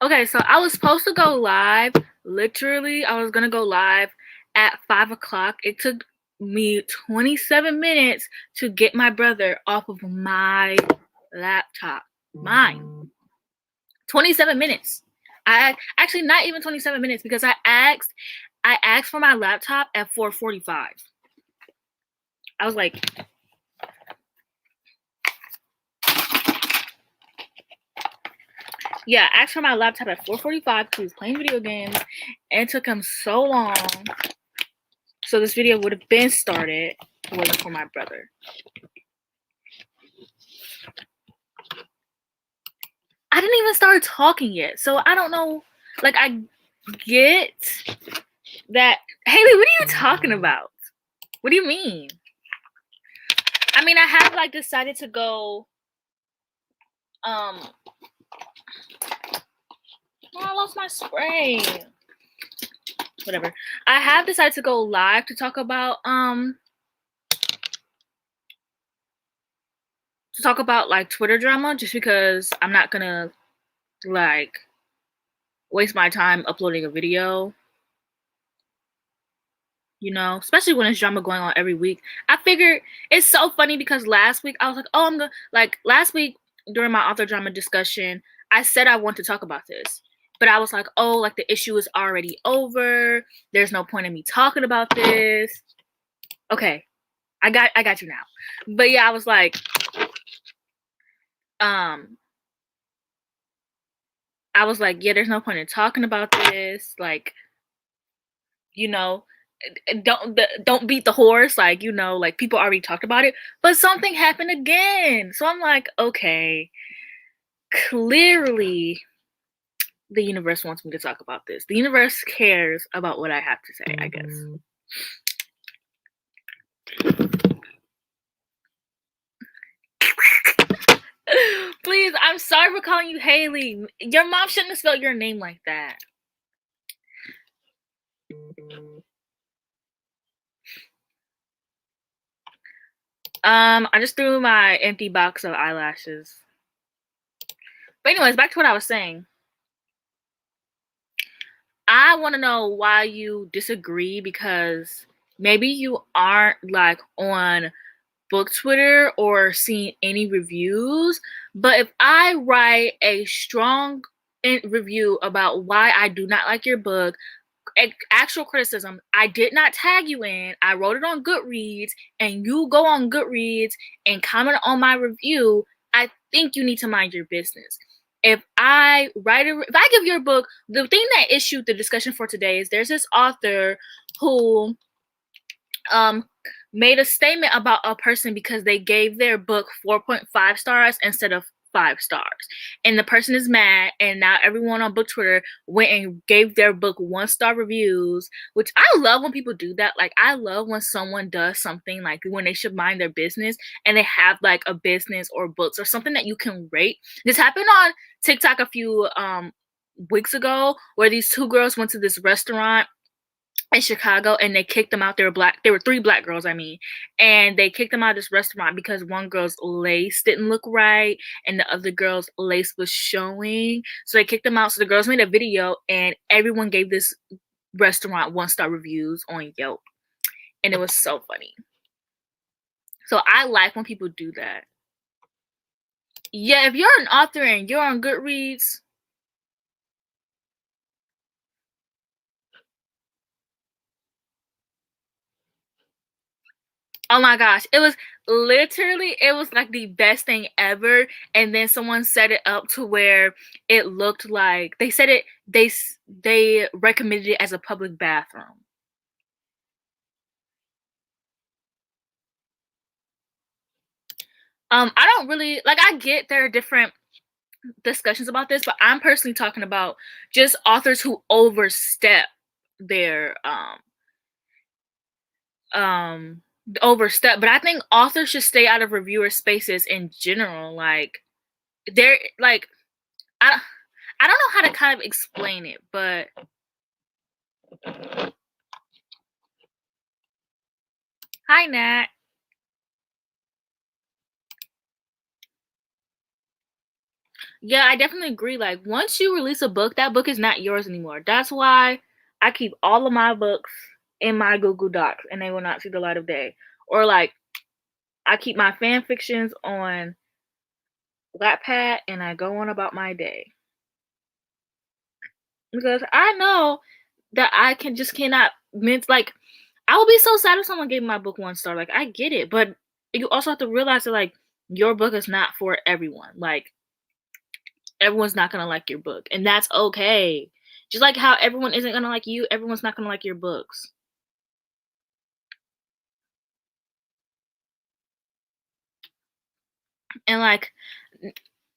Okay, so I was supposed to go live. Literally, I was gonna go live at 5 o'clock. It took me 27 minutes to get my brother off of my laptop. Mine. 27 minutes. I actually not even 27 minutes because I asked for my laptop at 4:45. I was like, yeah, I asked for my laptop at 4:45 because he was playing video games, and it took him so long. So this video would have been started if it wasn't for my brother. I didn't even start talking yet, so I don't know. Like, I get that. Haley, what are you talking about? What do you mean? I mean, I have like decided to go. Oh, I lost my spray. Whatever. I have decided to go live to talk about like Twitter drama, just because I'm not gonna like waste my time uploading a video, especially when there's drama going on every week. I figured it's so funny because last week I was like, oh, I'm gonna, like, last week during my author drama discussion, I said I want to talk about this, but I was like, oh, like, the issue is already over. There's no point in me talking about this. Okay, I got you now. But yeah, I was like, yeah, there's no point in talking about this. Like, don't beat the horse. Like, like, people already talked about it, but something happened again. So I'm like, okay, clearly the universe wants me to talk about this. The universe cares about what I have to say, I guess. Please, I'm sorry for calling you Haley. Your mom shouldn't have spelled your name like that. I just threw my empty box of eyelashes. But anyways, back to what I was saying. I want to know why you disagree, because maybe you aren't like on book Twitter or seeing any reviews. But if I write a strong review about why I do not like your book, actual criticism, I did not tag you in, I wrote it on Goodreads, and you go on Goodreads and comment on my review, I think you need to mind your business. If I give your book, the thing that issued the discussion for today is there's this author who made a statement about a person because they gave their book 4.5 stars instead of 5 stars, and the person is mad, and now everyone on book Twitter went and gave their book 1-star reviews, which I love when people do that. Like, I love when someone does something like when they should mind their business and they have like a business or books or something that you can rate. This happened on TikTok a few weeks ago, where these two girls went to this restaurant in Chicago, and they kicked them out. They were black. They were 3 black girls, and they kicked them out of this restaurant because one girl's lace didn't look right, and the other girl's lace was showing. So they kicked them out. So the girls made a video, and everyone gave this restaurant 1-star reviews on Yelp, and it was so funny. So I like when people do that. Yeah, if you're an author and you're on Goodreads, oh my gosh, it was like the best thing ever. And then someone set it up to where it looked like they said it, they recommended it as a public bathroom. I don't really like, I get there are different discussions about this, but I'm personally talking about just authors who overstep their but I think authors should stay out of reviewer spaces in general. Like, they're like, I don't know how to kind of explain it, but hi, Nat. Yeah, I definitely agree. Like, once you release a book, that book is not yours anymore. That's why I keep all of my books in my Google Docs and they will not see the light of day. Or like I keep my fan fictions on Wattpad and I go on about my day. Because I know that I can just cannot mint like I would be so sad if someone gave my book 1 star. Like I get it, but you also have to realize that like your book is not for everyone. Like everyone's not gonna like your book, and that's okay. Just like how everyone isn't gonna like you, everyone's not gonna like your books. And like,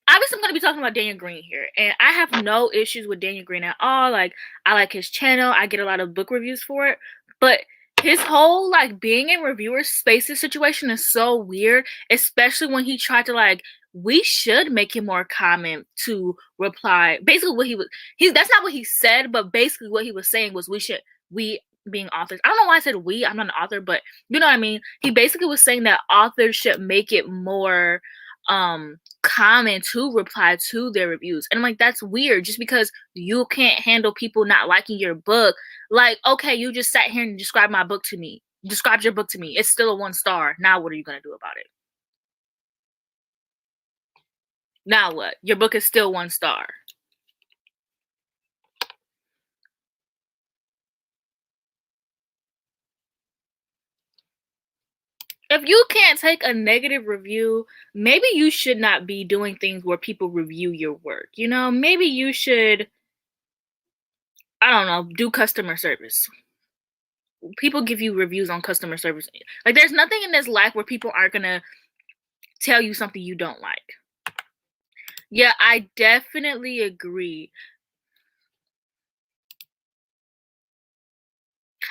obviously, I'm gonna be talking about Daniel Green here, and I have no issues with Daniel Green at all. Like, I like his channel. I get a lot of book reviews for it, but his whole like being in reviewer spaces situation is so weird, especially when he tried to like we should make him more comment to reply. Basically, what he that's not what he said, but basically what he was saying was we being authors. I don't know why I said we. I'm not an author, but you know what I mean. He basically was saying that authors should make it more common to reply to their reviews. And I'm like, that's weird. Just because you can't handle people not liking your book, like, okay, you just sat here and described my book to me. Described your book to me. It's still a 1 star. Now what are you gonna do about it? Now what? Your book is still 1 star. If you can't take a negative review, maybe you should not be doing things where people review your work. You know, maybe you should, I don't know, do customer service. People give you reviews on customer service. Like, there's nothing in this life where people aren't gonna tell you something you don't like. Yeah, I definitely agree.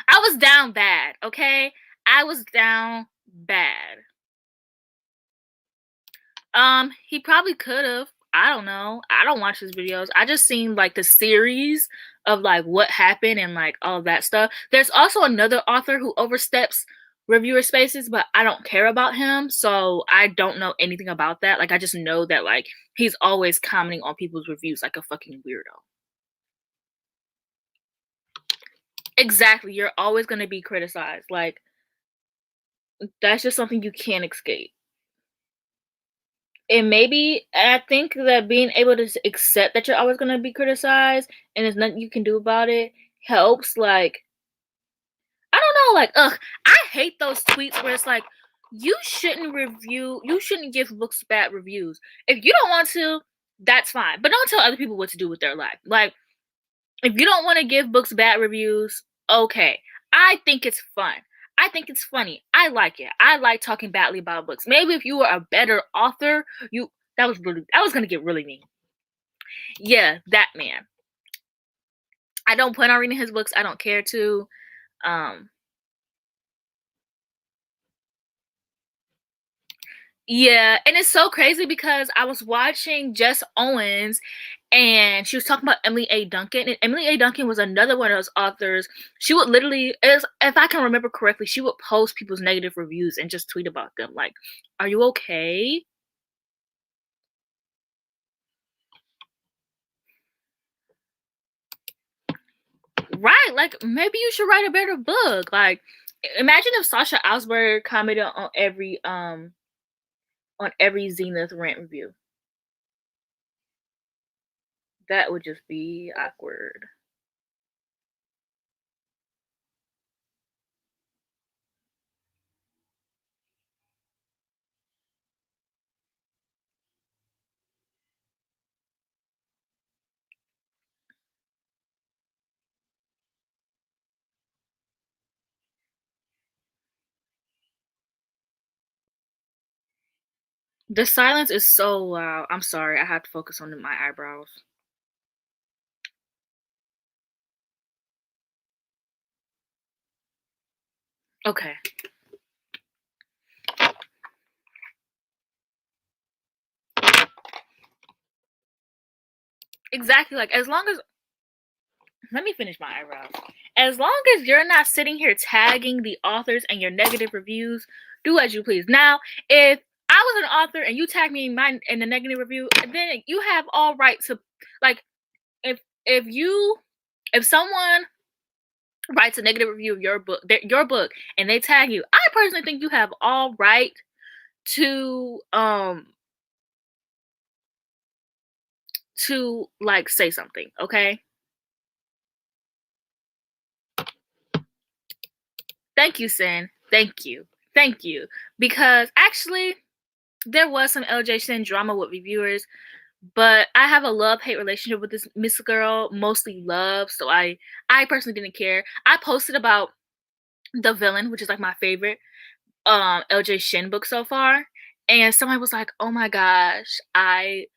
I was down bad, okay? I was down bad. He probably could have. I don't know. I don't watch his videos. I just seen like the series of like what happened and like all of that stuff. There's also another author who oversteps reviewer spaces, but I don't care about him, so I don't know anything about that. Like I just know that like he's always commenting on people's reviews like a fucking weirdo. Exactly. You're always going to be criticized. Like that's just something you can't escape. And maybe I think that being able to accept that you're always gonna be criticized and there's nothing you can do about it helps. Like I don't know, like I hate those tweets where it's like you shouldn't give books bad reviews. If you don't want to, that's fine, but don't tell other people what to do with their life. Like if you don't want to give books bad reviews, okay. I think it's fun. I think it's funny. I like it. I like talking badly about books. Maybe if you were a better author, that was gonna get really mean. Yeah, that man. I don't plan on reading his books. I don't care to. Um yeah, and it's so crazy because I was watching Jess Owens and she was talking about Emily A. Duncan. And Emily A. Duncan was another one of those authors. She would literally, if I can remember correctly, she would post people's negative reviews and just tweet about them. Like, are you okay? Right. Like, maybe you should write a better book. Like, imagine if Sasha Ausberg commented on every Zenith rant review. That would just be awkward. The silence is so loud. I'm sorry. I have to focus on my eyebrows. Okay. Exactly. Like, as long as let me finish my eyebrows. As long as you're not sitting here tagging the authors and your negative reviews, do as you please. Now, if I was an author and you tag me in the negative review, and then you have all right to, like, if you if someone writes a negative review of your book, and they tag you, I personally think you have all right to like say something, okay? Thank you, Sin. Thank you. Thank you. Because actually there was some LJ Sin drama with reviewers, but I have a love-hate relationship with this Miss Girl, mostly love, so I personally didn't care. I posted about The Villain, which is like my favorite LJ Shin book so far, and somebody was like, "Oh my gosh, I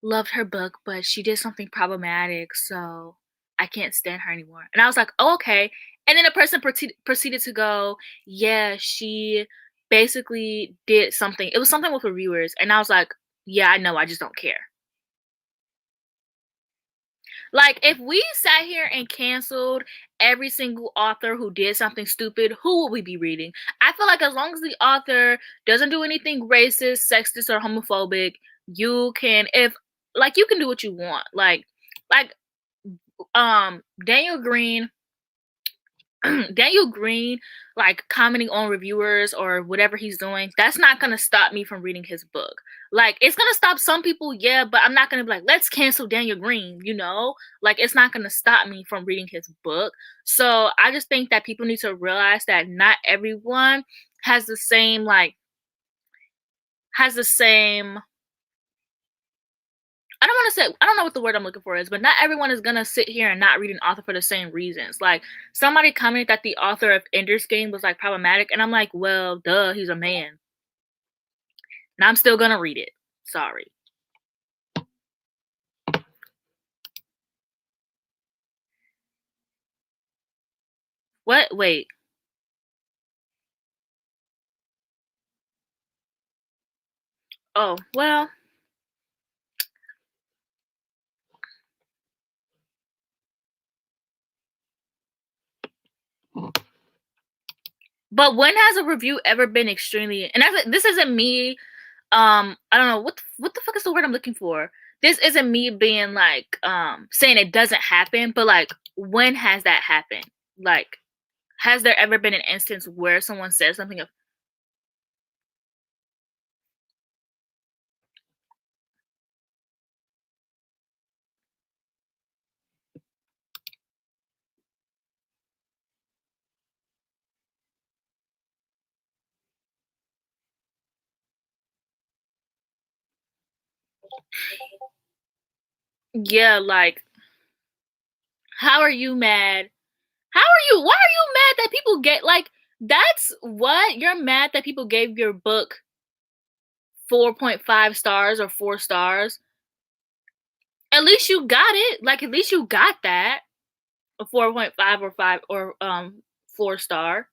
loved her book, but she did something problematic, so I can't stand her anymore." And I was like, "Oh, okay." And then the person proceeded to go, "Yeah, she basically did something. It was something with reviewers." And I was like, "Yeah, I know. I just don't care." Like, if we sat here and canceled every single author who did something stupid, who would we be reading? I feel like as long as the author doesn't do anything racist, sexist, or homophobic, you can, if like, you can do what you want. Like Daniel Green Daniel Green, like, commenting on reviewers or whatever he's doing, that's not gonna stop me from reading his book. Like, it's gonna stop some people, yeah, but I'm not gonna be like, let's cancel Daniel Green, you know? Like, it's not gonna stop me from reading his book. So I just think that people need to realize that not everyone has the same, like, has the same I don't want to say, I don't know what the word I'm looking for is, but not everyone is gonna sit here and not read an author for the same reasons. Like, somebody commented that the author of Ender's Game was like problematic, and I'm like, well, duh, he's a man. And I'm still gonna read it. Sorry. What? Wait. Oh, well. But when has a review ever been extremely, and this isn't me, I don't know what the fuck is the word I'm looking for. This isn't me being like saying it doesn't happen, but like, when has that happened? Like, has there ever been an instance where someone said something of, yeah, like, how are you mad? Why are you mad that people get, like, that's what? You're mad that people gave your book 4.5 stars or 4 stars? At least you got it. Like, at least you got that. A 4.5 or 5 or 4 star.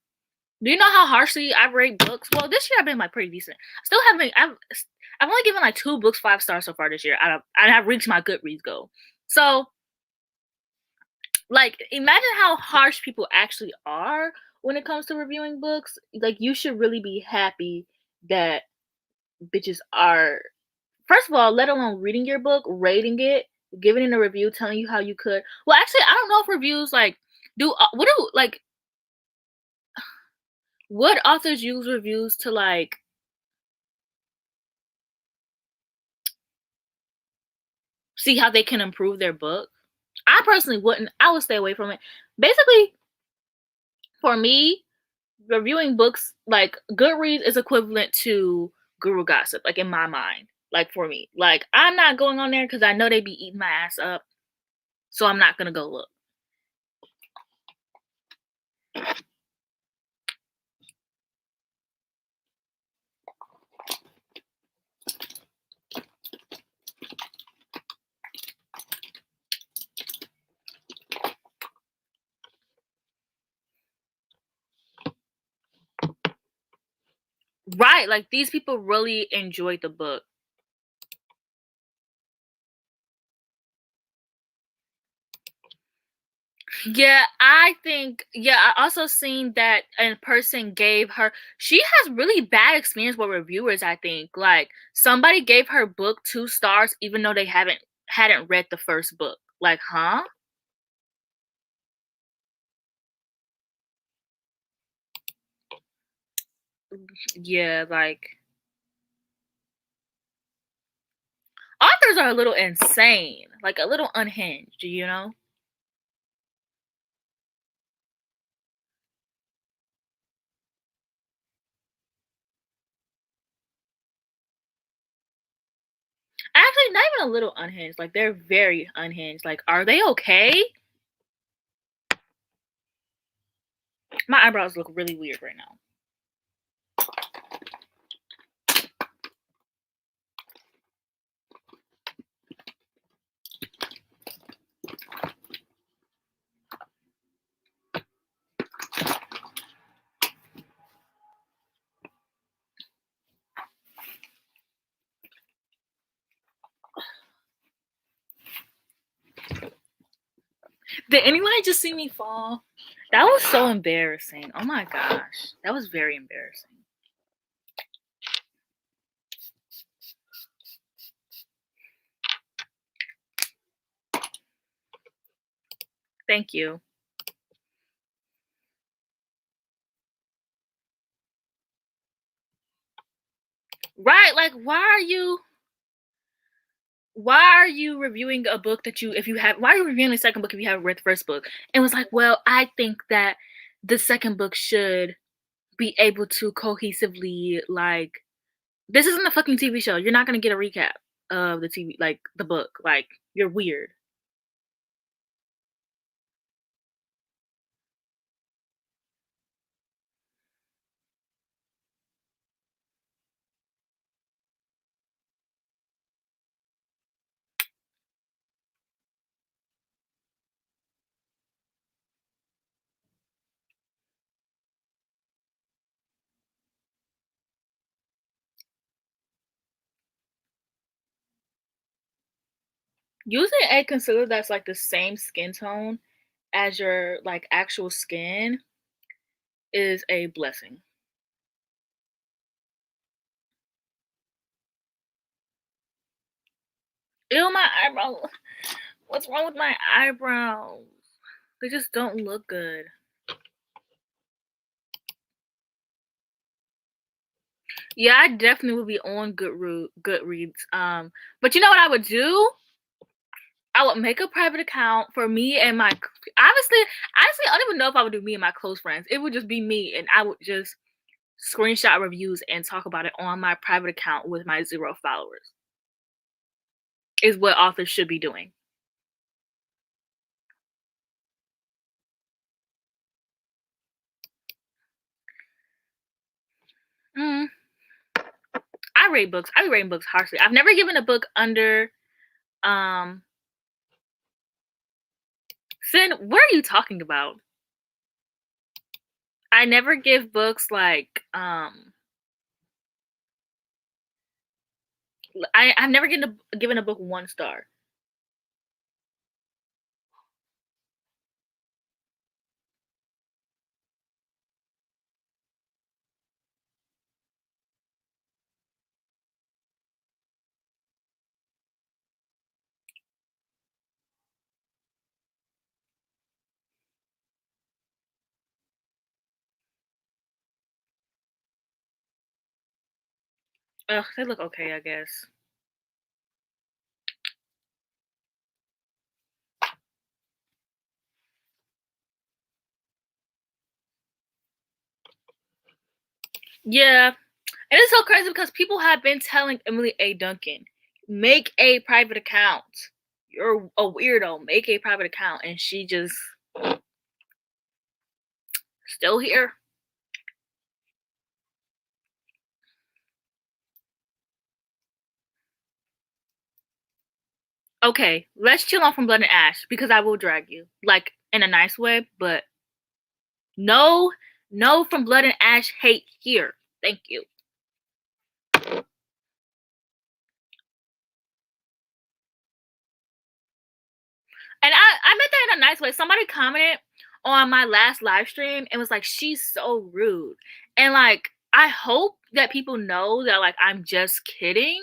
Do you know how harshly I rate books? Well, this year I've been like pretty decent. Still haven't. I've only given like 2 books 5 stars so far this year. I have reached my Goodreads goal. So, like, imagine how harsh people actually are when it comes to reviewing books. Like, you should really be happy that bitches are, first of all, let alone reading your book, rating it, giving it a review, telling you how you could. Well, actually, I don't know if reviews like do what do like would authors use reviews to like see how they can improve their book? I personally wouldn't. I would stay away from it. Basically, for me, reviewing books, like, Goodreads is equivalent to Guru Gossip, like, in my mind. Like, for me, like, I'm not going on there because I know they be eating my ass up, so I'm not gonna go look. Right, like, these people really enjoyed the book. Yeah, I think I also seen that a person gave her she has really bad experience with reviewers, I think. Like somebody gave her book 2 stars even though they hadn't read the first book. Like, huh? Yeah, like authors are a little insane, like a little unhinged, you know? Actually, not even a little unhinged. Like they're very unhinged. Like, are they okay? My eyebrows look really weird right now. Did anyone just see me fall? That was so embarrassing. Oh my gosh. That was very embarrassing. Thank you. Right, like why are you reviewing a book that you if you have why are you reviewing the second book if you haven't read the first book? And was like, well, I think that the second book should be able to cohesively like this isn't a fucking TV show. You're not gonna get a recap of the TV like the book. Like you're weird. Using a concealer that's like the same skin tone as your like actual skin is a blessing. Ew, my eyebrow. What's wrong with my eyebrows? They just don't look good. Yeah, I definitely would be on Goodreads. But you know what I would do? I would make a private account for me and my honestly, I don't even know if I would do me and my close friends. It would just be me, and I would just screenshot reviews and talk about it on my private account with my 0 followers. Is what authors should be doing. Mm, I rate books. I be rating books harshly. I've never given a book under um Sin, what are you talking about? I never give books like I've never given a book 1 star. Ugh, they look okay, I guess. Yeah, and it's so crazy because people have been telling Emily A. Duncan, make a private account. You're a weirdo. Make a private account, and she just still here. Okay, let's chill on from Blood and Ash because I will drag you, like in a nice way, but no, no from Blood and Ash hate here. Thank you. And I meant that in a nice way. Somebody commented on my last live stream and was like, "She's so rude." And like, I hope that people know that like I'm just kidding.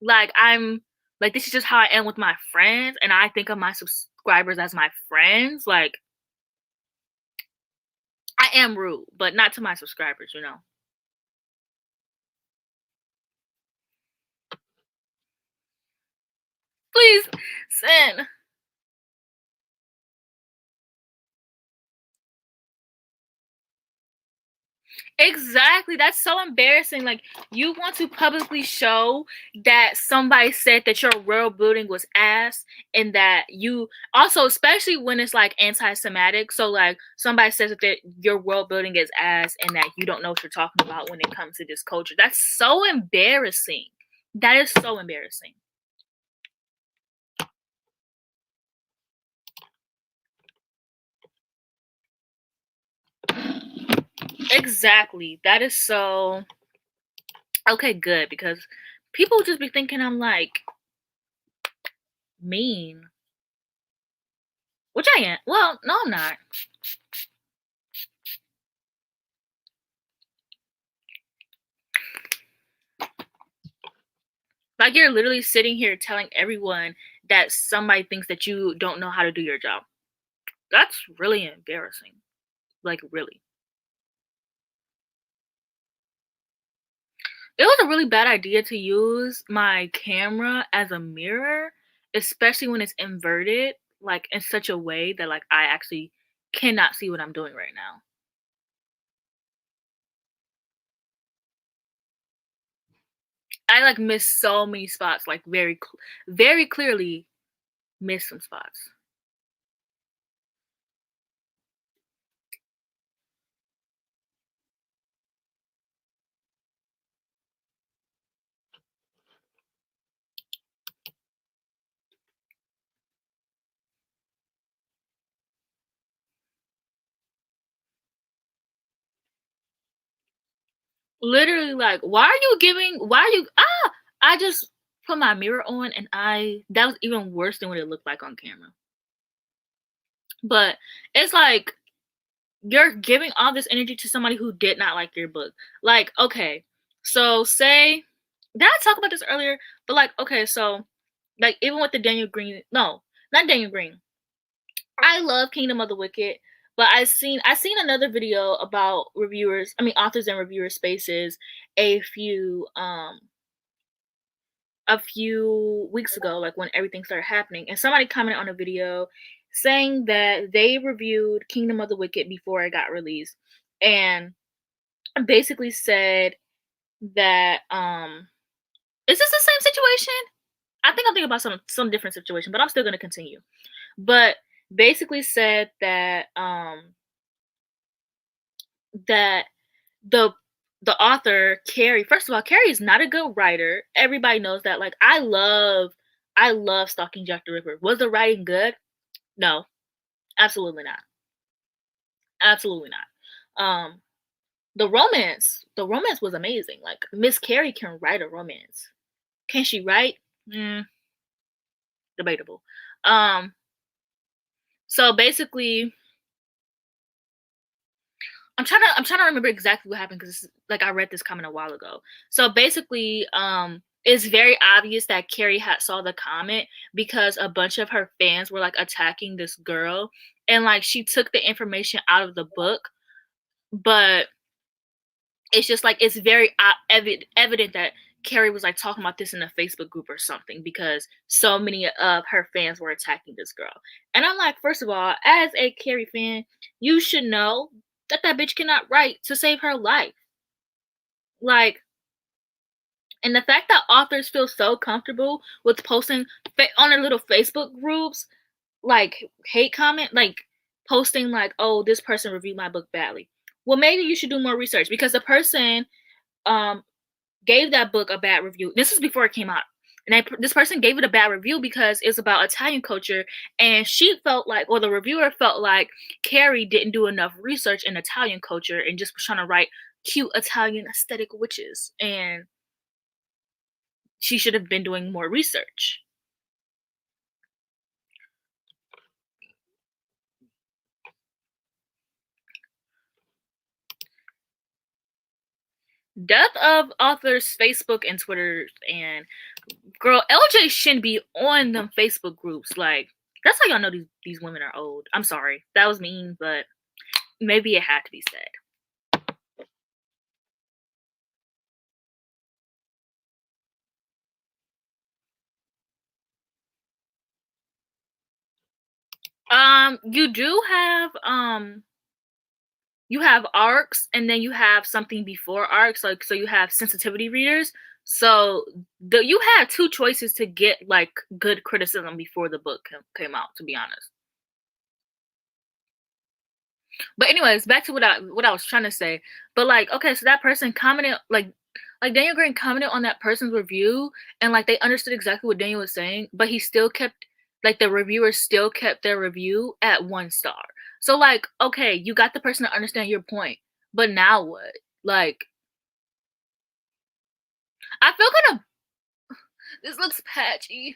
Like I'm like this is just how I am with my friends, and I think of my subscribers as my friends. Like I am rude, but not to my subscribers, you know. Please send. Exactly. That's so embarrassing. Like you want to publicly show that somebody said that your world building was ass, and that you also, especially when it's like anti-Semitic. So like somebody says that your world building is ass and that you don't know what you're talking about when it comes to this culture. That's so embarrassing. That is so embarrassing. Exactly. That is so okay, good, because people just be thinking I'm like mean. Which I am. Well, no, I'm not. Like you're literally sitting here telling everyone that somebody thinks that you don't know how to do your job. That's really embarrassing. Like really. It was a really bad idea to use my camera as a mirror, especially when it's inverted, like in such a way that like I actually cannot see what I'm doing right now. I like missed so many spots, like very clearly missed some spots. Literally, like, why are you I just put my mirror on and that was even worse than what it looked like on camera. But it's like you're giving all this energy to somebody who did not like your book. Like, okay, so say did I talk about this earlier? But like, okay, so like even with the Daniel Green, no, not Daniel Green. I love Kingdom of the Wicked, but I seen another video about reviewers, I mean authors and reviewer spaces a few weeks ago, like when everything started happening, and somebody commented on a video saying that they reviewed Kingdom of the Wicked before it got released, and basically said that is this the same situation? I think I'm thinking about some different situation, but I'm still gonna continue. But basically said that the the author Carrie, first of all, Carrie is not a good writer. Everybody knows that. Like I love Stalking Jack the Ripper. Was the writing good? No, absolutely not. Absolutely not. The romance was amazing. Like Miss Carrie can write a romance. Can she write? Mm, debatable. Um, so basically, I'm trying to remember exactly what happened because like I read this comment a while ago. So basically, it's very obvious that Carrie had saw the comment because a bunch of her fans were like attacking this girl, and like she took the information out of the book, but it's just like it's very evident that Carrie was like talking about this in a Facebook group or something because so many of her fans were attacking this girl. And I'm like, first of all, as a Carrie fan, you should know that that bitch cannot write to save her life. Like, and the fact that authors feel so comfortable with posting on their little Facebook groups, like hate comment, like posting like, "Oh, this person reviewed my book badly." Well, maybe you should do more research because the person um gave that book a bad review. This is before it came out. And this person gave it a bad review because it's about Italian culture, and she felt like, or the reviewer felt like, Carrie didn't do enough research in Italian culture and just was trying to write cute Italian aesthetic witches, and she should have been doing more research. death of authors Facebook and Twitter, and girl, LJ shouldn't be on them Facebook groups. Like, that's how y'all know these women are old. I'm sorry, that was mean, but maybe it had to be said. You do have you have arcs, and then you have something before arcs, like, so you have sensitivity readers. So you have two choices to get like good criticism before the book came out, to be honest. But anyways, back to what I was trying to say. But like, okay, so that person commented, like Daniel Green commented on that person's review, and like they understood exactly what Daniel was saying, but he still kept, like, the reviewers still kept their review at 1 star. So like, okay, you got the person to understand your point, but now what? Like, I feel kind of, this looks patchy.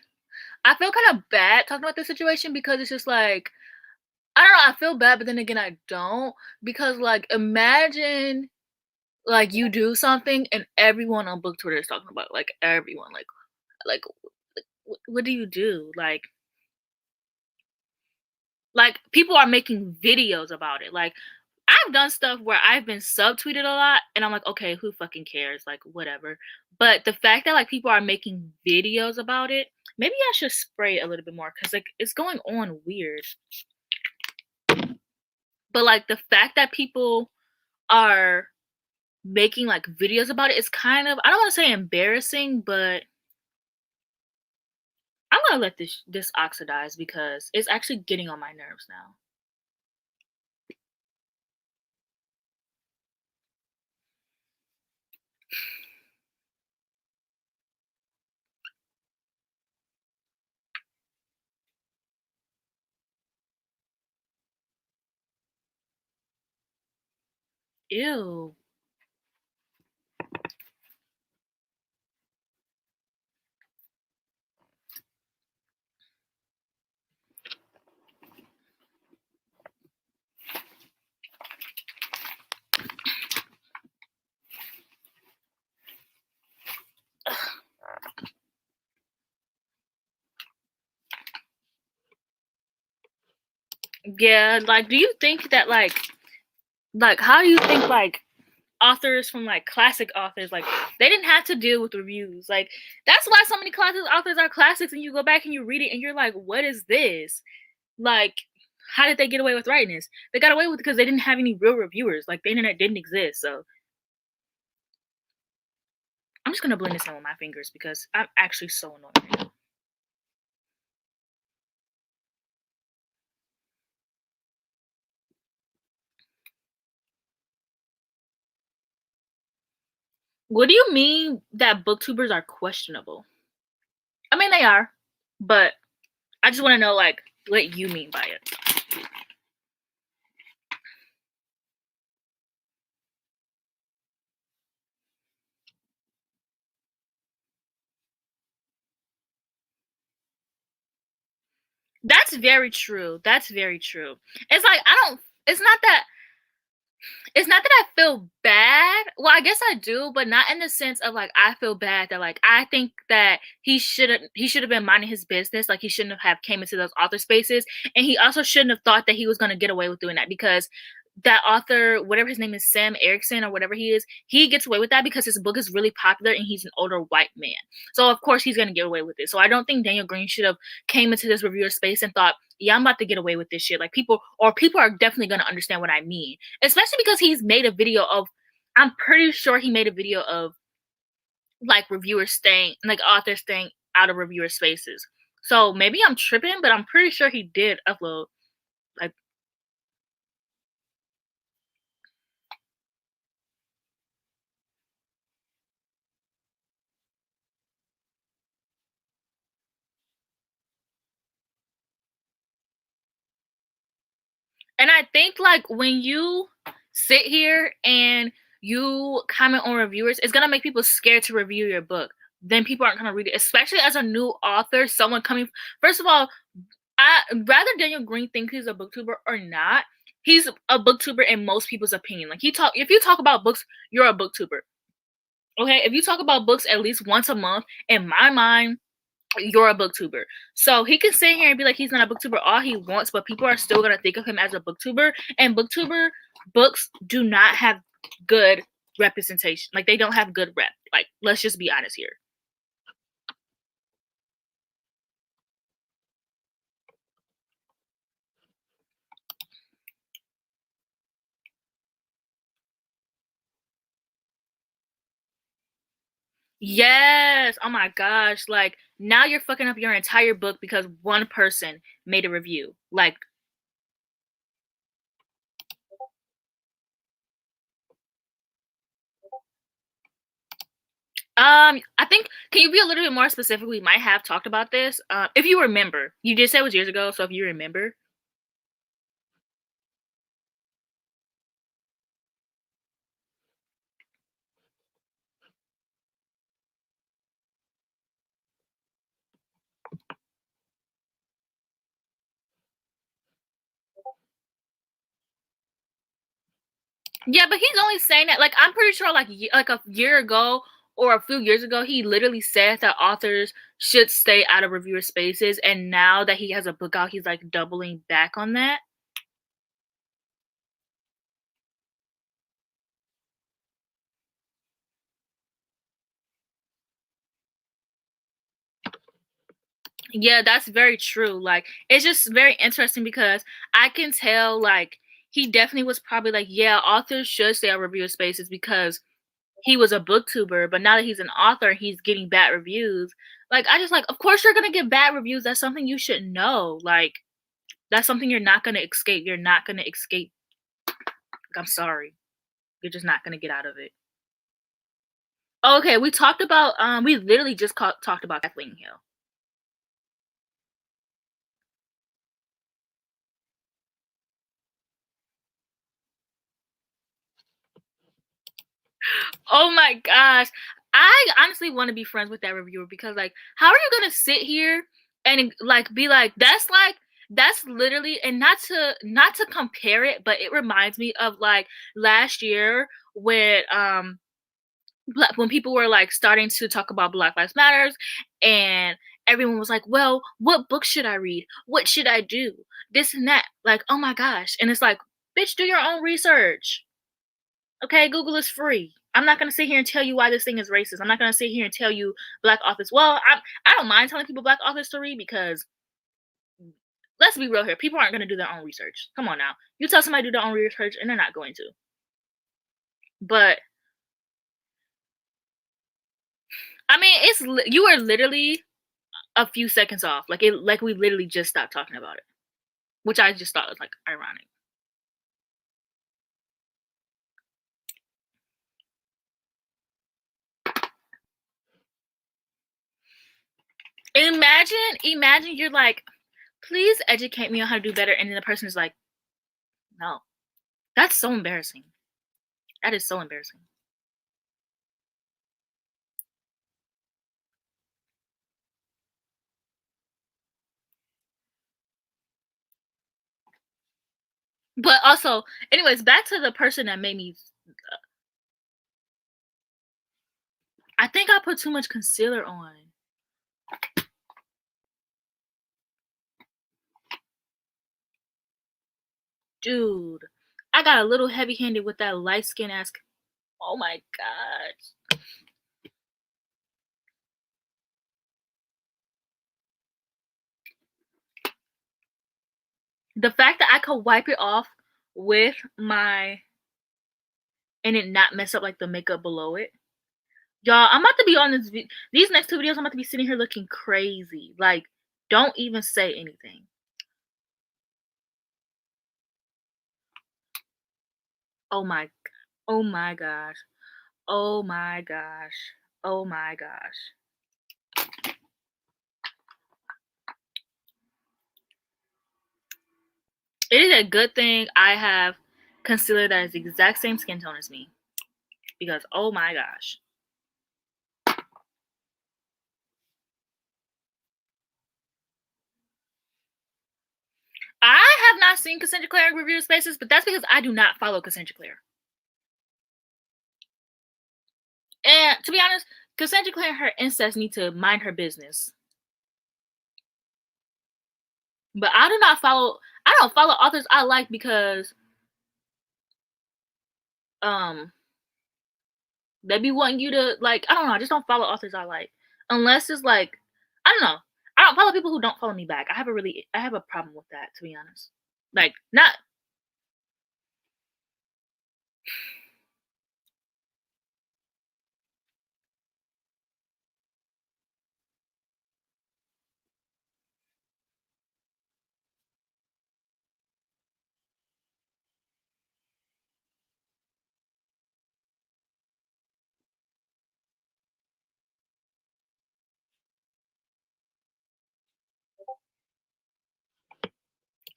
I feel kind of bad talking about this situation because it's just like, I don't know, I feel bad, but then again I don't, because like, imagine like you do something and everyone on book Twitter is talking about it, like everyone, like what do you do? Like people are making videos about it. Like, I've done stuff where I've been subtweeted a lot and I'm like, okay, who fucking cares? Like, whatever. But the fact that like people are making videos about it, maybe I should spray a little bit more because like it's going on weird. But like the fact that people are making like videos about it is kind of, I don't want to say embarrassing, but I'm gonna let this oxidize because it's actually getting on my nerves now. Ew. Yeah, like, do you think that like how do you think like authors from like classic authors, like, they didn't have to deal with reviews? Like, that's why so many classic authors are classics, and you go back and you read it and you're like, what is this? Like, how did they get away with writing this? They got away with it because they didn't have any real reviewers. Like, the internet didn't exist. So I'm just gonna blend this in with my fingers because I'm actually so annoyed right now. What do you mean that booktubers are questionable? I mean, they are, but I just want to know, like, what you mean by it. That's very true. That's very true. It's like, I don't, it's not that, it's not that I feel bad. Well, I guess I do, but not in the sense of like I feel bad that like I think that he should have been minding his business. Like, he shouldn't have came into those author spaces, and he also shouldn't have thought that he was gonna get away with doing that because that author, whatever his name is, Sam Erickson or whatever he is, he gets away with that because his book is really popular and he's an older white man. So of course he's gonna get away with it. So I don't think Daniel Green should have came into this reviewer space and thought, yeah, I'm about to get away with this shit. Like, people are definitely gonna understand what I mean. Especially because he's made a video of, I'm pretty sure he made a video of like reviewers staying, like authors staying out of reviewer spaces. So maybe I'm tripping, but I'm pretty sure he did upload. Like, and I think like when you sit here and you comment on reviewers, it's gonna make people scared to review your book. Then people aren't gonna read it, especially as a new author. Someone coming, first of all, I rather Daniel Green think he's a booktuber or not. He's a booktuber in most people's opinion. Like, if you talk about books, you're a booktuber. Okay, if you talk about books at least once a month, in my mind, you're a booktuber. So he can sit here and be like he's not a booktuber all he wants, but people are still gonna think of him as a booktuber. And booktuber books do not have good representation. Like they don't have good rep. Like let's just be honest here. Yes. Oh my gosh. Like now you're fucking up your entire book because one person made a review. Like I think can you be a little bit more specific? We might have talked about this. If you remember. You did say it was years ago, so if you remember. Yeah, but he's only saying that like I'm pretty sure like a year ago or a few years ago he literally said that authors should stay out of reviewer spaces and now that he has a book out he's like doubling back on that. Yeah, that's very true. Like it's just very interesting because I can tell like he definitely was probably like yeah, authors should stay out of reviewer spaces because he was a booktuber, but now that he's an author, he's getting bad reviews. Like I just like of course you're going to get bad reviews. That's something you should know. Like that's something you're not gonna escape. You're not gonna escape. Like, I'm sorry. You're just not gonna get out of it. Okay, we talked about we literally just talked about Kathleen Hill. Oh my gosh. I honestly want to be friends with that reviewer because like how are you gonna sit here and like be like that's literally and not to compare it, but it reminds me of like last year when people were like starting to talk about Black Lives Matters and everyone was like, well, what book should I read? What should I do? This and that. Like, oh my gosh. And it's like, bitch, do your own research. Okay, Google is free. I'm not gonna sit here and tell you why this thing is racist. I'm not gonna sit here and tell you black authors. Well, I don't mind telling people black authors to read because let's be real here. People aren't gonna do their own research. Come on now. You tell somebody to do their own research and they're not going to. But I mean, you are literally a few seconds off. Like we literally just stopped talking about it, which I just thought was like ironic. Imagine you're like, please educate me on how to do better, and then the person is like, no. That's so embarrassing. That is so embarrassing. But also, anyways, back to the person that made me. I think I put too much concealer on. Dude, I got a little heavy handed with that light skin ass. Oh my god. The fact that I could wipe it off with my and it not mess up like the makeup below it. Y'all, I'm about to be on these next two videos. I'm about to be sitting here looking crazy. Like, don't even say anything. Oh my, oh my gosh. Oh my gosh. Oh my gosh. It is a good thing I have concealer that is the exact same skin tone as me. Because, oh my gosh. I have not seen Cassandra Clare in review spaces, but that's because I do not follow Cassandra Clare. And to be honest, Cassandra Clare and her incest need to mind her business. But I don't follow authors I like because um they be wanting you to like, I don't know, I just don't follow authors I like. Unless it's like, I don't know. I don't follow people who don't follow me back. I have a problem with that, to be honest. Like, not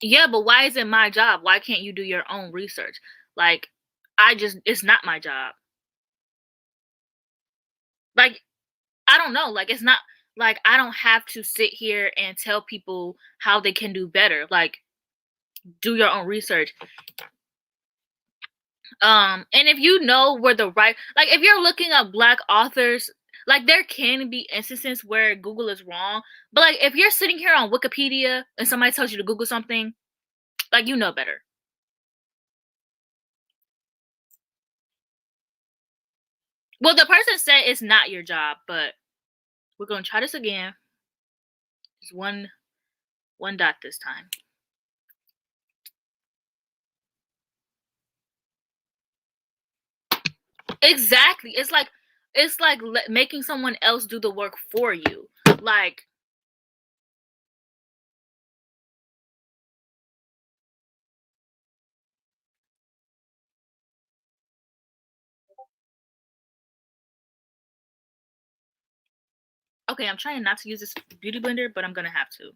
yeah, but why is it my job? Why can't you do your own research? Like, it's not my job. Like, I don't know. Like, it's not like I don't have to sit here and tell people how they can do better. Like, do your own research. And if you know where the right, like, if you're looking up black authors, like, there can be instances where Google is wrong, but like, if you're sitting here on Wikipedia and somebody tells you to Google something, like, you know better. Well, the person said it's not your job, but we're gonna try this again. Just one dot this time. Exactly. It's like making someone else do the work for you. Like, okay, I'm trying not to use this beauty blender, but I'm gonna have to.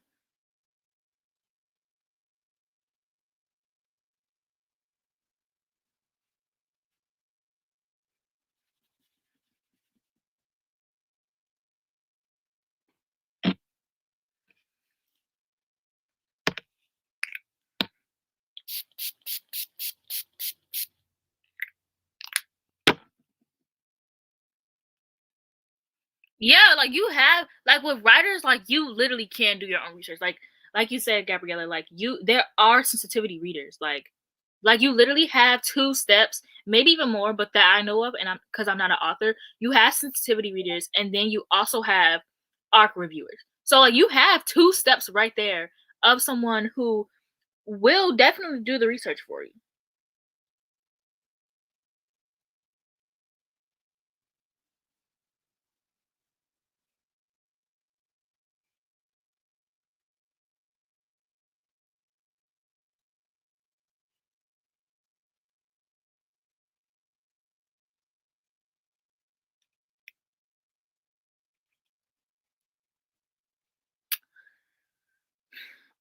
Yeah, like, you have, like, with writers, like, you literally can do your own research. Like you said, Gabriella, like, there are sensitivity readers. Like, you literally have 2 steps, maybe even more, but that I know of, and because I'm not an author, you have sensitivity readers, and then you also have ARC reviewers. So, like, you have 2 steps right there of someone who will definitely do the research for you.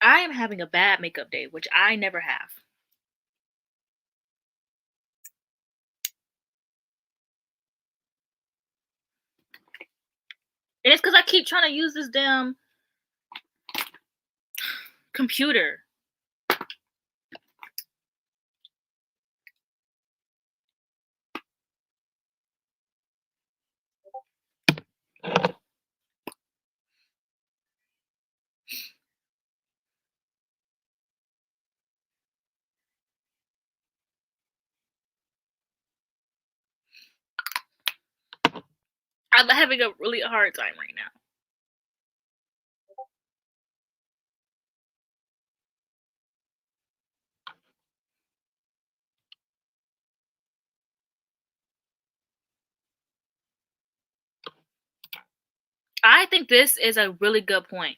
I am having a bad makeup day, which I never have. And it's because I keep trying to use this damn computer. I'm having a really hard time right now. I think this is a really good point.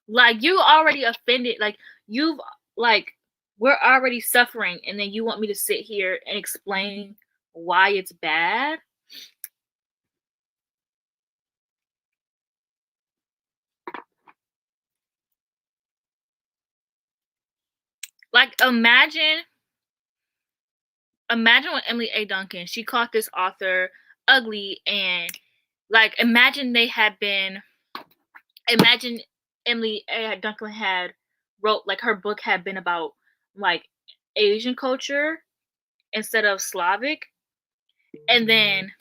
Like, you already offended, like, you've, like, we're already suffering, and then you want me to sit here and explain why it's bad? Like, imagine when Emily A. Duncan, she called this author ugly, and, like, imagine Emily A. Duncan had wrote, like, her book had been about, like, Asian culture, instead of Slavic. And then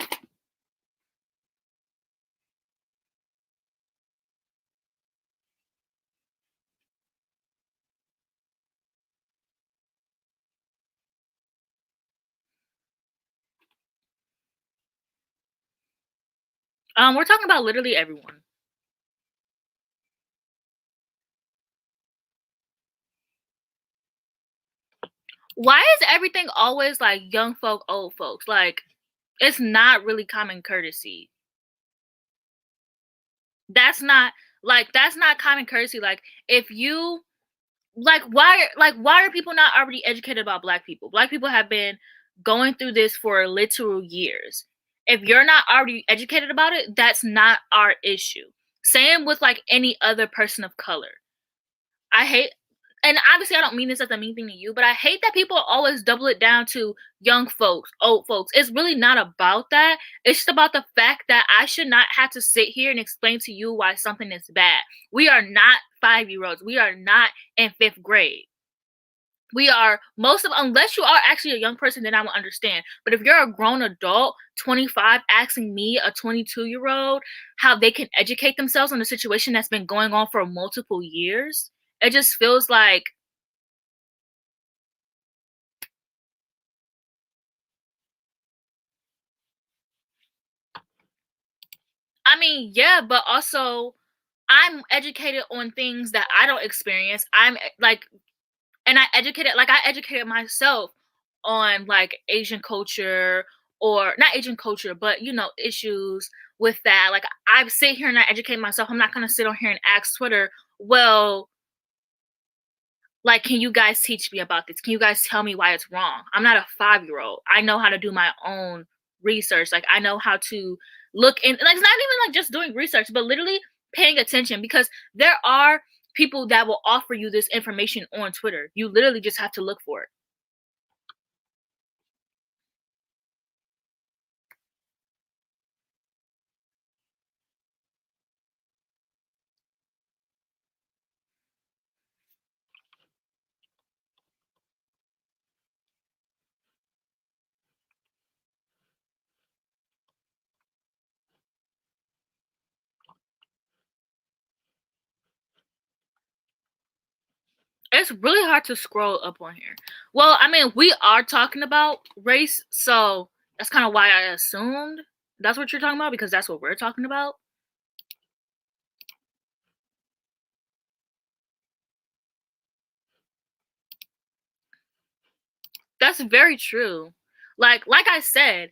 we're talking about literally everyone. Why is everything always like young folk, old folks? Like, it's not really common courtesy. That's not common courtesy. Like, if you why are people not already educated about black people? Black people have been going through this for literal years. If you're not already educated about it, that's not our issue. Same with like any other person of color. I hate, and obviously I don't mean this as a mean thing to you, but I hate that people always double it down to young folks, old folks. It's really not about that. It's just about the fact that I should not have to sit here and explain to you why something is bad. We are not 5-year-olds. We are not in 5th grade. We are most of, unless you are actually a young person, then I will understand. But if you're a grown adult, 25, asking me, a 22-year-old, how they can educate themselves on a situation that's been going on for multiple years, it just feels like, I mean, yeah, but also I'm educated on things that I don't experience. Like, and I educated myself on like Asian culture, or not Asian culture, but issues with that. Like, I sit here and I educate myself. I'm not gonna sit on here and ask Twitter, well, like, can you guys teach me about this? Can you guys tell me why it's wrong? I'm not a 5-year-old. I know how to do my own research. Like, I know how to look in, like, it's not even like just doing research, but literally paying attention, because there are people that will offer you this information on Twitter. You literally just have to look for it. It's really hard to scroll up on here. Well, I mean, we are talking about race, so that's kind of why I assumed that's what you're talking about, because that's what we're talking about. That's very true. Like I said,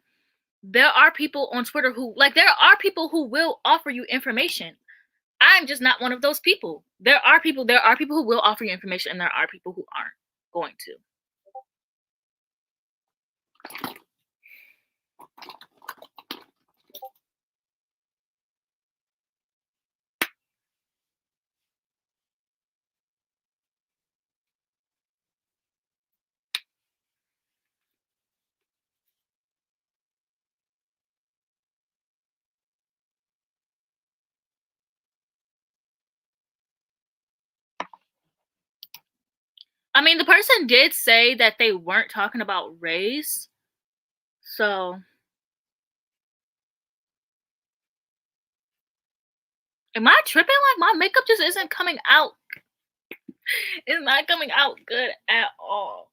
there are people on Twitter who, like, there are people who will offer you information. I'm just not one of those people. There are people who will offer you information, and there are people who aren't going to. I mean, the person did say that they weren't talking about race. So, am I tripping? Like, my makeup just isn't coming out. It's not coming out good at all.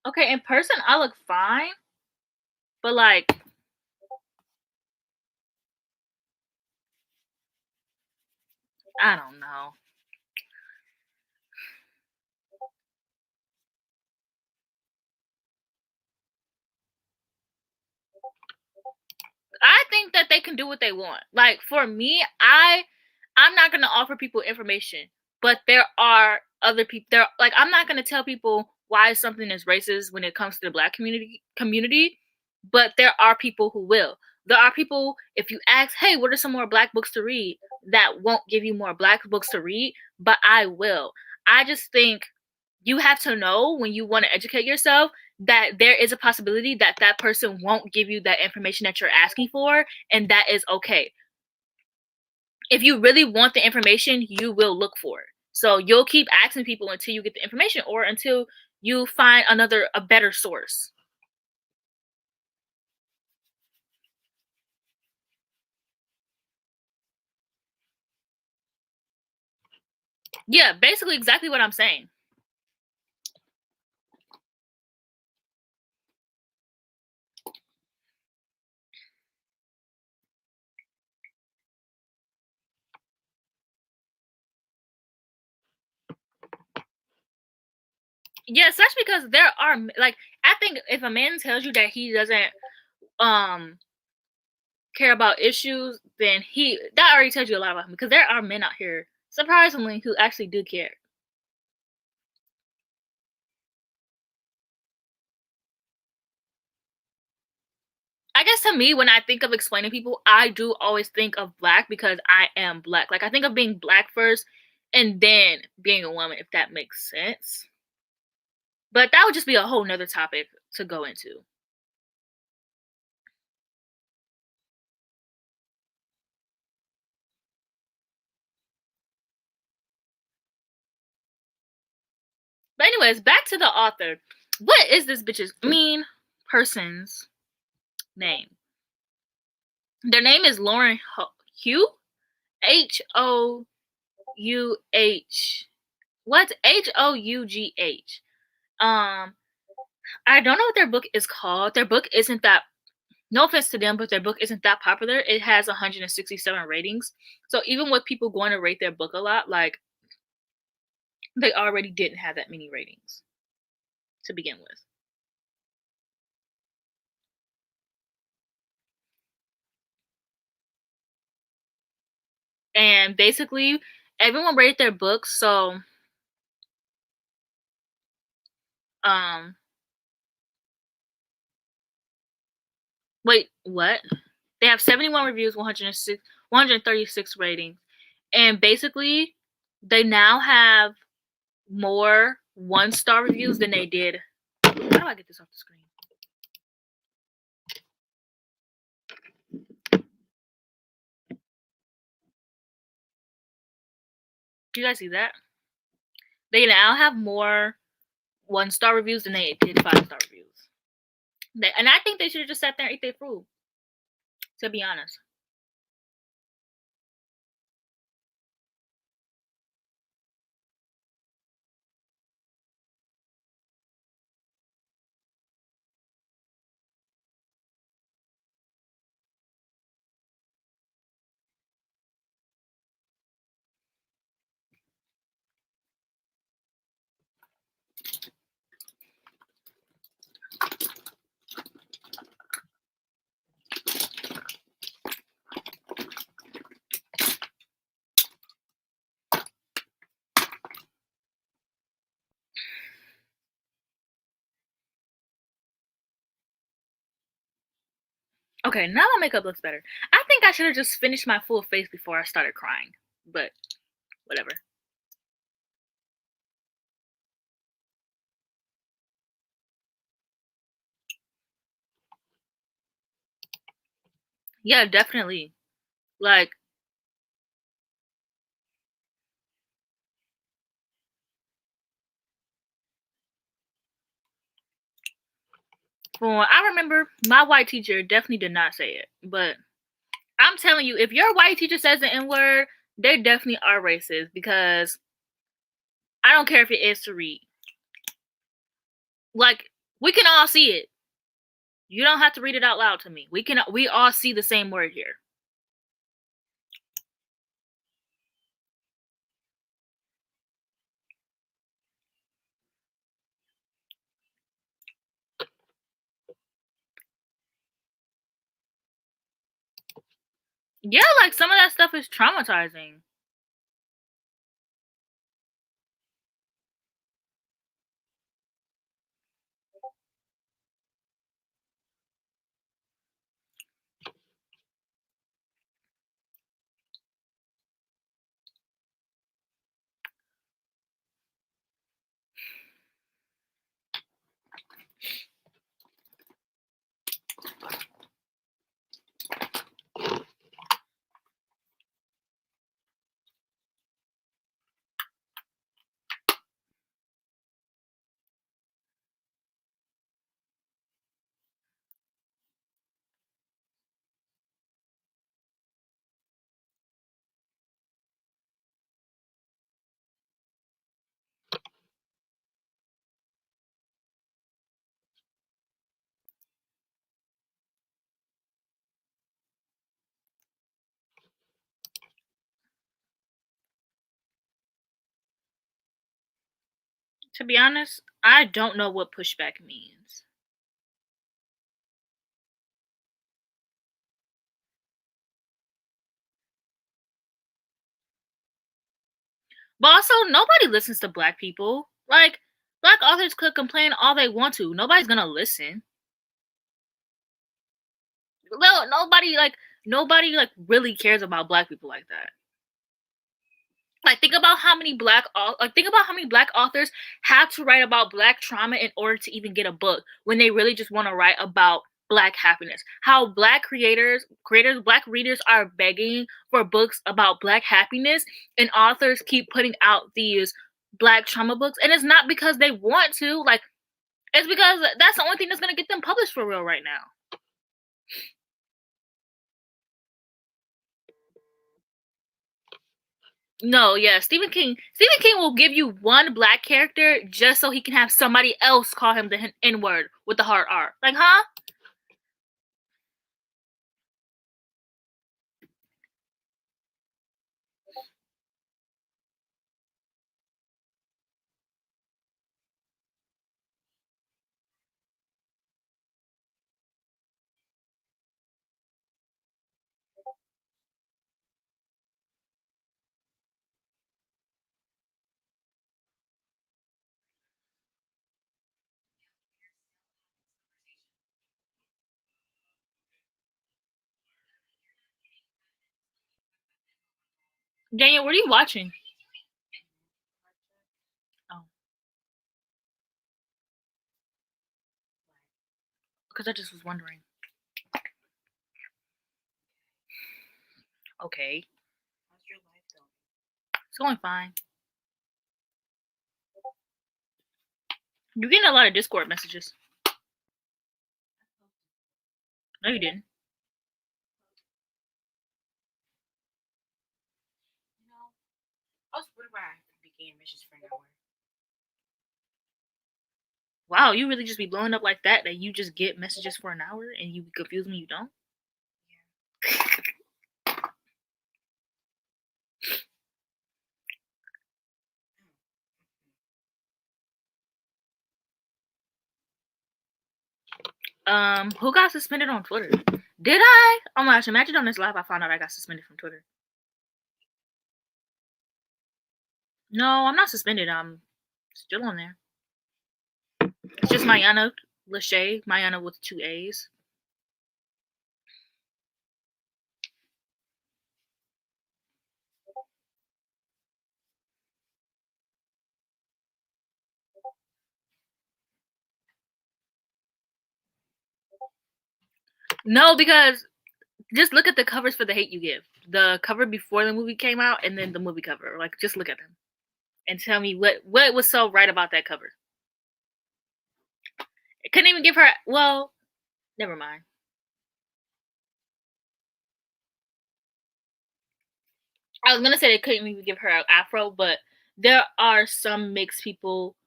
Okay, in person, I look fine, but, like, I don't know. I think that they can do what they want. Like, for me, I'm not gonna offer people information, but there are other people there like, I'm not gonna tell people why something is racist when it comes to the Black community, but there are people who will. There are people, if you ask, "Hey, what are some more Black books to read?" that won't give you more Black books to read, but I will. I just think you have to know when you wanna educate yourself that there is a possibility that that person won't give you that information that you're asking for, and that is okay. If you really want the information, you will look for it. So you'll keep asking people until you get the information or until you find a better source. Yeah, basically exactly what I'm saying. Yes, that's because there are like I think if a man tells you that he doesn't um care about issues, then he that already tells you a lot about him because there are men out here surprisingly who actually do care. I guess to me, when I think of explaining people, I do always think of Black because I am Black. Like I think of being Black first and then being a woman, if that makes sense. But that would just be a whole nother topic to go into. But anyways, back to the author. What is this bitch's person's name? Their name is Lauren Hugh. Houh. What? Hough. Um, I don't know what their book is called. Their book isn't that no offense to them, but their book isn't that popular. It has 167 ratings. So even with people going to rate their book a lot, like they already didn't have that many ratings to begin with. And basically everyone rated their books. So um wait, what? They have 71 reviews, 136 ratings. And basically they now have more one-star reviews than they did. How do I get this off the screen? Do you guys see that? They now have more one-star reviews than they did five-star reviews. And I think they should have just sat there and ate their food, to be honest. Okay, now my makeup looks better. I think I should have just finished my full face before I started crying, but whatever. Yeah, definitely. Like, I remember my white teacher definitely did not say it, but I'm telling you, if your white teacher says the N word, they definitely are racist because I don't care if it is to read. Like, We can all see it. You don't have to read it out loud to me. We all see the same word here. Yeah, like some of that stuff is traumatizing. To be honest, I don't know what pushback means. But also, nobody listens to black people. Like, black authors could complain all they want to. Nobody's gonna listen. Well, nobody really cares about black people like that. Like think about how many black authors have to write about black trauma in order to even get a book when they really just want to write about black happiness. How black black readers are begging for books about black happiness, and authors keep putting out these black trauma books, and it's not because they want to, like it's because that's the only thing that's going to get them published for real right now. No, yeah, Stephen King will give you one black character just so he can have somebody else call him the N word with the hard R. Like, huh? Daniel, what are you watching? Oh, because I just was wondering. Okay, it's going fine. You're getting a lot of Discord messages. No, you didn't. Wow, you really just be blowing up like that you just get messages for an hour and you confuse me you don't? Who got suspended on Twitter? Did I? Oh my gosh, imagine on this live I found out I got suspended from Twitter. No, I'm not suspended. I'm still on there. It's just Mayana Lachey. Mayana with 2 A's. No, because just look at the covers for The Hate U Give. The cover before the movie came out and then the movie cover. Like, just look at them and tell me what was so right about that cover. It couldn't even give her. Well, never mind. I was gonna say they couldn't even give her an afro, but there are some mixed people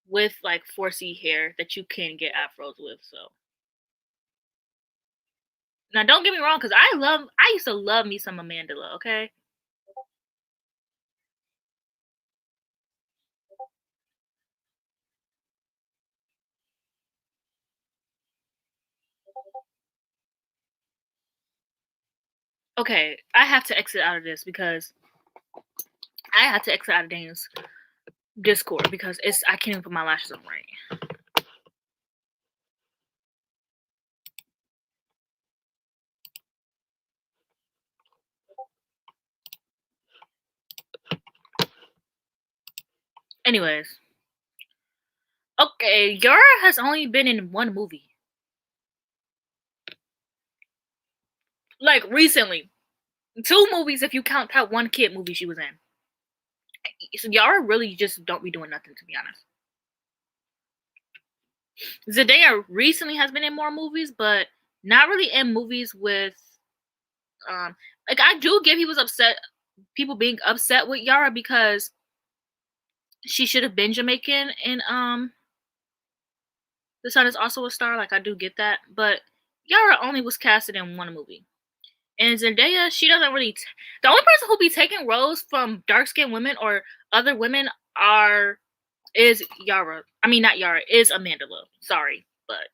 with like 4C hair that you can get afros with. So now, don't get me wrong, because I used to love me some Amandla. Okay. Okay, I have to exit out of this because I have to exit out of Daniel's Discord because I can't even put my lashes on right. Anyways, okay, Yara has only been in one movie. Like recently. Two movies if you count that one kid movie she was in. So Yara really just don't be doing nothing, to be honest. Zendaya recently has been in more movies, but not really in movies with like I do get people being upset with Yara because she should have been Jamaican and The Sun is also a star. Like I do get that, but Yara only was casted in one movie. And Zendaya, she doesn't really. The only person who be taking roles from dark skinned women or other women is Yara. I mean, not Yara. Is Amanda Love. Sorry, but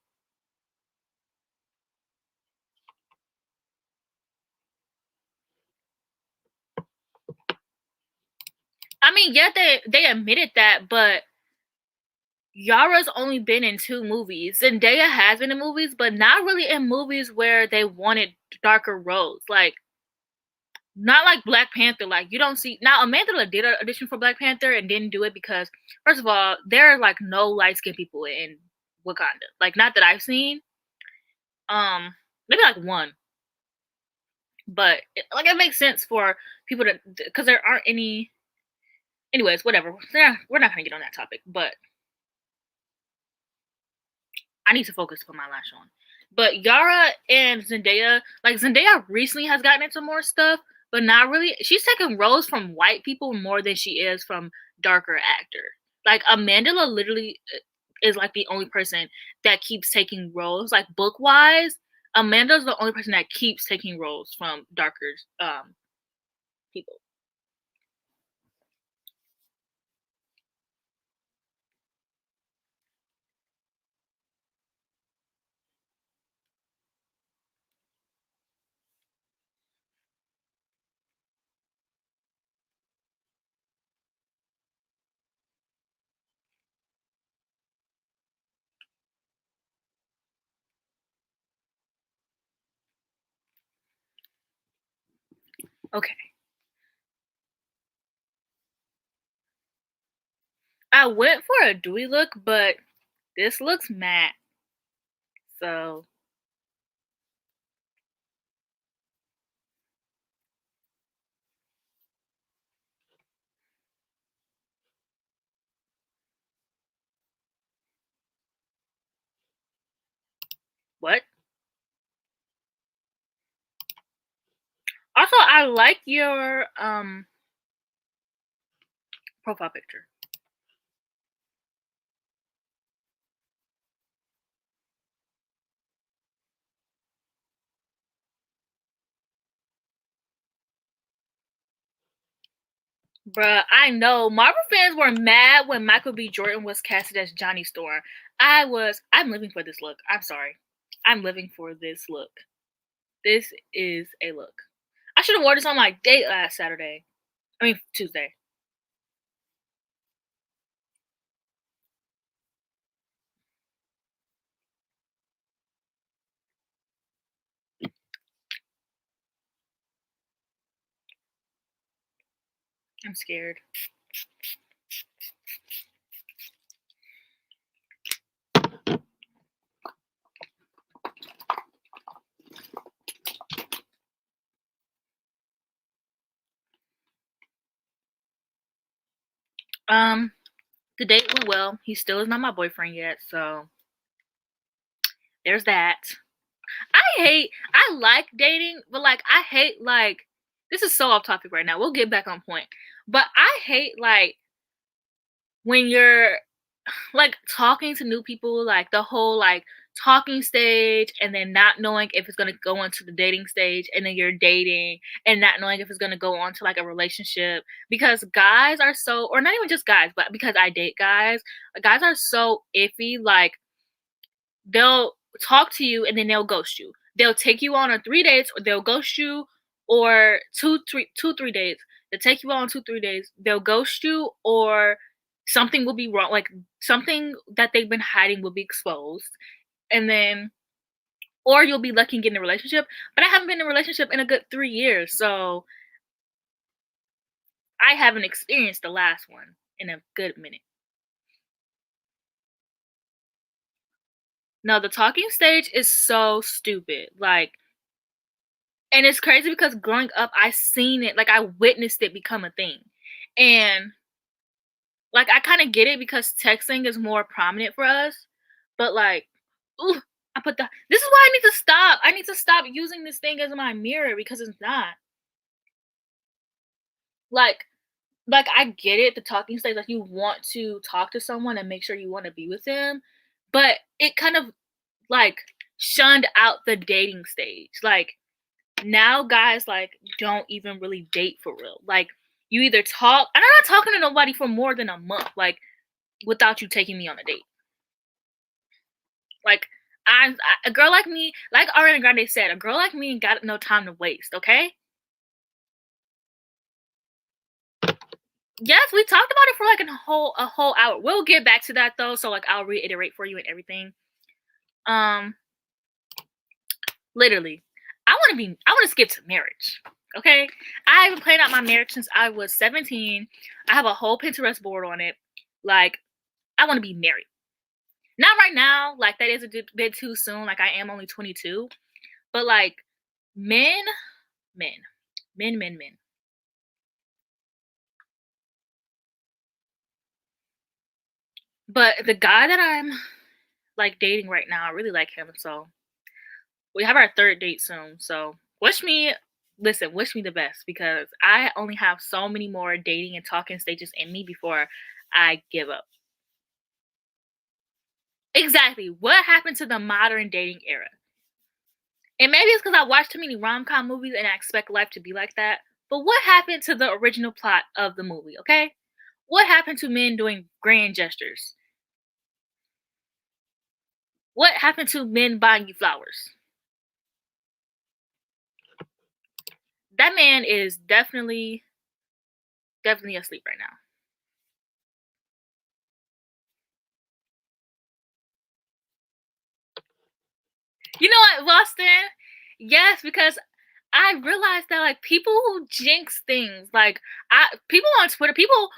I mean, yeah, they admitted that, but Yara's only been in two movies. Zendaya has been in movies, but not really in movies where they wanted darker roles. Like not like Black Panther. Like you don't see now. Amanda did an audition for Black Panther and didn't do it because first of all, there are like no light skinned people in Wakanda. Like not that I've seen. Maybe like one, but like it makes sense for people to because there aren't any. Anyways, whatever. Yeah, we're not gonna get on that topic, but I need to focus to put my lash on. But Yara and Zendaya, like Zendaya recently has gotten into more stuff, but not really. She's taking roles from white people more than she is from darker actors. Like Amanda literally is like the only person that keeps taking roles, like book wise. Amanda's the only person that keeps taking roles from darker people. Okay. I went for a dewy look, but this looks matte. So what? Also, I like your profile picture. Bruh, I know Marvel fans were mad when Michael B. Jordan was casted as Johnny Storm. I'm living for this look. I'm sorry. I'm living for this look. This is a look. I should have worn this on my date last Saturday. I mean, Tuesday. I'm scared. The date went well. He still is not my boyfriend yet, so there's that. I like dating, but like I hate like this is so off topic right now. We'll get back on point. But I hate like when you're like talking to new people, like the whole like talking stage and then not knowing if it's gonna go into the dating stage and then you're dating and not knowing if it's gonna go on to like a relationship because guys are so or not even just guys, but because I date guys are so iffy, like they'll talk to you and then they'll ghost you. They'll take you on 3 dates or they'll ghost you or 3 dates. They'll take you on 2, 3 days. They'll ghost you or something will be wrong. Like something that they've been hiding will be exposed. And then or you'll be lucky and get in a relationship. But I haven't been in a relationship in a good 3 years. So I haven't experienced the last one in a good minute. No, the talking stage is so stupid. Like and it's crazy because growing up, I seen it, like, I witnessed it become a thing. And, like, I kinda get it because texting is more prominent for us, but, like, ooh, I put the this is why I need to stop. I need to stop using this thing as my mirror because it's not. Like I get it, the talking stage, like, you want to talk to someone and make sure you wanna be with them, but it kind of, like, shunned out the dating stage. Like, now guys like don't even really date for real. Like you either talk and I'm not talking to nobody for more than a month, like without you taking me on a date. Like a girl like me, like Ariana Grande said, a girl like me ain't got no time to waste, okay? Yes, we talked about it for like a whole hour. We'll get back to that though. So like I'll reiterate for you and everything. Um Literally, I wanna skip to marriage, okay? I've been planning out my marriage since I was 17. I have a whole Pinterest board on it. Like, I wanna be married. Not right now, like, that is a bit too soon, like, I am only 22, but, like, men men, men. But the guy that I'm, like, dating right now, I really like him, so we have our 3rd date soon, so wish me the best because I only have so many more dating and talking stages in me before I give up. Exactly. What happened to the modern dating era? And maybe it's because I watch too many rom-com movies and I expect life to be like that. But what happened to the original plot of the movie, okay? What happened to men doing grand gestures? What happened to men buying you flowers? That man is definitely asleep right now. You know what, Boston? Yes, because I realized that like people who jinx things, like I people on Twitter, people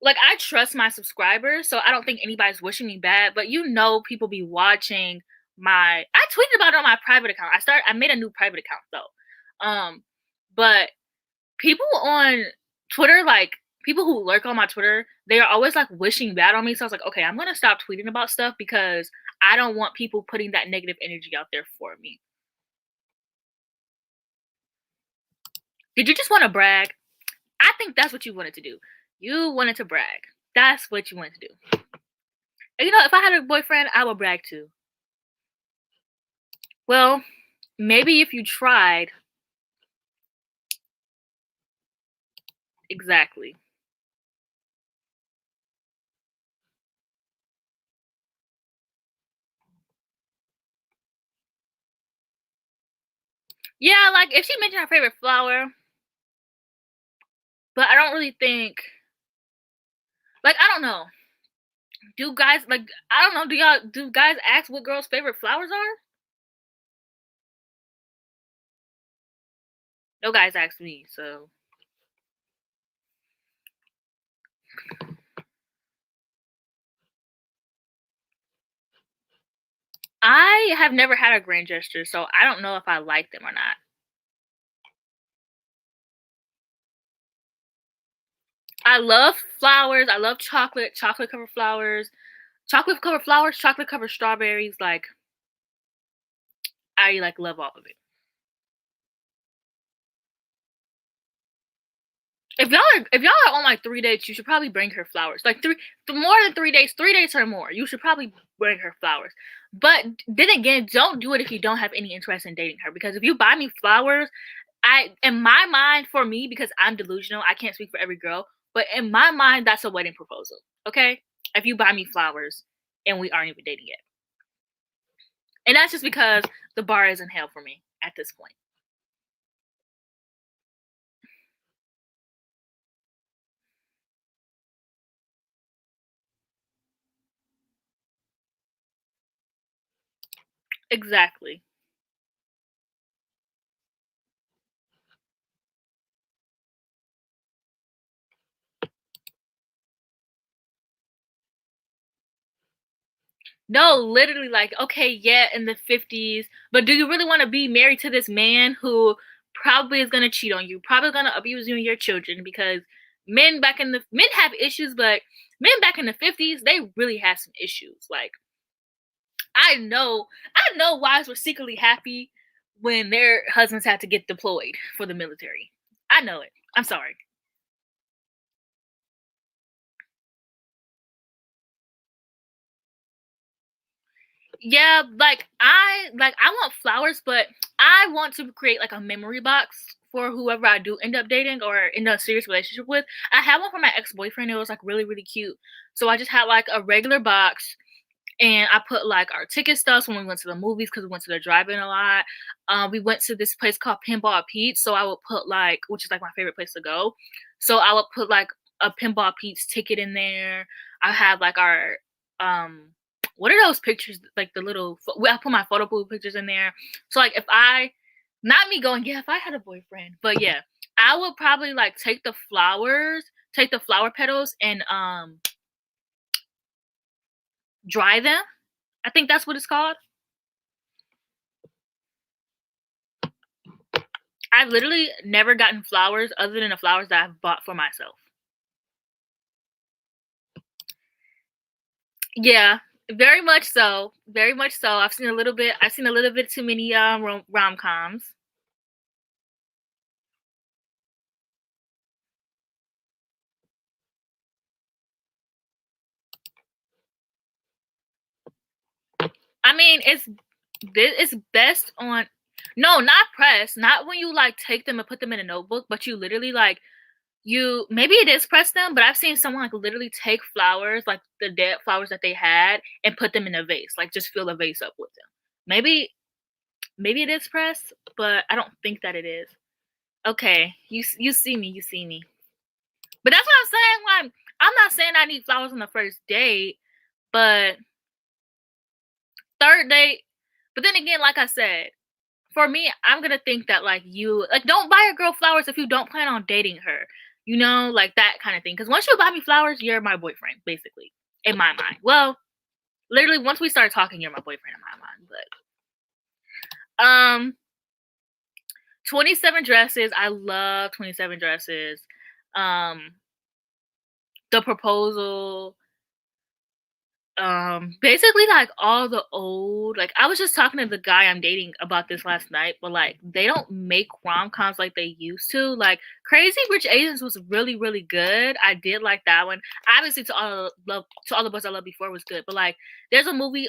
like I trust my subscribers, so I don't think anybody's wishing me bad. But you know, people be watching my. I tweeted about it on my private account. I made a new private account though. But people on Twitter, like people who lurk on my Twitter, they are always like wishing bad on me. So I was like, okay, I'm gonna stop tweeting about stuff because I don't want people putting that negative energy out there for me. Did you just want to brag? I think that's what you wanted to do. You wanted to brag. That's what you wanted to do. And you know, if I had a boyfriend, I would brag too. Well, maybe if you tried. Exactly. Yeah, like if she mentioned her favorite flower, but I don't really think like I don't know. Do guys like I don't know, do guys ask what girls' favorite flowers are? No guys ask me, so I have never had a grand gesture, so I don't know if I like them or not. I love flowers. I love chocolate covered flowers, chocolate covered strawberries. Like I like love all of it. if y'all are on like 3 dates, you should probably bring her flowers. Like more than 3 days, 3 dates or more, you should probably bring her flowers. But then again, don't do it if you don't have any interest in dating her. Because if you buy me flowers, in my mind, for me, because I'm delusional, I can't speak for every girl, but in my mind, that's a wedding proposal. Okay, if you buy me flowers and we aren't even dating yet, and that's just because the bar is in hell for me at this point. Exactly. No, literally, like, okay, yeah, in the 50s, but do you really want to be married to this man who probably is going to cheat on you, probably going to abuse you and your children? Because men have issues, but men back in the 50s, they really had some issues. Like, I know wives were secretly happy when their husbands had to get deployed for the military. I know it. I'm sorry. Yeah, like I want flowers, but I want to create like a memory box for whoever I do end up dating or in a serious relationship with. I had one for my ex-boyfriend. It was like really, really cute. So I just had like a regular box and I put like our ticket stubs when we went to the movies because we went to the drive-in a lot. We went to this place called Pinball Pete's, so I would put like, which is like my favorite place to go. So I would put like a Pinball Pete's ticket in there. I had like our what are those pictures like the little? I put my photo booth pictures in there. So like if I, not me going, yeah, if I had a boyfriend, but yeah, I would probably like take the flower petals and dry them. I think that's what it's called. I've literally never gotten flowers other than the flowers that I've bought for myself. Yeah, very much so. Very much so. I've seen a little bit too many rom-coms. I mean, it's best on, no, not press, not when you like take them and put them in a notebook, but you literally like, you maybe it is press them, but I've seen someone like literally take flowers, like the dead flowers that they had, and put them in a vase, like just fill a vase up with them. Maybe maybe it is press, but I don't think that it is. Okay, you see me, you see me. But that's what I'm saying. Like, I'm not saying I need flowers on the first date, but third date. But then again, like I said, for me, I'm gonna think that like you like don't buy a girl flowers if you don't plan on dating her. You know, like that kind of thing. Because once you buy me flowers, you're my boyfriend, basically, in my mind. Well, literally, once we start talking, you're my boyfriend in my mind. But 27 dresses. I love 27 dresses. Um, the proposal, basically like all the old, like I was just talking to the guy I'm dating about this last night, but like they don't make rom-coms like they used to. Like Crazy Rich Asians was really, really good. I did like that one. Obviously to all the boys I loved before was good, but like there's a movie,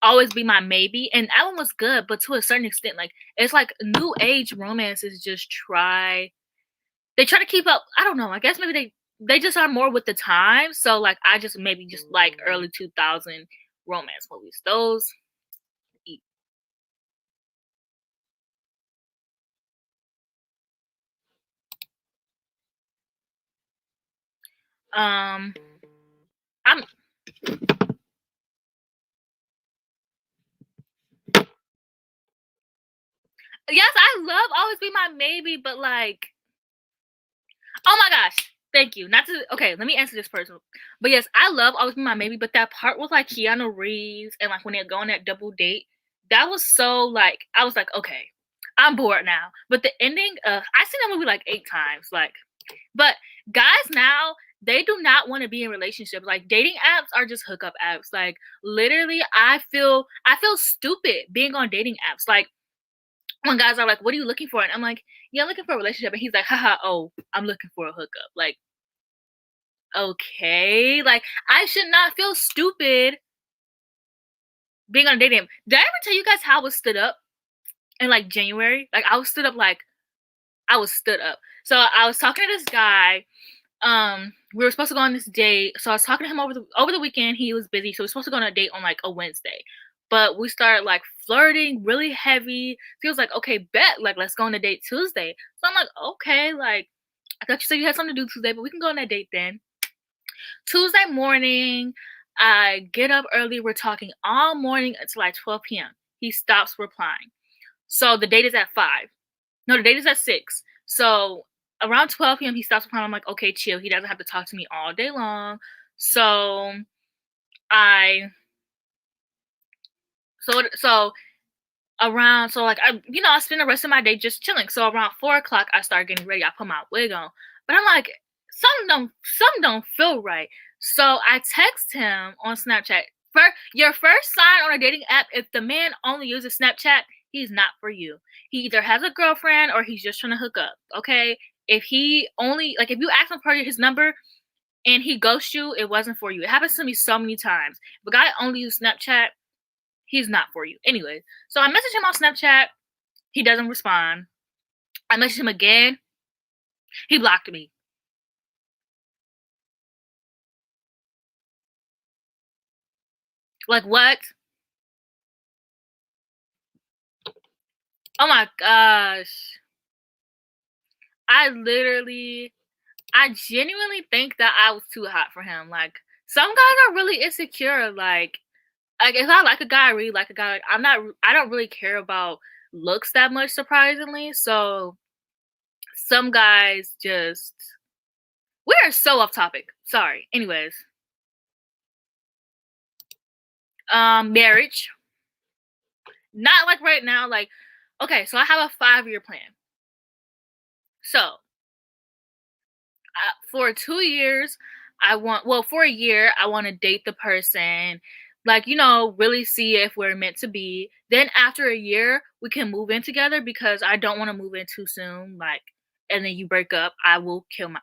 Always Be My Maybe, and that one was good, but to a certain extent, like it's like new age romances just they try to keep up. I don't know. I guess maybe they just are more with the time. So like I just maybe just like early 2000 romance movies. Those eat. Um I'm yes, I love Always Be My Maybe, but like, oh my gosh. Thank you. Not to okay, let me answer this person. But yes, I love Always Be My Maybe, but that part with like Keanu Reeves and like when they're going that double date, that was so like I was like, okay, I'm bored now. But the ending, I seen that movie like 8 times. Like, but guys now, they do not want to be in relationships. Like dating apps are just hookup apps. Like literally, I feel stupid being on dating apps. Like when guys are like, "What are you looking for?" And I'm like, "Yeah, I'm looking for a relationship." And he's like, "Haha, oh, I'm looking for a hookup." Like, okay, like I should not feel stupid being on a dating app. Did I ever tell you guys how I was stood up in like January? Like I was stood up like I was stood up. So I was talking to this guy. We were supposed to go on this date. So I was talking to him over the weekend. He was busy, so we are supposed to go on a date on like a Wednesday. But we started like flirting really heavy. So he was like, "Okay, bet, like let's go on a date Tuesday." So I'm like, "Okay, like I thought you said you had something to do Tuesday, but we can go on that date then." Tuesday morning, I get up early. We're talking all morning until like 12 p.m. He stops replying. So the date is at 5. No, the date is at 6. So around 12 p.m. he stops replying. I'm like, okay, chill. He doesn't have to talk to me all day long. So I so around like I spend the rest of my day just chilling. So around 4 o'clock I start getting ready. I put my wig on. But I'm like, something don't feel right. So I text him on Snapchat. Your first sign on a dating app, if the man only uses Snapchat, he's not for you. He either has a girlfriend or he's just trying to hook up. Okay. If he only if you ask him for his number and he ghosts you, it wasn't for you. It happens to me so many times. If a guy only uses Snapchat, he's not for you. Anyway, so I message him on Snapchat. He doesn't respond. I message him again. He blocked me. Like, what? Oh my gosh. I genuinely think that I was too hot for him. Like, some guys are really insecure. Like if I like a guy, I really like a guy. Like, I don't really care about looks that much, surprisingly. So some guys just, we are so off topic. Sorry. Anyways, marriage. Not like right now. Like, okay, so I have a 5-year plan. So for 2 years, for a year, I want to date the person, like, really see if we're meant to be. Then after a year, we can move in together because I don't want to move in too soon. Like, and then you break up, I will kill my.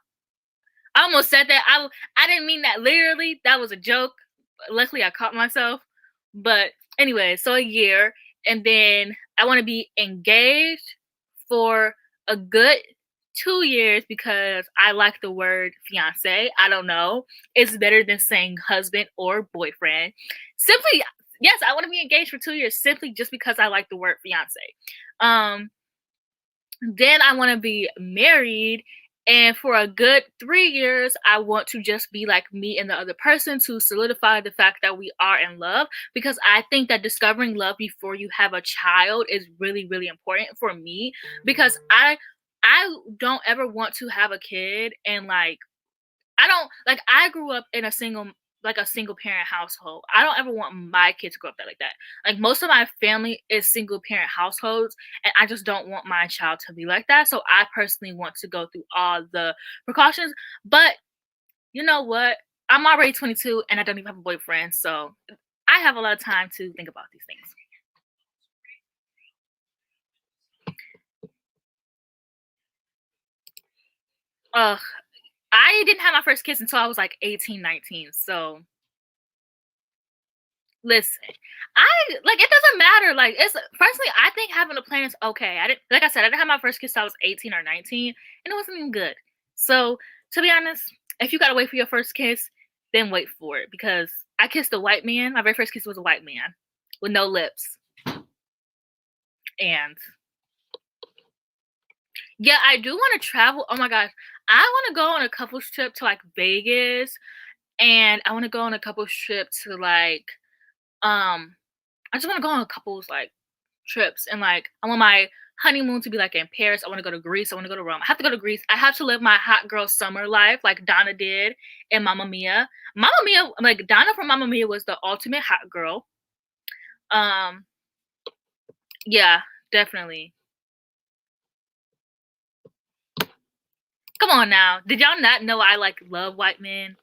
I almost said that. I didn't mean that literally. That was a joke. Luckily, I caught myself. But anyway, so a year, and then I want to be engaged for a good 2 years because I like the word fiance. I don't know. It's better than saying husband or boyfriend. Simply, yes, I want to be engaged for 2 years simply just because I like the word fiance. Then I want to be married. And for a good 3 years, I want to just be like me and the other person to solidify the fact that we are in love. Because I think that discovering love before you have a child is really, really important for me. Because I don't ever want to have a kid and I grew up in a single parent household. I don't ever want my kids to grow up like that. Like most of my family is single parent households, and I just don't want my child to be like that. So I personally want to go through all the precautions. But you know what? I'm already 22 and I don't even have a boyfriend, so I have a lot of time to think about these things. Ugh, I didn't have my first kiss until I was like 18, 19. So listen, it doesn't matter. Like it's personally, I think having a plan is okay. I didn't have my first kiss till I was 18 or 19, and it wasn't even good. So to be honest, if you gotta wait for your first kiss, then wait for it because I kissed a white man. My very first kiss was a white man with no lips, and yeah, I do want to travel. Oh my gosh, I want to go on a couples trip to like Vegas, and I want to go on a couples trip to um I just want to go on a couples trips, and I want my honeymoon to be like in Paris. I want to go to Greece. I want to go to Rome. I have to go to Greece. I have to live my hot girl summer life like Donna did in Mamma Mia. Mamma Mia, like Donna from Mamma Mia was the ultimate hot girl. Um, yeah, definitely. Come on now. Did y'all not know I love white men?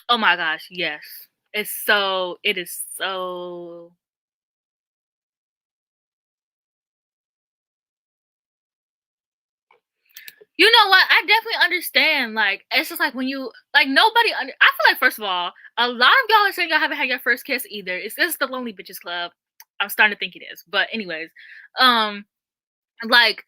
Oh my gosh, yes. It is so. You know what? I definitely understand. Like, it's just like when you like nobody. I feel like first of all, a lot of y'all are saying y'all haven't had your first kiss either. It's just the Lonely Bitches Club. I'm starting to think it is, but anyways, um, like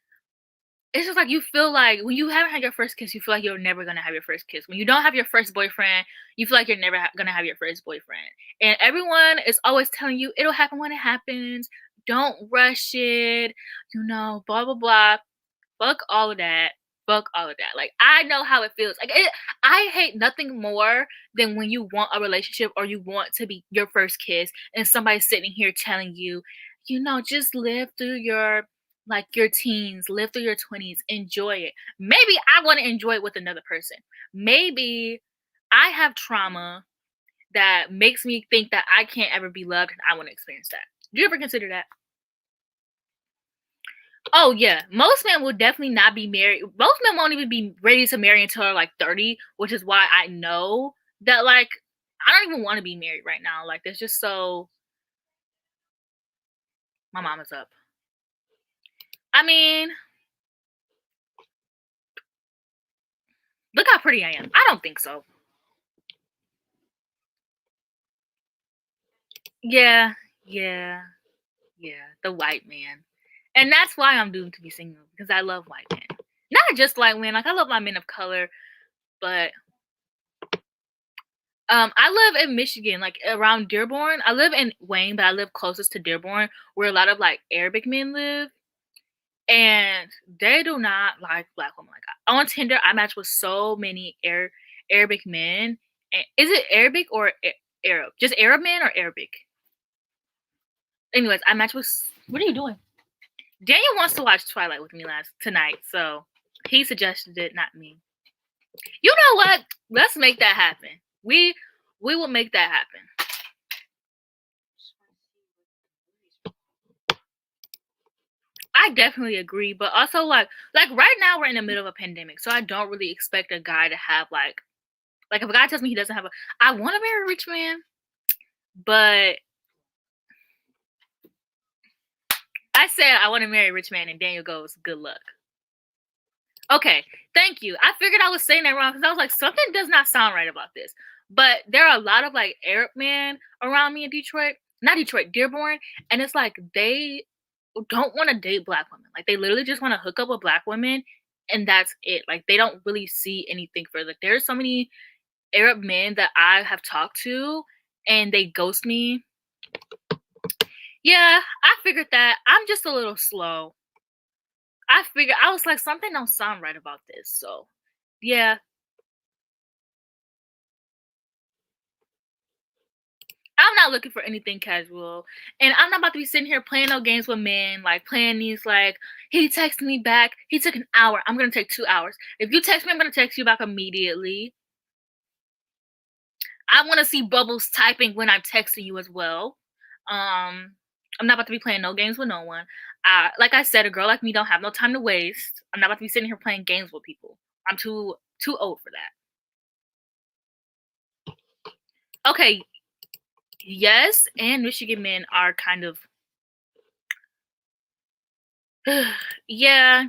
it's just like you feel like when you haven't had your first kiss, you feel like you're never gonna have your first kiss. When you don't have your first boyfriend, you feel like you're never gonna have your first boyfriend. And everyone is always telling you it'll happen when it happens. Don't rush it. Blah blah blah. Fuck all of that. Fuck all of that. Like I know how it feels. I hate nothing more than when you want a relationship or you want to be your first kiss and somebody's sitting here telling you, just live through your teens, live through your 20s, enjoy it. Maybe I want to enjoy it with another person. Maybe I have trauma that makes me think that I can't ever be loved and I want to experience that. Do you ever consider that? Oh yeah, most men will definitely not be married. Most men won't even be ready to marry until they're like 30, which is why I know that like I don't even want to be married right now. Like there's just so my mom is up. I mean, look how pretty I am. I don't think so. Yeah, yeah, yeah. The white man. And that's why I'm doomed to be single because I love white men. Not just white men, like I love my men of color, but I live in Michigan, like around Dearborn. I live in Wayne, but I live closest to Dearborn, where a lot of like Arabic men live, and they do not like black women. Like on Tinder, I match with so many Arabic men. And is it Arabic or Arab? Just Arab men or Arabic? Anyways, I match with. What are you doing? Daniel wants to watch Twilight with me tonight, so he suggested it, not me. You know what? Let's make that happen. We will make that happen. I definitely agree, but also like right now we're in the middle of a pandemic, so I don't really expect a guy to have like if a guy tells me he doesn't have I want to marry a rich man, but I said I want to marry a rich man, and Daniel goes, "Good luck." Okay, thank you. I figured I was saying that wrong because I was like, something does not sound right about this. But there are a lot of like Arab men around me in Detroit, not Detroit, Dearborn, and it's like they don't want to date black women. Like they literally just want to hook up with black women, and that's it. Like they don't really see anything further. Like, there's so many Arab men that I have talked to, and they ghost me. Yeah, I figured that. I'm just a little slow. I was like, something don't sound right about this. So, yeah, I'm not looking for anything casual. And I'm not about to be sitting here playing no games with men, like playing these like he texted me back. He took an hour. I'm gonna take 2 hours. If you text me, I'm gonna text you back immediately. I wanna see bubbles typing when I'm texting you as well. I'm not about to be playing no games with no one. Like I said, a girl like me don't have no time to waste. I'm not about to be sitting here playing games with people. I'm too old for that. Okay, yes, and Michigan men are kind of yeah,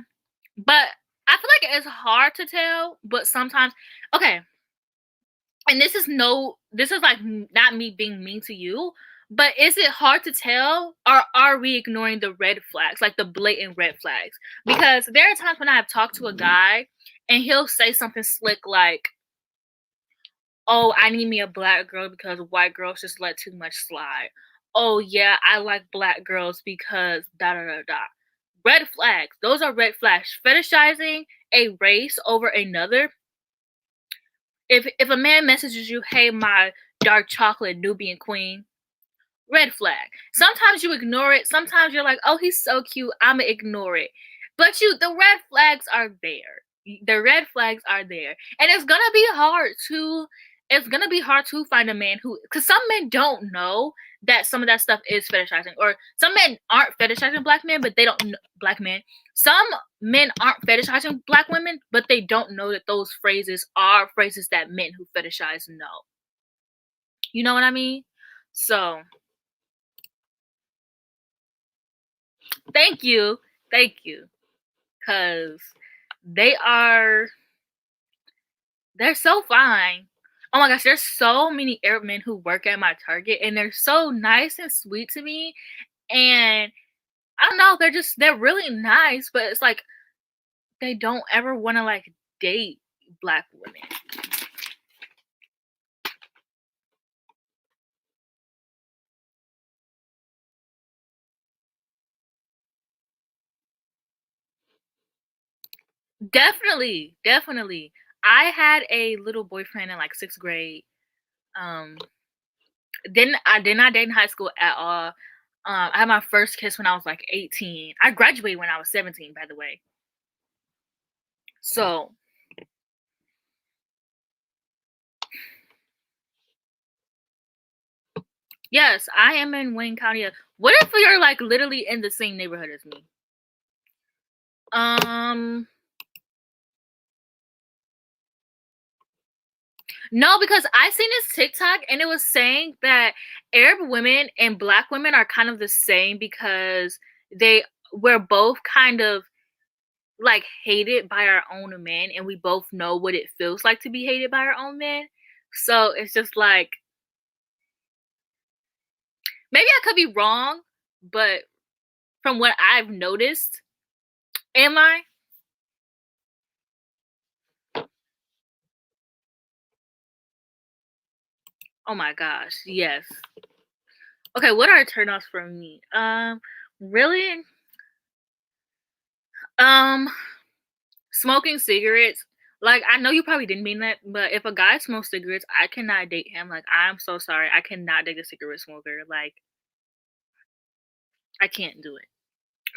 but I feel like it's hard to tell, but sometimes okay, and this is like not me being mean to you, but is it hard to tell or are we ignoring the red flags, like the blatant red flags? Because there are times when I have talked to a guy and he'll say something slick like, "Oh, I need me a black girl because white girls just let too much slide. Oh yeah, I like black girls because da da da da." Red flags. Those are red flags. Fetishizing a race over another. If a man messages you, "Hey, my dark chocolate Nubian queen," red flag. Sometimes you ignore it. Sometimes you're like, "Oh, he's so cute. I'ma ignore it." But the red flags are there. The red flags are there, and it's gonna be hard to find a man who, because some men don't know that some of that stuff is fetishizing, or some men aren't fetishizing black men, but they don't know black men. Some men aren't fetishizing black women, but they don't know that those phrases are phrases that men who fetishize know. You know what I mean? So, thank you. Thank you. Cause they are they're so fine. Oh my gosh, there's so many Arab men who work at my Target and they're so nice and sweet to me. And I don't know, they're really nice, but it's like they don't ever want to like date black women. Definitely, definitely. I had a little boyfriend in like 6th grade. Um did not date in high school at all. I had my first kiss when I was like 18. I graduated when I was 17, by the way. So, yes, I am in Wayne County. What if you're like literally in the same neighborhood as me? Um, no, because I seen this TikTok and it was saying that Arab women and black women are kind of the same because they we're both kind of like hated by our own men and we both know what it feels like to be hated by our own men. So it's just like maybe I could be wrong, but from what I've noticed, am I? Oh my gosh, yes. Okay, what are turnoffs for me? Really? Um, Smoking cigarettes. Like I know you probably didn't mean that, but if a guy smokes cigarettes, I cannot date him. Like I'm so sorry, I cannot date a cigarette smoker. Like I can't do it.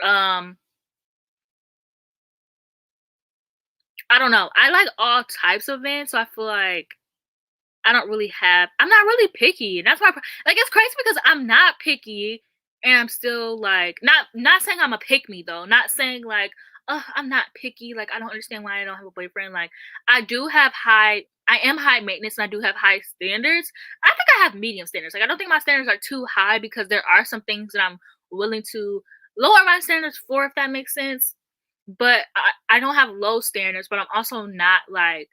I don't know. I like all types of men, so I feel like I don't really have. I'm not really picky, and that's why. Like it's crazy because I'm not picky, and I'm still like not saying I'm a pick me though. Not saying like, oh, I'm not picky. Like I don't understand why I don't have a boyfriend. Like I do have high. I am high maintenance, and I do have high standards. I think I have medium standards. Like I don't think my standards are too high because there are some things that I'm willing to lower my standards for, if that makes sense. But I don't have low standards, but I'm also not like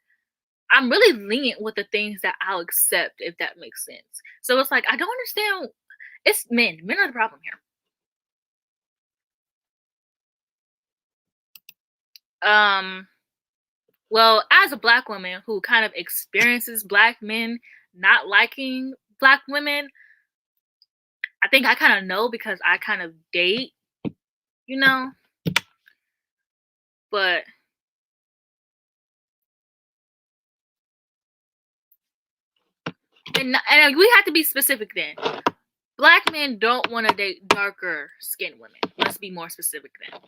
I'm really lenient with the things that I'll accept, if that makes sense. So it's like I don't understand. It's men. Men are the problem here. Um. Well, as a black woman who kind of experiences black men not liking black women, I think I kind of know because I kind of date, you know. But and we have to be specific then. Black men don't want to date darker skinned women. Let's be more specific then.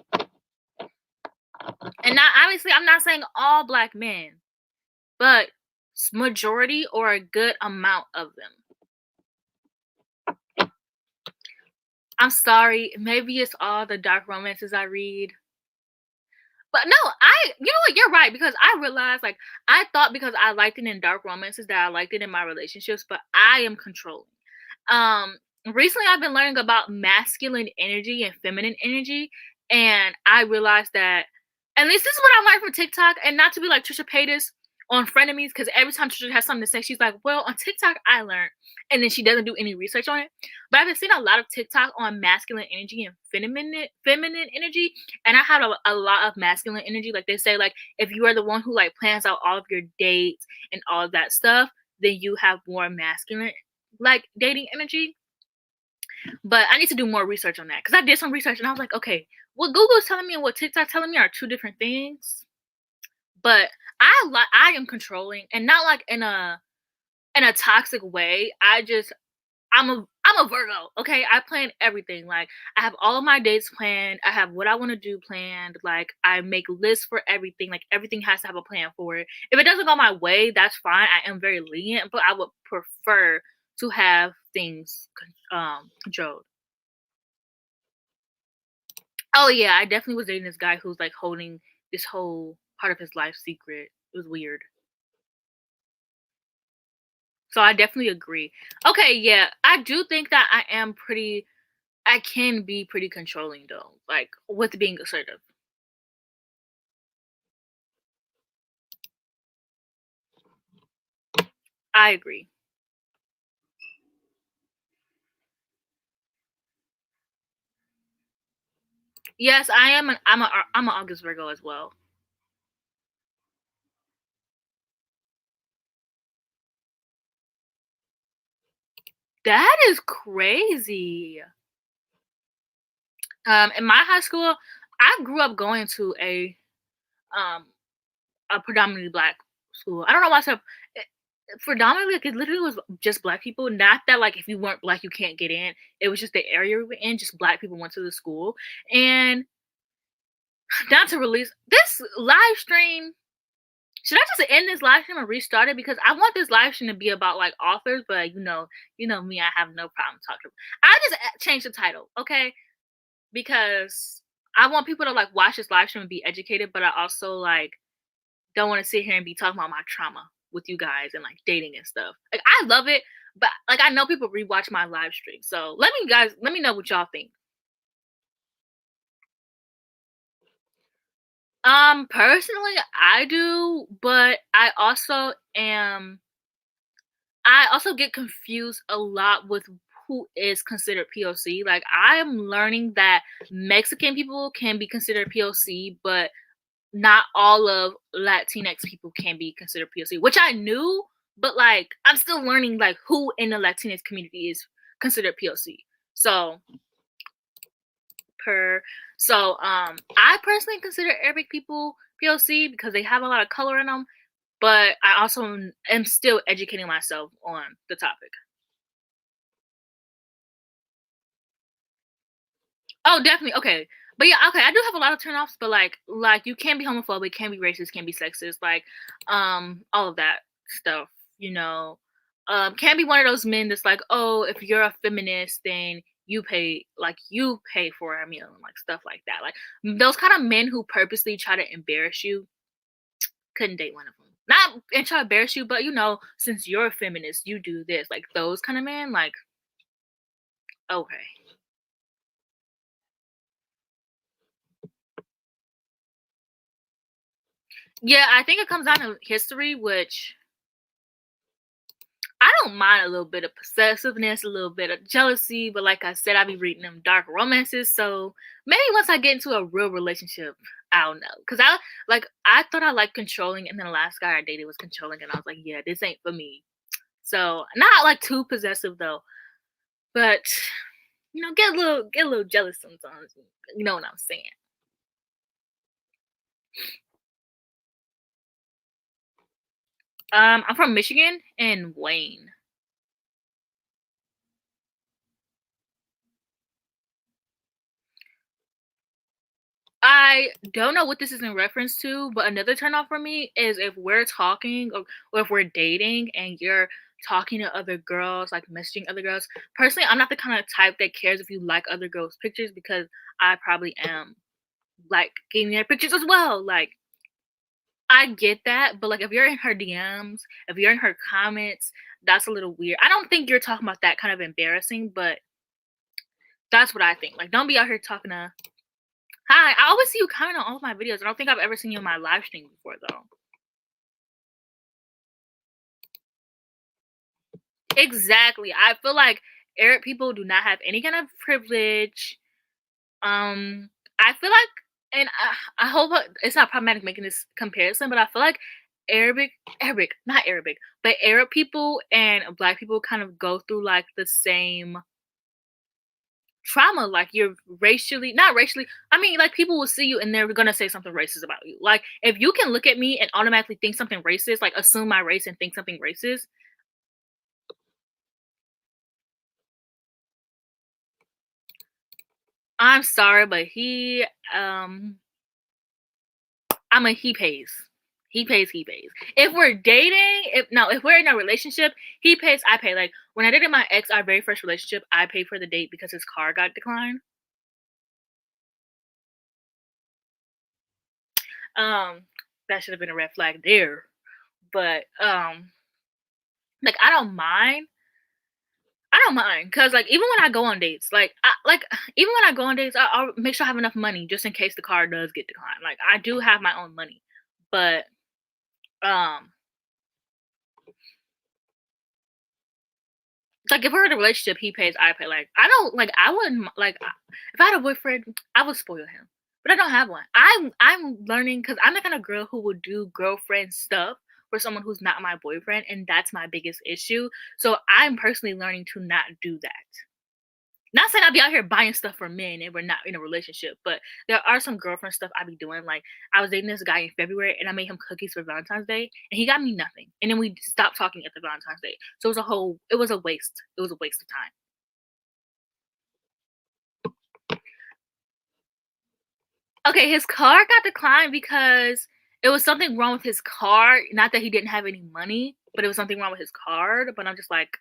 And not obviously, I'm not saying all black men, but majority or a good amount of them. I'm sorry, maybe it's all the dark romances I read. But no, you know what, you're right, because I realized like I thought because I liked it in dark romances that I liked it in my relationships, but I am controlling. Recently I've been learning about masculine energy and feminine energy, and I realized that at least this is what I learned from TikTok, and not to be like Trisha Paytas on Frenemies, because every time Trisha has something to say, she's like, well, on TikTok I learned, and then she doesn't do any research on it. But I've been seeing a lot of TikTok on masculine energy and feminine energy, and I have a lot of masculine energy. Like they say, like if you are the one who like plans out all of your dates and all of that stuff, then you have more masculine like dating energy. But I need to do more research on that because I did some research and I was like, okay, what Google's telling me and what TikTok's telling me are two different things. But I am controlling and not like in a toxic way. I'm a Virgo, okay? I plan everything. Like I have all of my dates planned. I have what I want to do planned. Like I make lists for everything. Like everything has to have a plan for it. If it doesn't go my way, that's fine. I am very lenient, but I would prefer to have things controlled. Oh yeah, I definitely was dating this guy who's like holding this whole part of his life secret. It was weird. So I definitely agree. Okay, yeah, I do think that I can be pretty controlling though, like with being assertive. I agree. Yes, I'm an August Virgo as well. That is crazy. In my high school, I grew up going to um a predominantly black school. I don't know why I said eh, predominantly, like, it literally was just black people. Not that like if you weren't black you can't get in. It was just the area we were in. Just black people went to the school, and not to release this live stream. Should I just end this live stream and restart it? Because I want this live stream to be about like authors, but you know me, I have no problem talking. I just change the title, okay? Because I want people to like watch this live stream and be educated, but I also like don't want to sit here and be talking about my trauma with you guys and like dating and stuff. Like I love it, but like I know people rewatch my live stream. So let me know what y'all think. Personally I do, but I also get confused a lot with who is considered POC. Like I'm learning that Mexican people can be considered POC, but not all of Latinx people can be considered POC, which I knew, but like I'm still learning like who in the Latinx community is considered POC. So per I personally consider Arabic people POC because they have a lot of color in them, but I also am still educating myself on the topic. Oh, definitely. Okay. But yeah, okay, I do have a lot of turnoffs, but like you can be homophobic, can be racist, can be sexist, like all of that stuff, you know. Can be one of those men that's like, "Oh, if you're a feminist, then you pay for a meal and like stuff like that." Like those kind of men who purposely try to embarrass you, couldn't date one of them. Not and try to embarrass you, but since you're a feminist, you do this. Like those kind of men, like okay. Yeah, I think it comes down to history, which I don't mind a little bit of possessiveness, a little bit of jealousy, but like I said, I be reading them dark romances. So maybe once I get into a real relationship, I'll know. Cause I thought I liked controlling, and then the last guy I dated was controlling, and I was like, yeah, this ain't for me. So not like too possessive though, but get a little jealous sometimes. You know what I'm saying? I'm from Michigan and Wayne. I don't know what this is in reference to, but another turn off for me is if we're talking or if we're dating and you're talking to other girls, like messaging other girls. Personally, I'm not the kind of type that cares if you like other girls' pictures because I probably am like getting their pictures as well. Like I get that, but like if you're in her DMs, if you're in her comments, that's a little weird. I don't think you're talking about that kind of embarrassing, but that's what I think. Like don't be out here talking to hi, I always see you comment on all of my videos. I don't think I've ever seen you in my live stream before though. Exactly. I feel like Arab people do not have any kind of privilege. I feel like, and I hope it's not problematic making this comparison, but I feel like not Arabic, but Arab people and Black people kind of go through like the same trauma. Like you're not racially. I mean, like people will see you and they're gonna say something racist about you. Like if you can look at me and automatically think something racist, like assume my race and think something racist, I'm sorry, but he pays. He pays. If we're dating, if we're in a relationship, he pays, I pay. Like when I dated my ex, our very first relationship, I paid for the date because his car got declined. Um, that should have been a red flag there. But Like, I don't mind, cause like, even when I go on dates, even when I go on dates, I'll make sure I have enough money just in case the car does get declined. Like, I do have my own money, but, um, it's like, if we're in a relationship, he pays, I pay. Like, I don't like, I wouldn't if I had a boyfriend, I would spoil him, but I don't have one. I'm learning because 'cause I'm the kind of girl who will do girlfriend stuff for someone who's not my boyfriend, and that's my biggest issue. So, I'm personally learning to not do that. Not saying I'll be out here buying stuff for men and we're not in a relationship, but there are some girlfriend stuff I be doing. Like, I was dating this guy in February and I made him cookies for Valentine's Day and he got me nothing. And then we stopped talking at the Valentine's Day. So it was a waste. It was a waste of time. Okay, his car got declined because it was something wrong with his car. Not that he didn't have any money, but it was something wrong with his card. But I'm just like,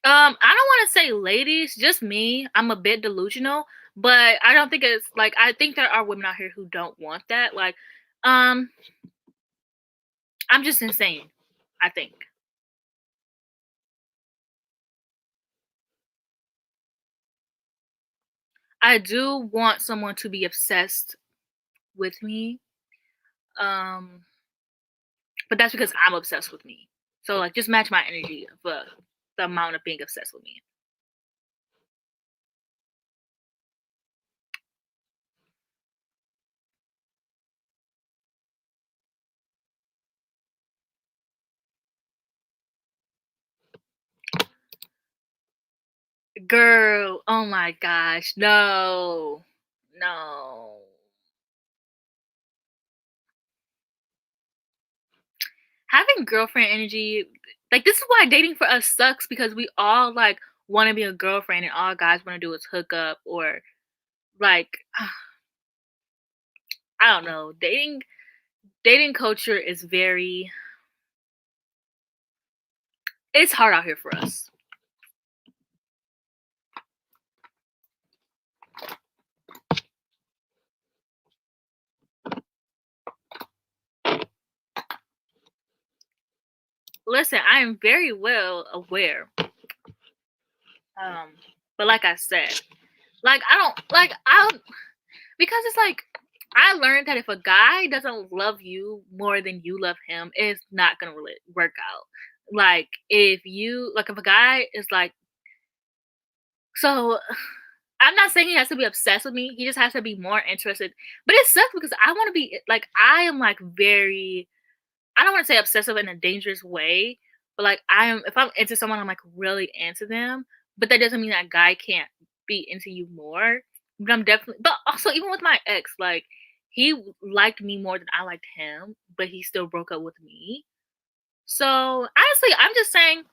I don't want to say ladies, just me. I'm a bit delusional, but I don't think it's like I think there are women out here who don't want that. Like, um, I'm just insane, I think. I do want someone to be obsessed with me. Um, but that's because I'm obsessed with me. So like just match my energy of the amount of being obsessed with me. Girl, oh my gosh, no. No. Having girlfriend energy, like this is why dating for us sucks because we all like want to be a girlfriend and all guys want to do is hook up or like I don't know. Dating culture is very it's hard out here for us. Listen, I am very well aware. But like I said, like I don't because it's like I learned that if a guy doesn't love you more than you love him, it's not gonna really work out. Like if a guy is like so I'm not saying he has to be obsessed with me. He just has to be more interested. But it sucks because I want to be like I am like very I don't want to say obsessive in a dangerous way, but like I am if I'm into someone I'm like really into them, but that doesn't mean that guy can't be into you more. But I'm definitely but also even with my ex, like liked me more than I liked him, but he still broke up with me. So honestly, I'm just saying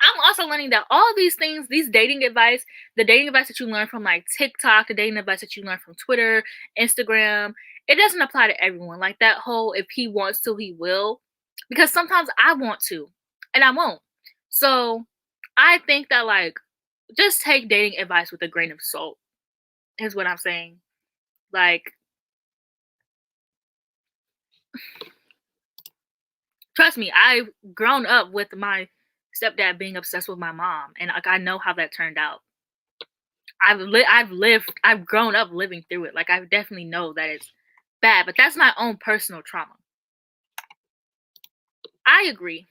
I'm also learning that all these things, these dating advice, the dating advice that you learn from like TikTok, the dating advice that you learn from Twitter, Instagram, it doesn't apply to everyone. Like that whole if he wants to, he will. Because sometimes I want to and I won't. So I think that like just take dating advice with a grain of salt, is what I'm saying. Like, trust me, I've grown up with my stepdad being obsessed with my mom, and like I know how that turned out. I've grown up living through it. Like I definitely know that it's bad, but that's my own personal trauma. I agree.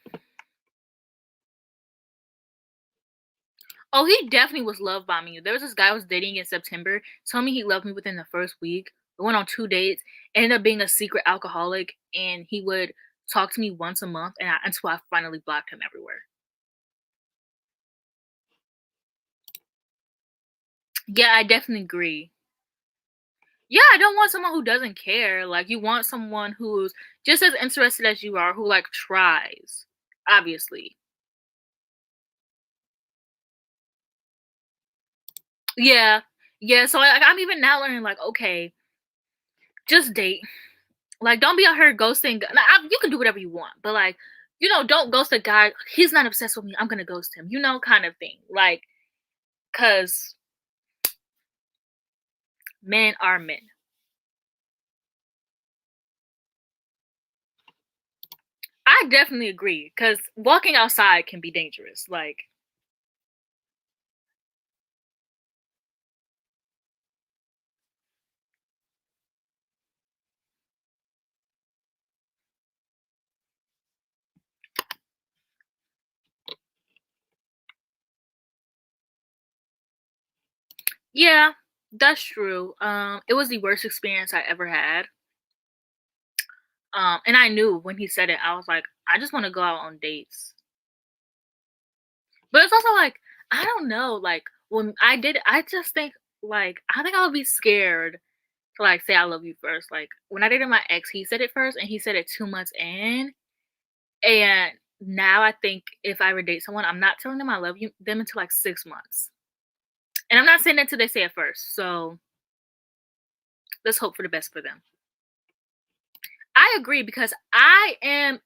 Oh, he definitely was love bombing you. There was this guy I was dating in September, told me he loved me within the first week. We went on 2 dates, ended up being a secret alcoholic, and he would talk to me once a month until I finally blocked him everywhere. Yeah, I definitely agree. Yeah, I don't want someone who doesn't care. Like you want someone who's just as interested as you are, who like tries. Obviously. Yeah. Yeah, so I'm even now learning like, okay, just date. Like, don't be out here ghosting. Now, you can do whatever you want, but like, don't ghost a guy. He's not obsessed with me. I'm gonna ghost him. Kind of thing. Like, cause men are men. I definitely agree. Cause walking outside can be dangerous. Like, yeah, that's true. It was the worst experience I ever had. And I knew when he said it, I was like, I just want to go out on dates. But it's also like, I don't know, like when I did it, I just think like I think I would be scared to like say I love you first. Like when I dated my ex, he said it first and he said it 2 months in. And now I think if I ever date someone, I'm not telling them I love you them until like 6 months. And I'm not saying that until they say it first. So let's hope for the best for them. I agree because I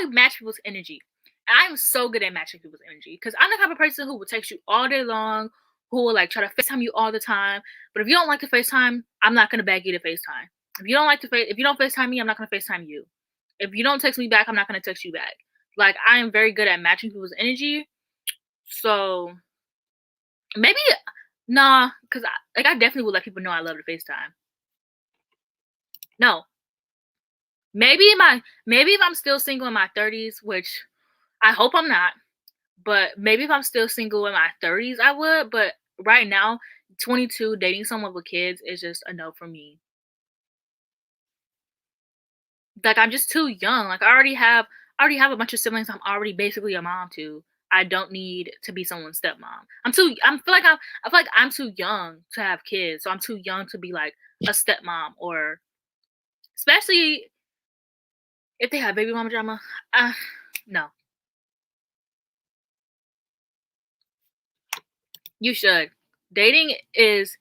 match people's energy. I'm so good at matching people's energy because I'm the type of person who will text you all day long, who will like try to FaceTime you all the time. But if you don't like to FaceTime, I'm not gonna beg you to FaceTime. If you don't FaceTime me, I'm not gonna FaceTime you. If you don't text me back, I'm not gonna text you back. Like I am very good at matching people's energy. So maybe nah, because I definitely would let people know I love to FaceTime. No, maybe if I'm still single in my 30s, which I hope I'm not, but maybe if I'm still single in my 30s, I would. But right now, 22, dating someone with kids is just a no for me. Like I'm just too young. Like I already have a bunch of siblings. I'm already basically a mom to. I don't need to be someone's stepmom. I feel like I'm too young to have kids. So I'm too young to be like a stepmom or especially if they have baby mama drama. Uh, no. You should. Dating is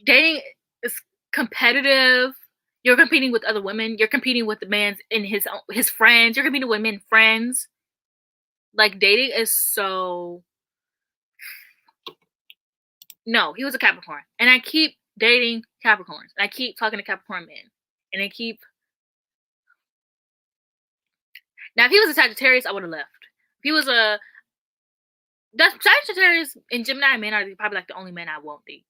dating is competitive. You're competing with other women. You're competing with the man's and his friends. You're competing with men friends. Like dating is so no. He was a Capricorn, and I keep dating Capricorns. I keep talking to Capricorn men, and they keep. Now, if he was a Sagittarius, I would have left. If he was a that's Sagittarius and Gemini men are probably like the only men I won't date.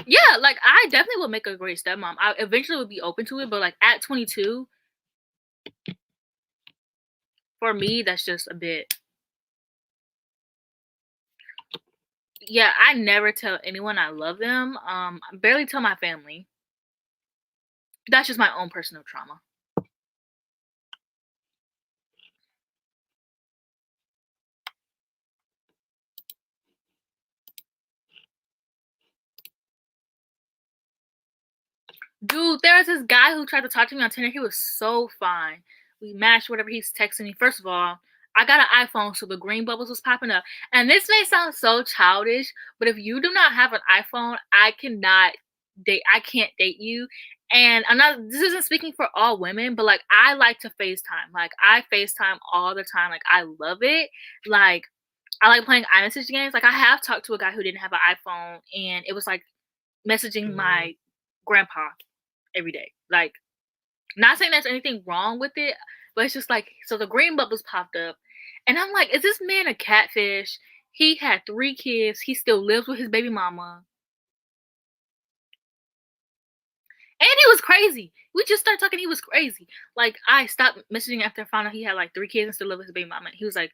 Yeah, like I definitely would make a great stepmom. I eventually would be open to it, but like at 22, for me, that's just a bit. Yeah, I never tell anyone I love them. I barely tell my family. That's just my own personal trauma. Dude, there was this guy who tried to talk to me on Tinder. He was so fine. We matched whatever he's texting me. First of all, I got an iPhone, so the green bubbles was popping up. And this may sound so childish, but if you do not have an iPhone, I can't date you. And I'm not this isn't speaking for all women, but like I like to FaceTime. Like I FaceTime all the time. Like I love it. Like I like playing iMessage games. Like I have talked to a guy who didn't have an iPhone and it was like messaging my grandpa every day. Like, not saying there's anything wrong with it, but it's just like, so the green bubbles popped up, and I'm like, is this man a catfish? He had 3 kids. He still lives with his baby mama, and he was crazy. We just started talking. He was crazy. Like, I stopped messaging after I found out he had like 3 kids and still lived with his baby mama. He was like,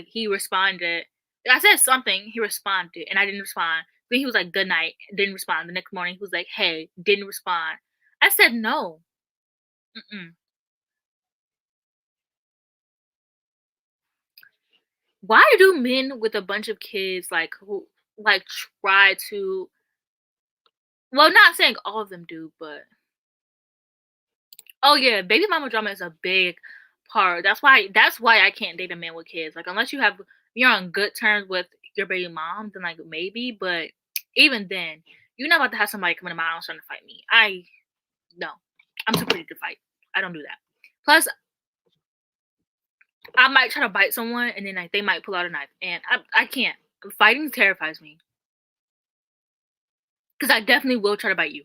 he responded. I said something. He responded, and I didn't respond. Then he was like, good night. Didn't respond. The next morning, he was like, hey, didn't respond. I said no. Mm-mm. Why do men with a bunch of kids like who like try to well not saying all of them do, but oh yeah, baby mama drama is a big part. That's why I can't date a man with kids. Like unless you're on good terms with your baby mom, then like maybe. But even then, you're not about to have somebody come into my house trying to fight me. No, I'm too pretty to fight. I don't do that. Plus, I might try to bite someone, and then like they might pull out a knife, and I can't. Fighting terrifies me because I definitely will try to bite you.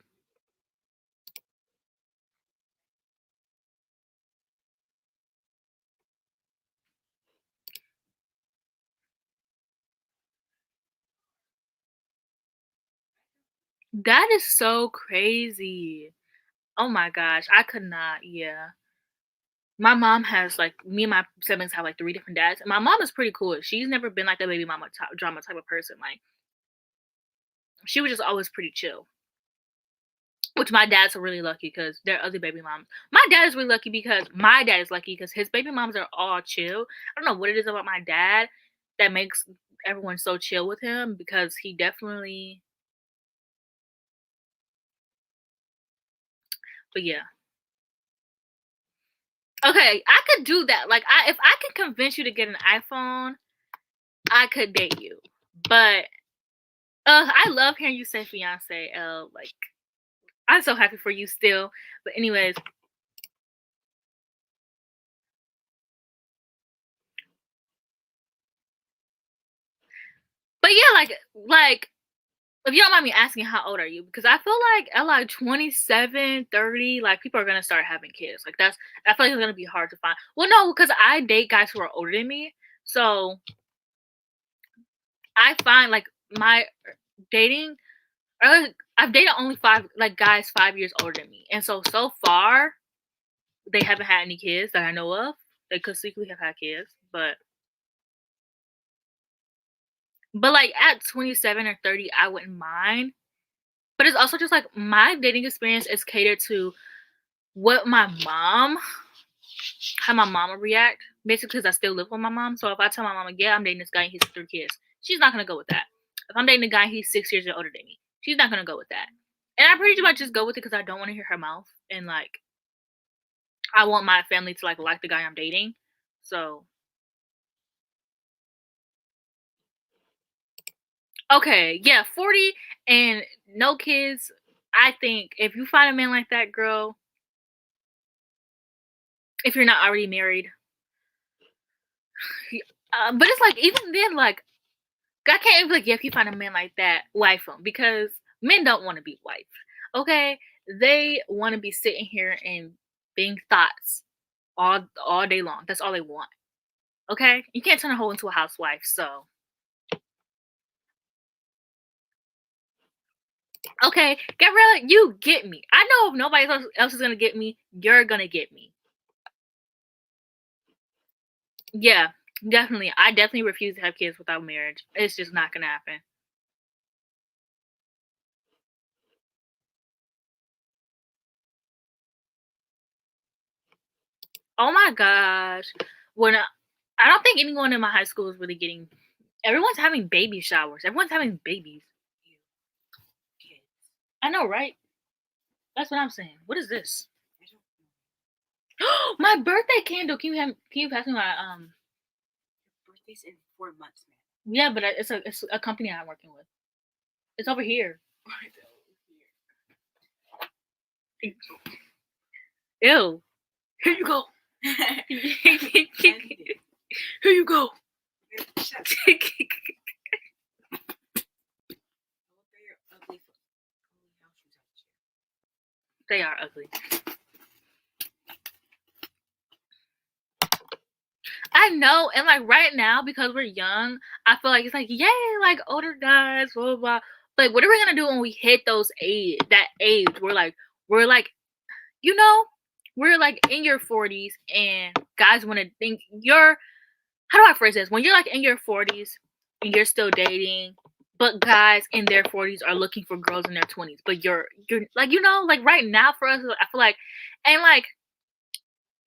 That is so crazy. Oh my gosh, I could not. Yeah. My mom has like me and my siblings have like 3 different dads, and my mom is pretty cool. She's never been like a baby mama drama type of person. Like she was just always pretty chill. Which my dads are really lucky because their other baby moms. My dad is really lucky because my dad is lucky because his baby moms are all chill. I don't know what it is about my dad that makes everyone so chill with him because he definitely. But yeah. Okay, I could do that. Like if I can convince you to get an iPhone, I could date you. But I love hearing you say fiance. Like I'm so happy for you still. But anyways, but yeah, like if you don't mind me asking, how old are you? Because I feel like at like 27, 30, like people are gonna start having kids. Like I feel like it's gonna be hard to find. Well, no, because I date guys who are older than me, so I find like my dating. I've dated only 5 like guys 5 years older than me, and so far they haven't had any kids that I know of. They could secretly have had kids, but like at 27 or 30, I wouldn't mind. But it's also just like my dating experience is catered to what how my mom would react. Basically, because I still live with my mom. So if I tell my mom, yeah, I'm dating this guy and he's 3 kids, she's not gonna go with that. If I'm dating a guy, he's 6 years older than me, she's not gonna go with that. And I pretty much just go with it because I don't want to hear her mouth, and like I want my family to like the guy I'm dating. So okay, yeah, 40 and no kids. I think if you find a man like that, girl, if you're not already married, but it's like even then, like I can't even be like, yeah, if you find a man like that, wife him because men don't want to be wifed. Okay, they want to be sitting here and being thoughts all day long. That's all they want. Okay, you can't turn a hoe into a housewife. So okay, Gabriella, you get me. I know if nobody else is gonna get me, you're gonna get me. Yeah, definitely. I definitely refuse to have kids without marriage. It's just not gonna happen. Oh my gosh. When I don't think anyone in my high school is really getting. Everyone's having baby showers. Everyone's having babies. I know, right? That's what I'm saying. What is this? My birthday candle. Can you pass me my Birthday's in 4 months, man. Yeah, but it's a company I'm working with. It's over here. Ew. Here you go. Here you go. They are ugly. I know, and like right now, because we're young, I feel like it's like, yay, like older guys, blah blah blah. Like, what are we gonna do when we hit that age? We're like, you know, we're like in your 40s, and guys want to think you're. How do I phrase this? When you're like in your 40s and you're still dating, but guys in their 40s are looking for girls in their 20s, but you're like, like right now for us, I feel like, and like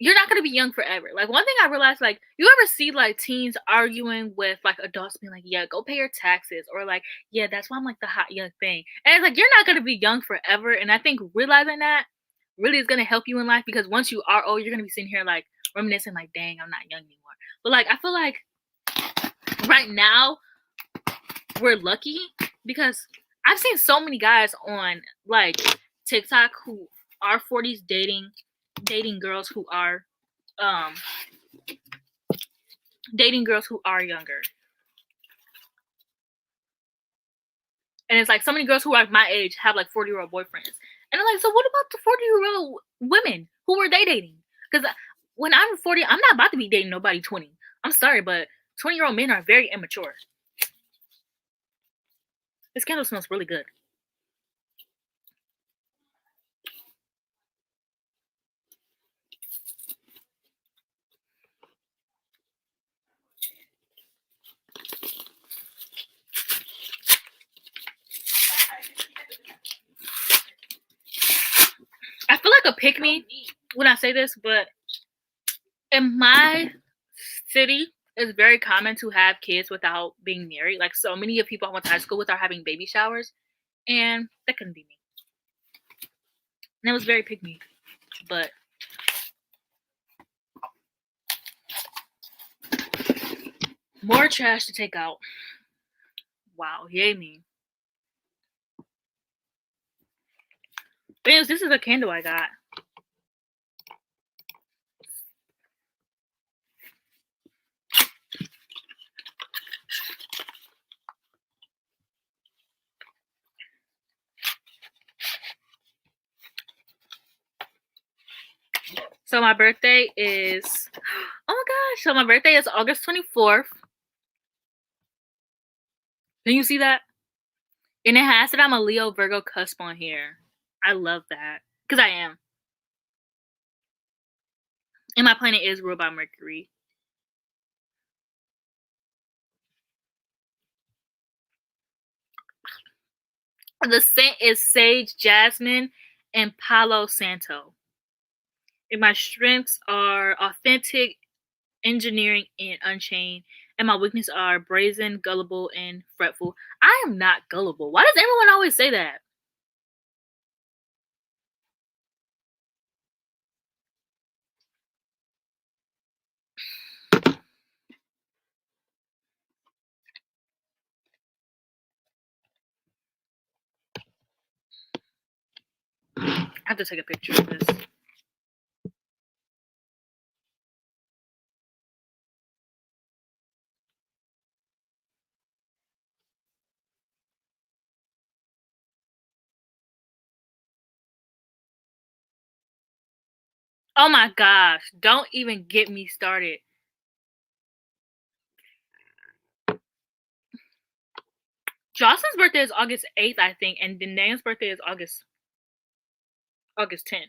you're not gonna be young forever. Like one thing I realized, like you ever see like teens arguing with like adults being like, yeah, go pay your taxes, or like, yeah, that's why I'm like the hot young thing. And it's like you're not gonna be young forever. And I think realizing that really is gonna help you in life because once you are old, you're gonna be sitting here like reminiscing, like, dang, I'm not young anymore. But like I feel like right now, we're lucky because I've seen so many guys on like TikTok who are 40s dating girls who are younger. And it's like so many girls who are my age have like 40-year-old boyfriends. And I'm like, so what about the 40-year-old women? Who were they dating? Because when I'm 40, I'm not about to be dating nobody 20. I'm sorry, but 20-year-old men are very immature. This candle smells really good. I feel like a pick-me when I say this, but in my city, it's very common to have kids without being married. Like, so many of people I went to high school with are having baby showers, and that couldn't be me. And it was very pick-me, but more trash to take out. Wow, yay me. But anyways, this is a candle I got. So my birthday is, oh my gosh, so my birthday is August 24th. Can you see that? And it has that I'm a Leo Virgo cusp on here. I love that. Because I am. And my planet is ruled by Mercury. The scent is sage, jasmine, and Palo Santo. And my strengths are authentic, engineering, and unchained. And my weaknesses are brazen, gullible, and fretful. I am not gullible. Why does everyone always say that? I have to take a picture of this. Oh my gosh, don't even get me started. Jocelyn's birthday is August 8th, I think, and Danae's birthday is August 10th.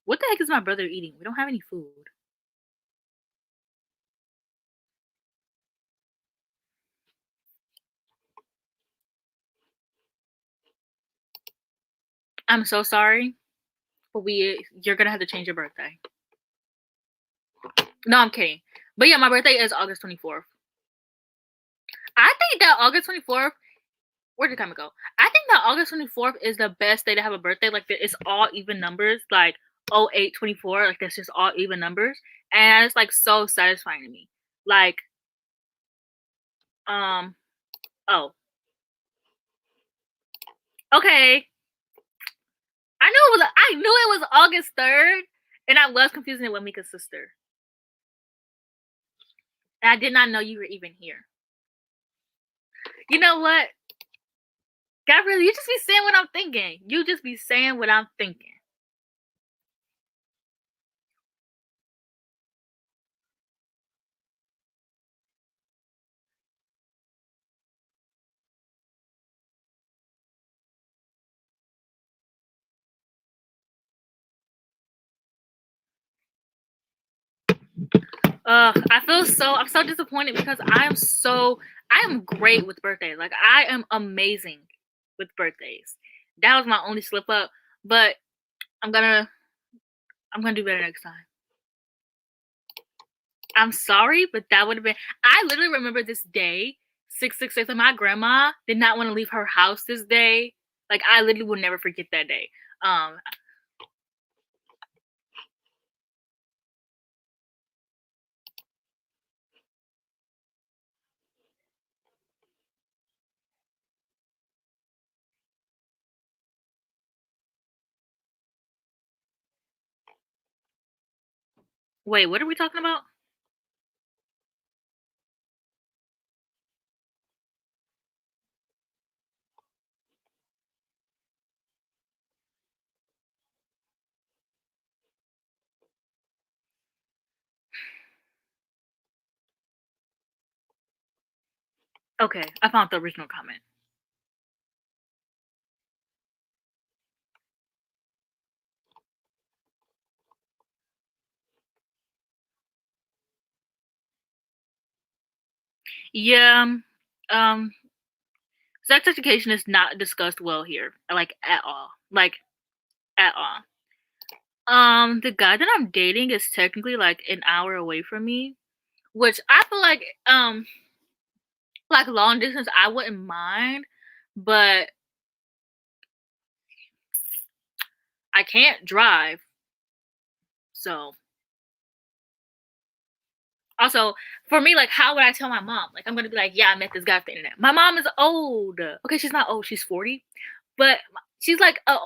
What the heck is my brother eating? We don't have any food. I'm so sorry, but you're gonna have to change your birthday. No, I'm kidding. But yeah, my birthday is August 24th. I think that August 24th, where did time go? I think that August 24th is the best day to have a birthday. Like, it's all even numbers, like 0824, like that's just all even numbers. And it's like so satisfying to me. Like, oh. Okay. I knew it was August 3rd, and I was confusing it with Mika's sister. And I did not know you were even here. You know what? Gabrielle, you just be saying what I'm thinking. You just be saying what I'm thinking. I'm so disappointed because I am great with birthdays. Like I am amazing with birthdays. That was my only slip up, but I'm gonna I'm gonna do better next time. I'm sorry, but that would have been. I literally remember this day, 666, and my grandma did not want to leave her house this day. Like I literally will never forget that day. Um, Wait, what are we talking about? Okay, I found the original comment. Yeah, um, sex education is not discussed well here, like at all, like at all. The guy that I'm dating is technically like an hour away from me, which I feel like long distance I wouldn't mind, but I can't drive. So also for me, like how would I tell my mom? Like I'm gonna be like, yeah, I met this guy off the internet. My mom is old. Okay, she's not old, she's 40, but she's like a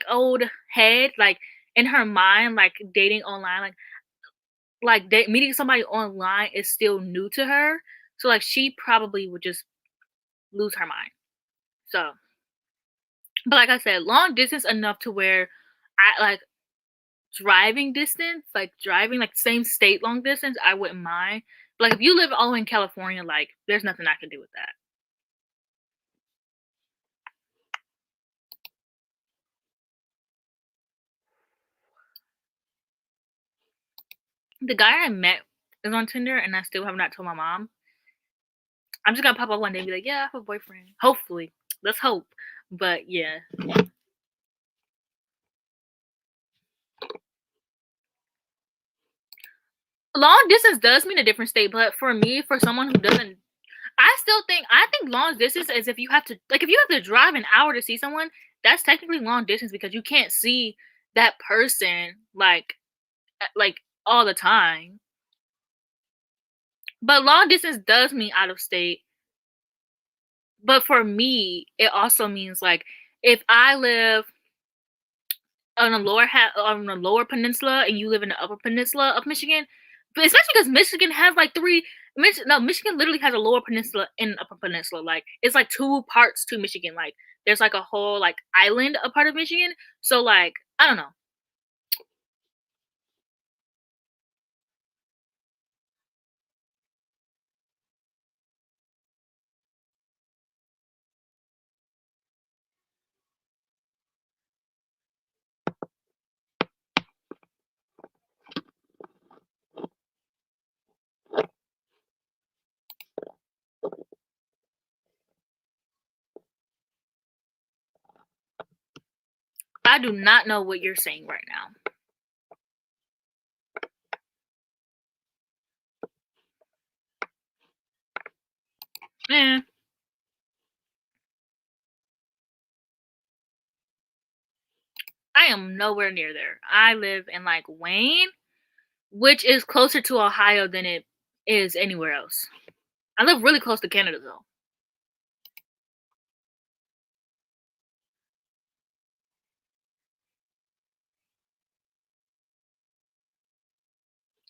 old head, like in her mind, like dating online, meeting somebody online is still new to her. So like she probably would just lose her mind. So but like I said, long distance enough to where I like driving distance, like driving like same state long distance, I wouldn't mind. But like if you live all the way in California, like there's nothing I can do with that. The guy I met is on Tinder and I still have not told my mom. I'm just gonna pop up one day and be like, yeah, I have a boyfriend. Hopefully. Let's hope. But yeah. Long distance does mean a different state, but for me, for someone who doesn't I think long distance is if you have to like if you have to drive an hour to see someone, that's technically long distance because you can't see that person like all the time. But long distance does mean out of state. But for me, it also means like if I live on the lower peninsula and you live in the upper peninsula of Michigan, but especially because Michigan has like Michigan literally has a lower peninsula and upper peninsula. Like it's like two parts to Michigan. Like there's like a whole like island a part of Michigan. So like I don't know. I do not know what you're saying right now. Eh, I am nowhere near there. I live in like Wayne, which is closer to Ohio than it is anywhere else. I live really close to Canada though.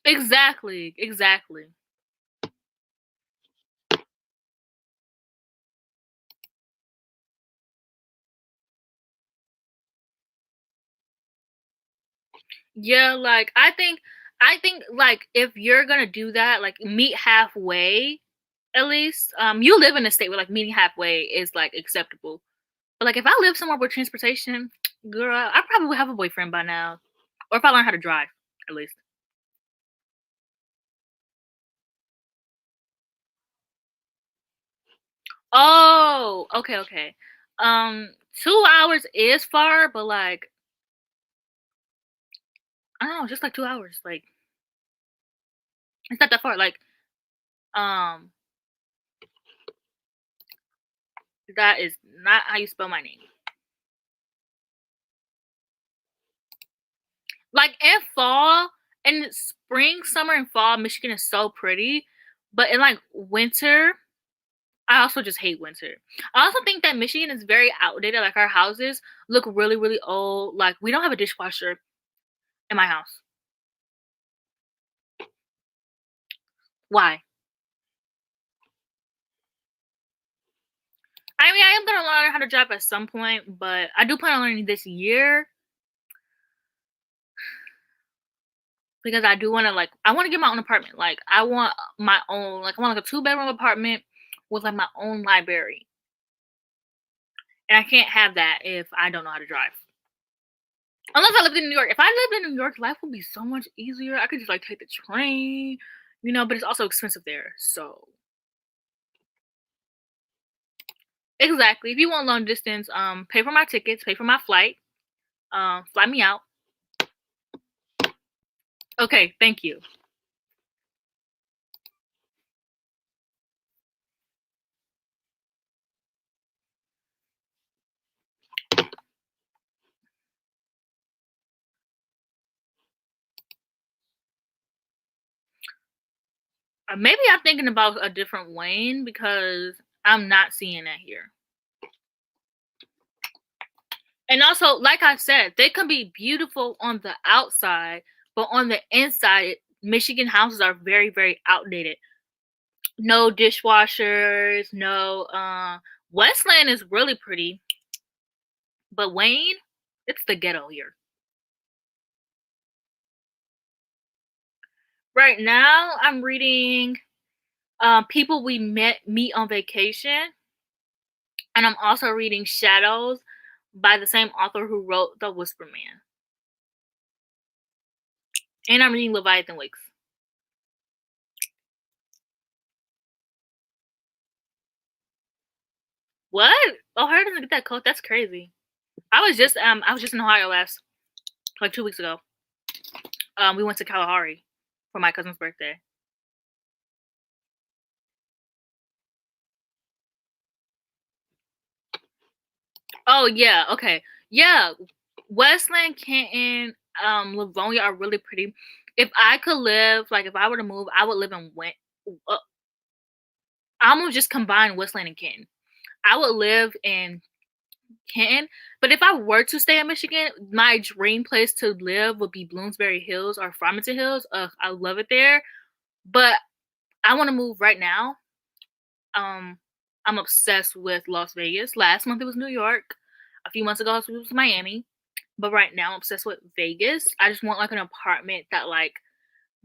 Exactly, exactly. Yeah, like I think like if you're gonna do that, like meet halfway at least. You live in a state where like meeting halfway is like acceptable. But like if I live somewhere with transportation, girl, I probably would have a boyfriend by now. Or if I learn how to drive, at least. Oh, okay, okay. 2 hours is far, but like I don't know, just like 2 hours. Like it's not that far. Like um, that is not how you spell my name. Like in fall, in spring, summer, and fall, Michigan is so pretty. But in like winter, I also just hate winter. I also think that Michigan is very outdated. Like our houses look really, really old. Like we don't have a dishwasher in my house. Why? I mean, I am gonna learn how to drive at some point, but I do plan on learning this year because I do want to like I want to get my own apartment. Like I want my own like I want like a 2 bedroom apartment with like my own library. And I can't have that if I don't know how to drive. Unless I lived in New York. If I lived in New York, life would be so much easier. I could just like take the train, but it's also expensive there. So exactly. If you want long distance, pay for my tickets, pay for my flight, fly me out. Okay, thank you. Maybe I'm thinking about a different Wayne because I'm not seeing that here. And also, like I said, they can be beautiful on the outside, but on the inside, Michigan houses are very, very outdated. No dishwashers, no Westland is really pretty, but Wayne, it's the ghetto here. Right now, I'm reading People We Met Meet on Vacation, and I'm also reading Shadows by the same author who wrote The Whisper Man. And I'm reading Leviathan Wakes. What? Ohio doesn't get that cold. That's crazy. I was just in Ohio last like 2 weeks ago. We went to Kalahari for my cousin's birthday. Oh yeah, okay. Yeah. Westland, Canton, Livonia are really pretty. If I could live, like if I were to move, I would live in uh, I'm gonna just combine Westland and Canton. I would live in Canton, but if I were to stay in Michigan, my dream place to live would be Bloomsbury Hills or Farmington Hills. I love it there, but I want to move right now. Um, I'm obsessed with Las Vegas. Last month it was New York. A few months ago it was Miami. But right now I'm obsessed with Vegas. I just want like an apartment that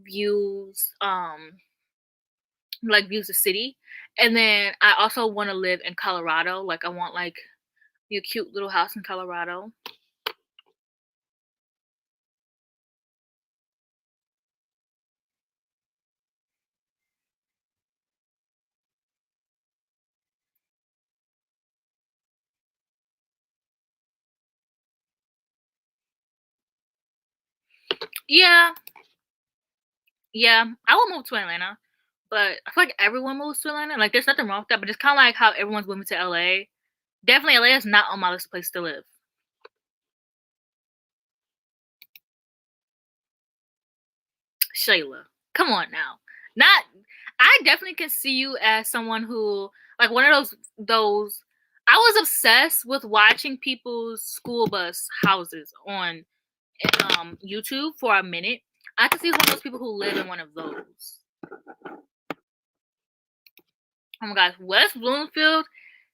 views views the city. And then I also want to live in Colorado. Like I want like a cute little house in Colorado. Yeah, yeah. I will move to Atlanta. But I feel like everyone moves to Atlanta. Like there's nothing wrong with that, but it's kinda like how everyone's moving to LA. Definitely LA is not on my list of places to live. Shayla. Come on now. Not I definitely can see you as someone who like one of those I was obsessed with watching people's school bus houses on YouTube for a minute. I can see one of those people who live in one of those. Oh my gosh, West Bloomfield,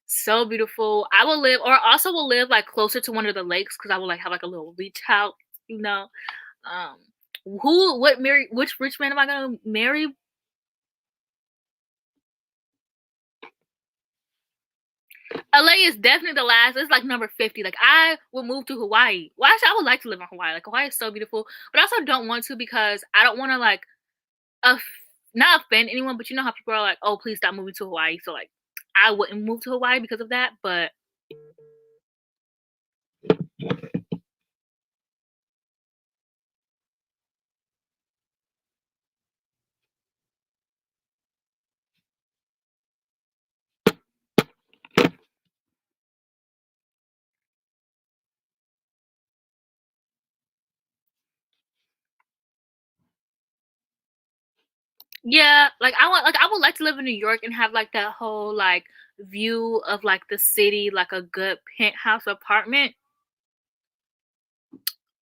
so beautiful. I will live, or also will live like closer to one of the lakes because I will like have like a little beach house, you know. Um, which rich man am I gonna marry? LA is definitely the last. It's like number 50. Like I would move to Hawaii. Well, actually, I would like to live in Hawaii. Like Hawaii is so beautiful, but I also don't want to because I don't want to like, not offend anyone. But you know how people are like, "Oh, please stop moving to Hawaii." So like, I wouldn't move to Hawaii because of that, but yeah, like I would like to live in New York and have like that whole like view of like the city, like a good penthouse apartment.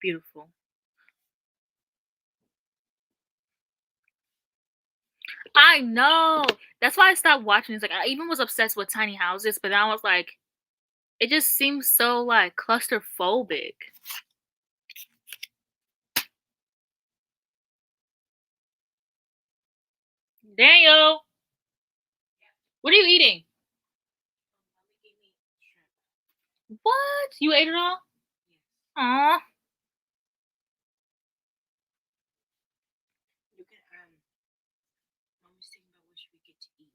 Beautiful. I know. That's why I stopped watching. It's like I even was obsessed with tiny houses, but then I was like, it just seems so like claustrophobic. Daniel, what are you eating? Mommy gave me shrimp. What? You ate it all? Yes. Aw. You can Mommy's thinking about what should we get to eat.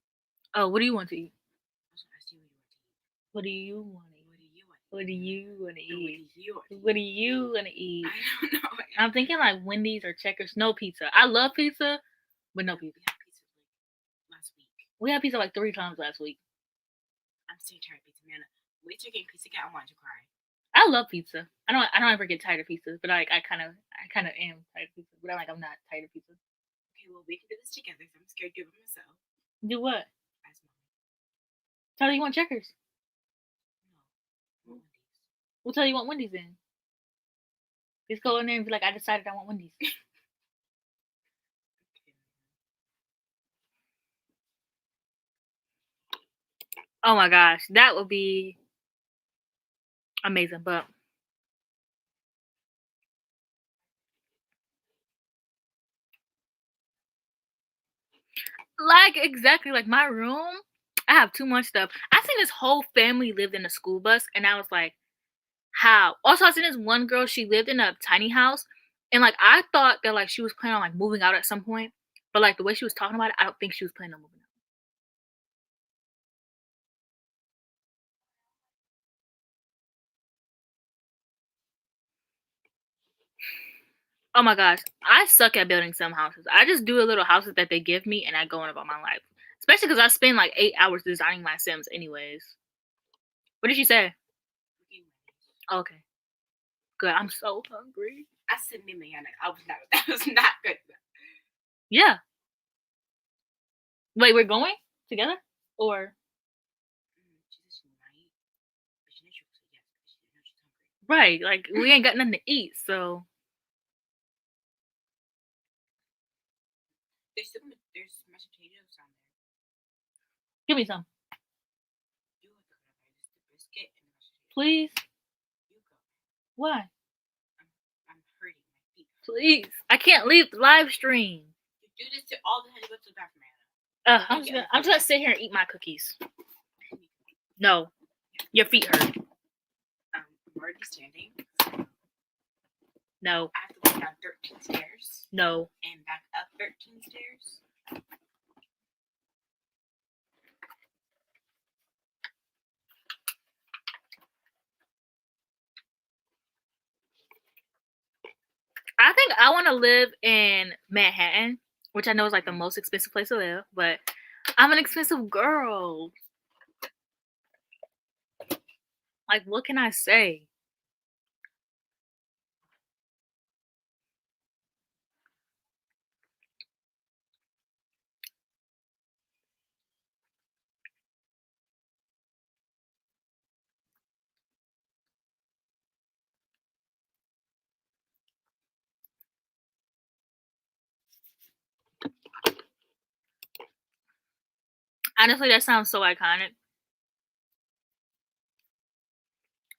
Oh, what do you want to eat? I was gonna ask you what you want to eat. What do you want to eat? What do you want to What do you want to eat? eat? What do you want to eat? What do you want to eat? I don't know. I'm thinking like Wendy's or Checkers. No pizza. I love pizza, but no We pizza. had pizza like last week. We had pizza like 3 times last week. I'm so tired of pizza, man. Wait till getting pizza again. I want to cry. I love pizza. I don't ever get tired of pizza, but like I kind of am tired of pizza, but I'm not tired of pizza. Okay, well we can do this together. 'Cause I'm scared to do it by myself. Do what? Ask mommy. Tell her you want Checkers. No, I want Wendy's. We'll tell you want Wendy's then. Just go in there and be like, I decided I want Wendy's. Okay. Oh my gosh, that would be amazing. But like exactly like my room, I have too much stuff. I seen this whole family lived in a school bus, and I was like, how? Also, I seen this one girl. She lived in a tiny house, and like I thought that like she was planning on like moving out at some point, but like the way she was talking about it, I don't think she was planning on moving out. Oh my gosh, I suck at building some houses. I just do the little houses that they give me, and I go on about my life. Especially because I spend like 8 hours designing my Sims, anyways. What did she say? We're getting Wendy's. Okay, good. I'm so hungry. I said me, man. I was not. That was not good. Yeah. Wait, we're going together, or She said she might, but she knows she will say yes because she knows she's hungry. right? Like we ain't got nothing to eat, so There's mashed potatoes on there. give me some, You have to cut up the biscuit and the mashed potatoes. please. You go. Why? I'm hurting. My feet hurt. Please. I can't leave the live stream. You do this to all the time you go to the bathroom, Anna. I'm just gonna sit here and eat my cookies. No, your feet hurt. I'm already standing. No, I have to walk down 13 stairs no. and back up 13 stairs. I think I want to live in Manhattan, which I know is like the most expensive place to live, but I'm an expensive girl. Like, what can I say? Honestly, that sounds so iconic.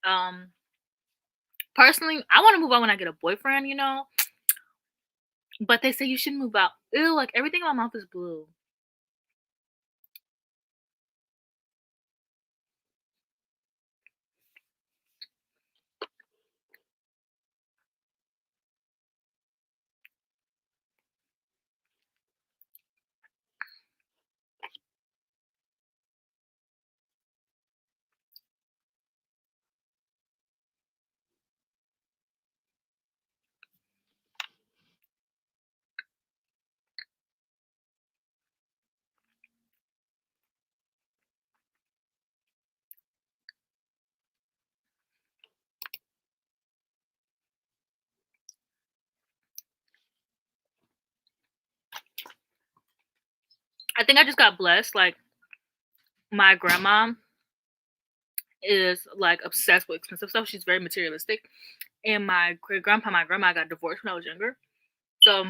Um, Personally, I want to move out when I get a boyfriend, you know. But they say you shouldn't move out. Ew, like everything in my mouth is blue. I think I just got blessed. Like, my grandma is like obsessed with expensive stuff. She's very materialistic. And my great grandpa, my grandma got divorced when I was younger. So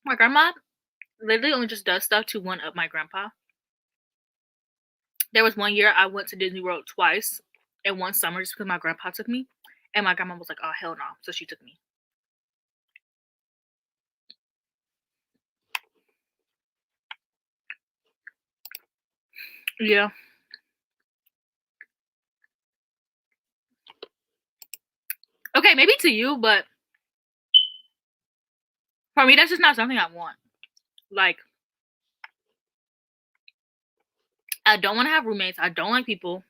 my grandma literally only just does stuff to one up my grandpa. There was one year I went to Disney World twice in one summer just because my grandpa took me. And my grandma was like, oh, hell no. So she took me. Yeah. Okay, maybe to you, but for me, that's just not something I want. Like, I don't want to have roommates. I don't like people.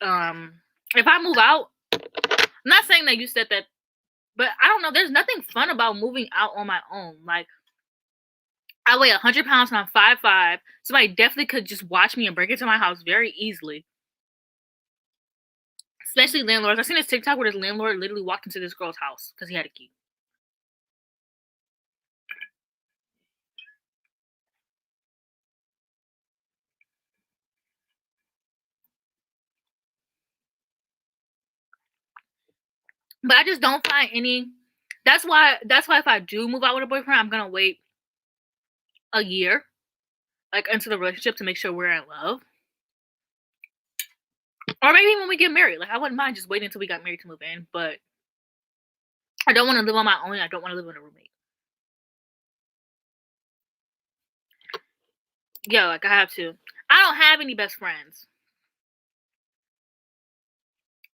If I move out, I'm not saying that you said that, but I don't know. There's nothing fun about moving out on my own. Like, I weigh 100 pounds and I'm 5'5". Somebody definitely could just watch me and break into my house very easily. Especially landlords. I've seen this TikTok where this landlord literally walked into this girl's house because he had a key. But I just don't find any. That's why if I do move out with a boyfriend, I'm gonna wait a year, like, into the relationship to make sure we're in love. Or maybe when we get married. Like, I wouldn't mind just waiting until we got married to move in, but I don't want to live on my own. I don't want to live with a roommate. Yeah, like, I have to. I don't have any best friends.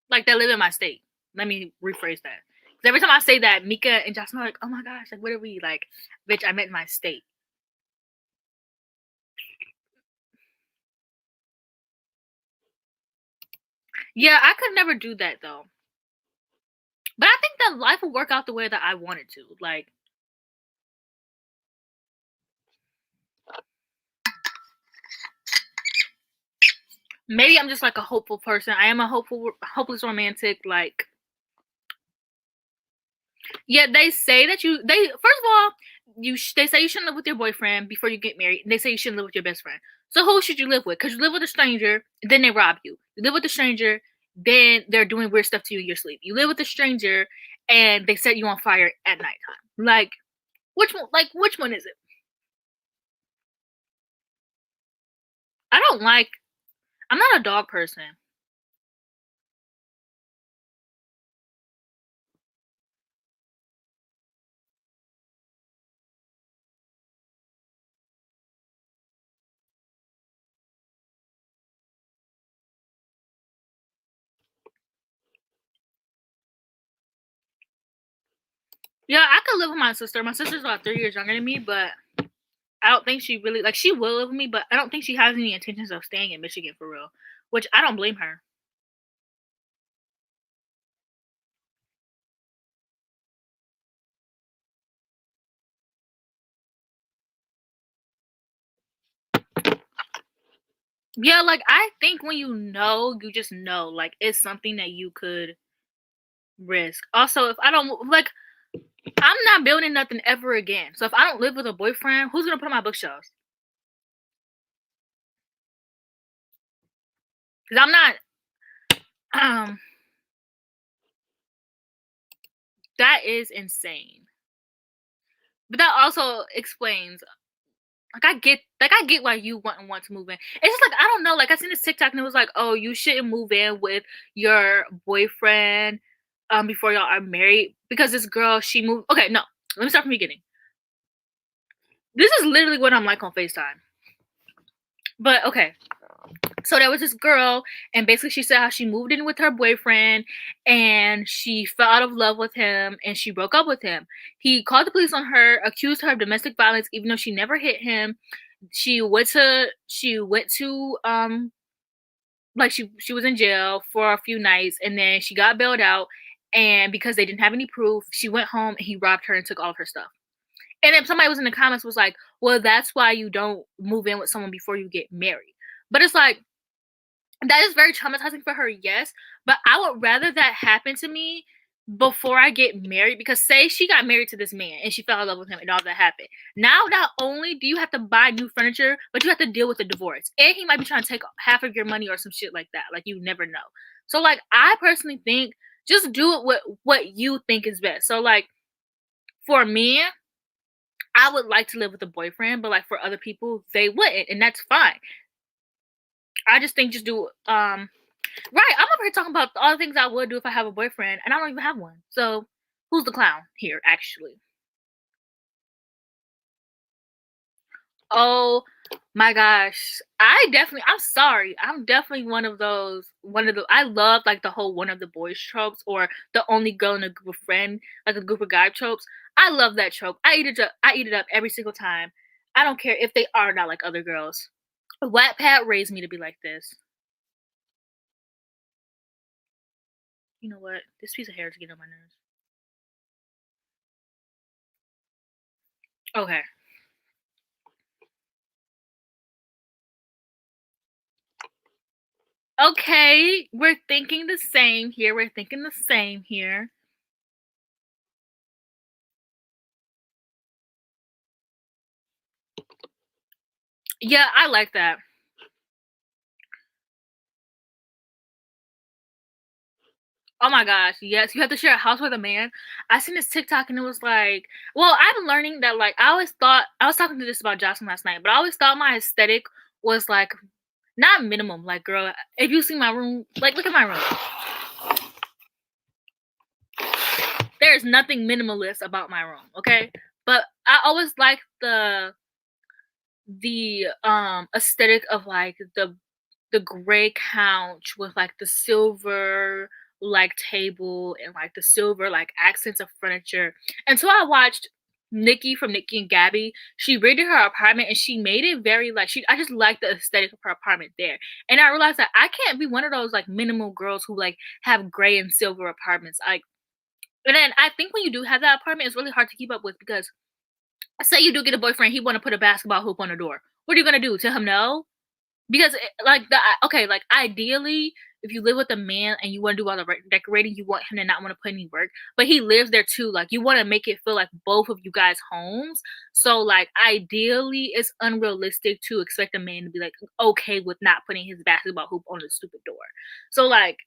Like, that live in my state. Let me rephrase that. Because every time I say that, Mika and Jocelyn are like, oh my gosh, like, what are we? Like, bitch, I meant my state. Yeah, I could never do that, though. But I think that life will work out the way that I want it to. Like, maybe I'm just like a hopeful person. I am a hopeless romantic. Like, yeah, they say that first of all, they say you shouldn't live with your boyfriend before you get married. They say you shouldn't live with your best friend. So who should you live with? Because you live with a stranger, then they rob you. You live with a stranger, then they're doing weird stuff to you in your sleep. You live with a stranger, and they set you on fire at nighttime. Like, which one? Like, which one is it? I don't like. I'm not a dog person. Yeah, I could live with my sister. My sister's about 3 years younger than me, but I don't think she really, like, she will live with me, but I don't think she has any intentions of staying in Michigan for real. Which I don't blame her. Yeah, like, I think when you just know, like, it's something that you could risk. Also, if I don't like, I'm not building nothing ever again. So if I don't live with a boyfriend, who's gonna put on my bookshelves? Because I'm not. Um, that is insane. But that also explains. I get why you want to move in. It's just like, I don't know. Like, I seen this TikTok and it was like, oh, you shouldn't move in with your boyfriend before y'all are married because this girl, she moved. Okay, no, let me start from the beginning. This is literally what I'm like on FaceTime. But okay, so there was this girl, and basically she said how she moved in with her boyfriend, and she fell out of love with him, and she broke up with him. He called the police on her, accused her of domestic violence, even though she never hit him. She went to like, she was in jail for a few nights, and then she got bailed out. And because they didn't have any proof, she went home and he robbed her and took all of her stuff. And then somebody was in the comments was like, well, that's why you don't move in with someone before you get married. But it's like, that is very traumatizing for her, yes. But I would rather that happen to me before I get married, because say she got married to this man and she fell in love with him and all that happened. Now, not only do you have to buy new furniture, but you have to deal with the divorce. And he might be trying to take half of your money or some shit like that. Like, you never know. So, like, I personally think just do it with what you think is best. So, like, for me, I would like to live with a boyfriend, but like for other people, they wouldn't, and that's fine. I just think just do right. I'm over here talking about all the things I would do if I have a boyfriend, and I don't even have one. So who's the clown here, actually? Oh my gosh. I'm sorry. I'm definitely one of the I love like the whole one of the boys tropes or the only girl in a group of friend, like a group of guy tropes. I love that trope. I eat it up every single time. I don't care if they are not like other girls. Wattpad raised me to be like this. You know what? This piece of hair is getting on my nerves. Okay. Okay, we're thinking the same here. We're thinking the same here. Yeah, I like that. Oh my gosh, yes, you have to share a house with a man. I seen this TikTok and it was like, well, I'm learning that like I always thought I was talking to this about Jocelyn last night, but I always thought my aesthetic was like not minimum. Like, girl, if you see my room, like look at my room. There's nothing minimalist about my room, okay? But I always like the aesthetic of like the gray couch with like the silver like table and like the silver like accents of furniture. And so I watched Nikki from Nikki and Gabby. She redid her apartment and she made it very like I just like the aesthetic of her apartment there. And I realized that I can't be one of those like minimal girls who like have gray and silver apartments. Like, and then I think when you do have that apartment, it's really hard to keep up with because say you do get a boyfriend, he want to put a basketball hoop on the door. What are you gonna do? Tell him no? Because like okay, like ideally, if you live with a man and you want to do all the decorating, you want him to not want to put any work, but he lives there too. Like you want to make it feel like both of you guys' homes. So like ideally, it's unrealistic to expect a man to be like okay with not putting his basketball hoop on the stupid door. So like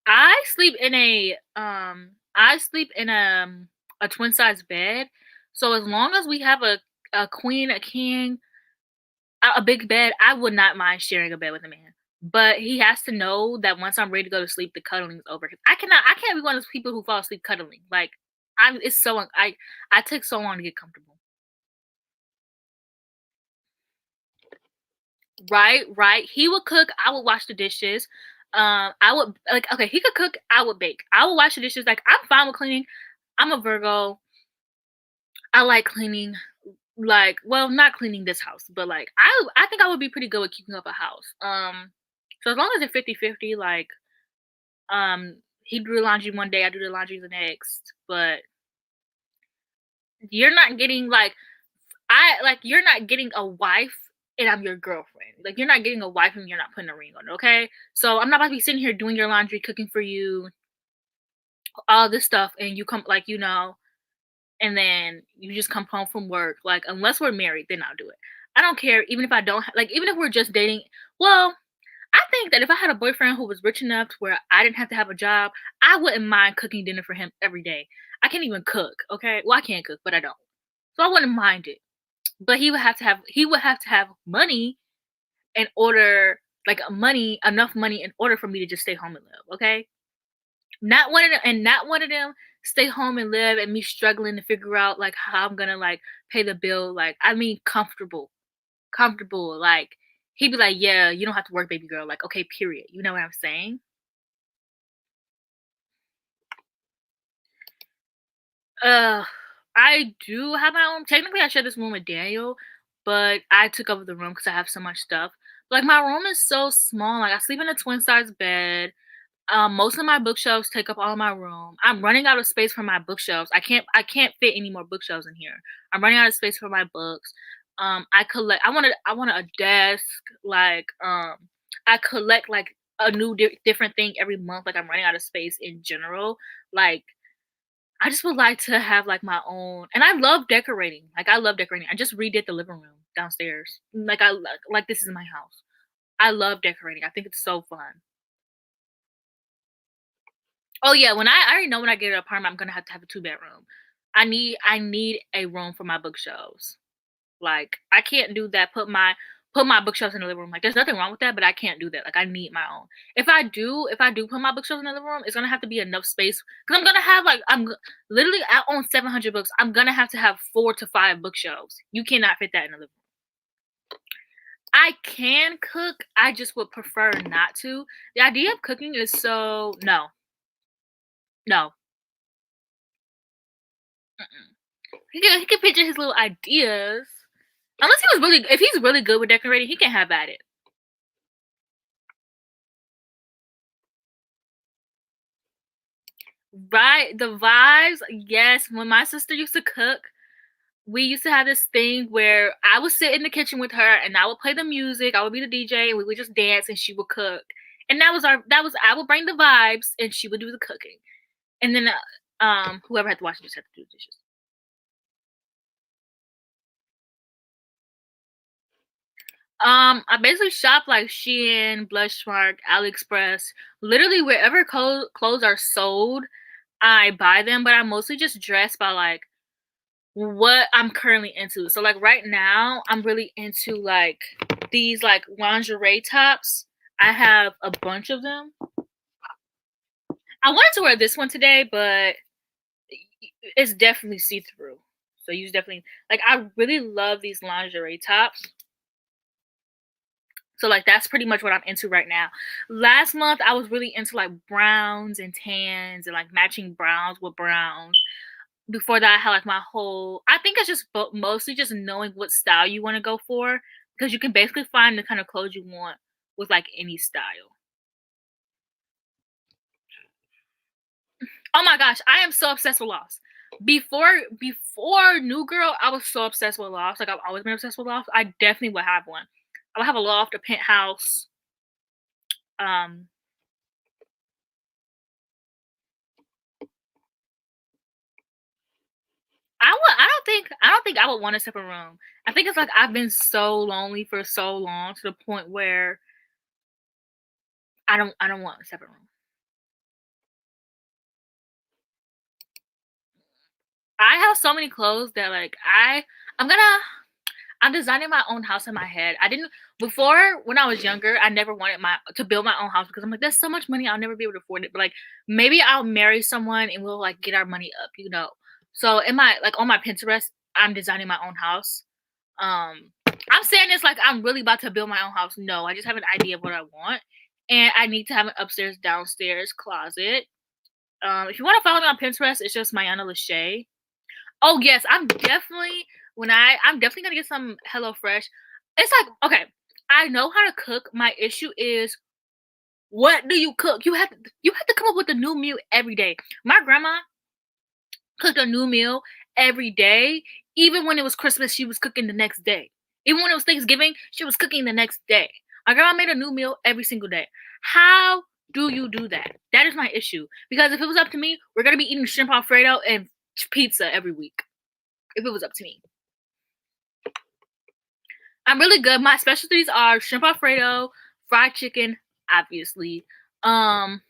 I sleep in a twin size bed. So as long as we have a queen, a king, a big bed, I would not mind sharing a bed with a man. But he has to know that once I'm ready to go to sleep, the cuddling's over. I can't be one of those people who fall asleep cuddling. Like it's so I take so long to get comfortable. Right, right. He would cook, I would wash the dishes. I would like okay, he could cook, I would bake. I would wash the dishes. Like I'm fine with cleaning. I'm a Virgo. I like cleaning. Like, well, not cleaning this house, but like I think I would be pretty good with keeping up a house. So as long as it's 50-50, like he do the laundry one day, I do the laundry the next, but you're not getting like you're not getting a wife and I'm your girlfriend. Like you're not getting a wife and you're not putting a ring on it, okay? So I'm not about to be sitting here doing your laundry, cooking for you, all this stuff, and you come like and then you just come home from work. Like unless we're married, then I'll do it. I don't care, even if I don't like even if we're just dating. Well, I think that if I had a boyfriend who was rich enough to where I didn't have to have a job, I wouldn't mind cooking dinner for him every day. I can't even cook, okay? Well, I can't cook, but I don't. So I wouldn't mind it. But he would have to have money in order like money enough money in order for me to just stay home and live, okay? Not one of them stay home and live and me struggling to figure out like how I'm gonna like pay the bill. Like I mean comfortable. Comfortable. Like he'd be like, yeah, you don't have to work, baby girl. Like, okay, period. You know what I'm saying? Uh, I do have my own. Technically, I share this room with Daniel, but I took over the room because I have so much stuff. Like my room is so small. Like I sleep in a twin size bed. Most of my bookshelves take up all of my room. I'm running out of space for my bookshelves. I can't fit any more bookshelves in here. I'm running out of space for my books. I wanted a desk, like, I collect, like, a new different thing every month, like, I'm running out of space in general, like, I just would like to have, like, my own and I love decorating, like, I love decorating. I just redid the living room downstairs. Like, like this is my house. I love decorating. I think it's so fun. Oh, yeah, I already know when I get an apartment, I'm gonna have to have a two-bedroom. I need a room for my bookshelves. Like, I can't do that, put my bookshelves in the living room, like, there's nothing wrong with that, but I can't do that, like, I need my own. If I do put my bookshelves in the living room, it's gonna have to be enough space because 'cause I'm gonna have, like literally, I own 700 books, I'm gonna have to have 4 to 5 bookshelves. You cannot fit that in the living room. I can cook, I just would prefer not to. The idea of cooking is so no, no, mm-mm. He can picture his little ideas. Unless he was really if he's really good with decorating, he can have at it. Right, the vibes, yes. When my sister used to cook, we used to have this thing where I would sit in the kitchen with her and I would play the music, I would be the DJ, and we would just dance and she would cook. And that was I would bring the vibes and she would do the cooking. And then whoever had to watch it just had to do the dishes. I basically shop like Shein, Blushmark, AliExpress, literally wherever clothes are sold, I buy them, but I mostly just dress by like what I'm currently into. So like right now, I'm really into like these like lingerie tops. I have a bunch of them. I wanted to wear this one today, but it's definitely see-through. So you definitely like I really love these lingerie tops. So like that's pretty much what I'm into right now. Last month I was really into like browns and tans and like matching browns with browns. Before that, I had like my whole. I think it's just mostly just knowing what style you want to go for because you can basically find the kind of clothes you want with like any style. Oh my gosh, I am so obsessed with Lofts. Before New Girl, I was so obsessed with Lofts. Like I've always been obsessed with Lofts. I definitely would have one. I would have a loft, a penthouse. Um, I don't think I would want a separate room. I think it's like I've been so lonely for so long to the point where I don't want a separate room. I have so many clothes that like I'm gonna I'm designing my own house in my head. I didn't before when I was younger, I never wanted my to build my own house because I'm like, there's so much money, I'll never be able to afford it. But like maybe I'll marry someone and we'll like get our money up, you know. So in my like on my Pinterest, I'm designing my own house. Um I'm saying this like I'm really about to build my own house. No, I just have an idea of what I want. And I need to have an upstairs, downstairs closet. If you want to follow me on Pinterest, it's just Mayana Lachey. Oh yes, I'm definitely gonna get some HelloFresh. It's like okay, I know how to cook. My issue is what do you cook? You have to come up with a new meal every day. My grandma cooked a new meal every day. Even when it was Christmas, she was cooking the next day. Even when it was Thanksgiving, she was cooking the next day. My grandma made a new meal every single day. How do you do that? That is my issue. Because if it was up to me, we're gonna be eating shrimp alfredo and pizza every week. If it was up to me. I'm really good. My specialties are shrimp alfredo, fried chicken, obviously. Um,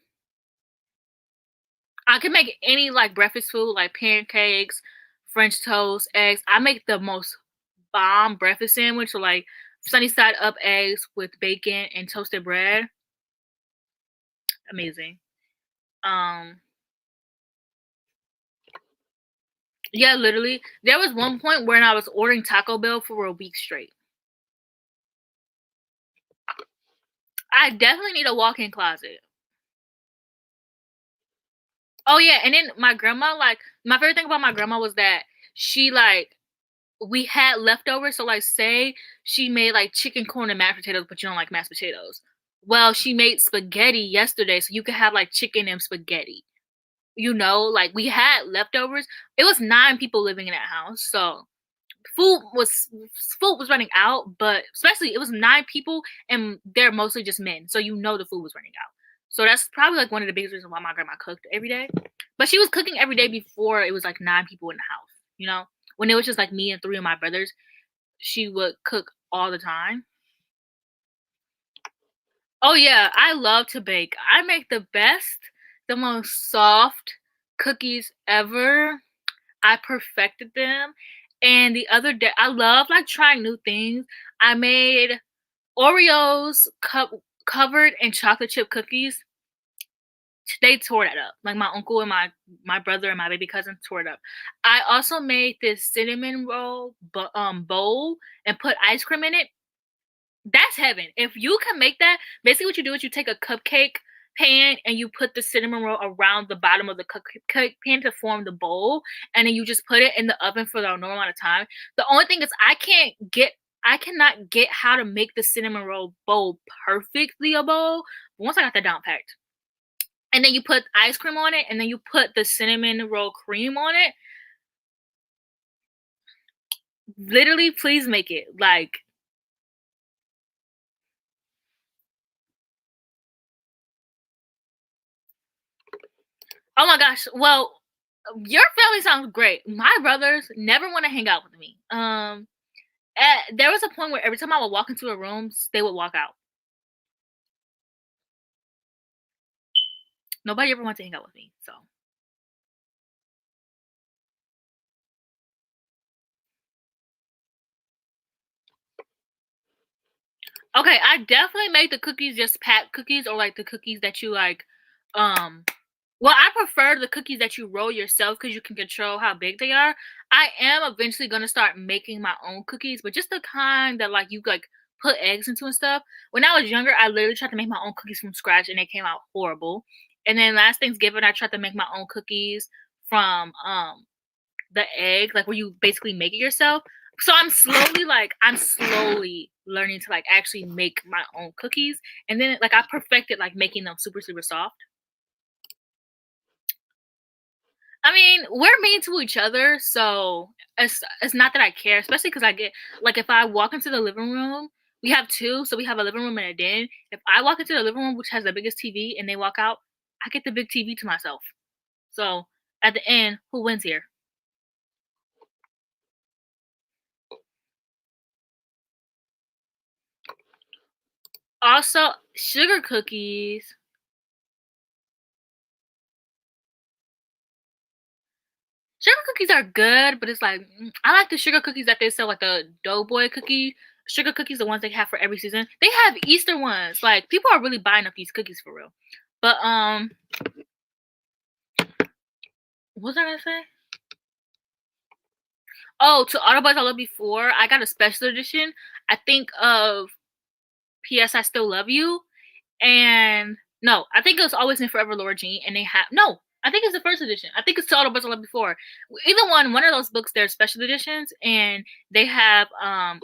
I can make any like breakfast food, like pancakes, French toast, eggs. I make the most bomb breakfast sandwich, so like sunny side up eggs with bacon and toasted bread. Amazing. Um, yeah, literally. There was one point when I was ordering Taco Bell for a week straight. I definitely need a walk-in closet. Oh yeah, and then my grandma, like my favorite thing about my grandma was that she like we had leftovers. So like say she made like chicken, corn, and mashed potatoes, but you don't like mashed potatoes. Well, she made spaghetti yesterday, so you could have like chicken and spaghetti. You know, like we had leftovers. It was 9 people living in that house, so food was running out, but especially it was 9 people and they're mostly just men, so the food was running out. So that's probably like one of the biggest reasons why my grandma cooked every day. But she was cooking every day before it was like 9 people in the house, you know? When it was just like me and 3 of my brothers, she would cook all the time. Oh yeah, I love to bake. I make the most soft cookies ever. I perfected them. And the other day, I love like trying new things. I made Oreos covered in chocolate chip cookies. They tore that up. Like my uncle and my brother and my baby cousin tore it up. I also made this cinnamon roll bowl and put ice cream in it. That's heaven. If you can make that, basically what you do is you take a cupcake pan and you put the cinnamon roll around the bottom of the cupcake pan to form the bowl, and then you just put it in the oven for the normal amount of time. The only thing is I cannot get how to make the cinnamon roll bowl perfectly a bowl. But once I got that down packed, and then you put ice cream on it, and then you put the cinnamon roll cream on it. Literally, please make it. Like, oh my gosh. Well, your family sounds great. My brothers never want to hang out with me. There was a point where every time I would walk into a room, they would walk out. Nobody ever wanted to hang out with me. So, okay, I definitely make the cookies just packed cookies or like the cookies that you like. Um, well, I prefer the cookies that you roll yourself because you can control how big they are. I am eventually gonna start making my own cookies, but just the kind that like you like put eggs into and stuff. When I was younger, I literally tried to make my own cookies from scratch and they came out horrible. And then last Thanksgiving, I tried to make my own cookies from the egg, like where you basically make it yourself. So I'm slowly learning to like actually make my own cookies. And then like I perfected like making them super, super soft. I mean, we're mean to each other, so it's not that I care, especially because I get like if I walk into the living room, we have two, so we have a living room and a den. If I walk into the living room, which has the biggest TV, and they walk out, I get the big TV to myself. So at the end, who wins here? Also, sugar cookies. Sugar cookies are good, but it's like I like the sugar cookies that they sell, like the Doughboy cookie sugar cookies, the ones they have for every season. They have Easter ones. Like people are really buying up these cookies for real. But what was I gonna say? Oh, to Autobots I Love Before, I got a special edition. I think of P.S. I Still Love You, and no, I think it was Always and Forever Laura Jean, and they have no. I think it's the first edition. I think it's to Autobots I Love Before. Either one of those books, they're special editions, and they have a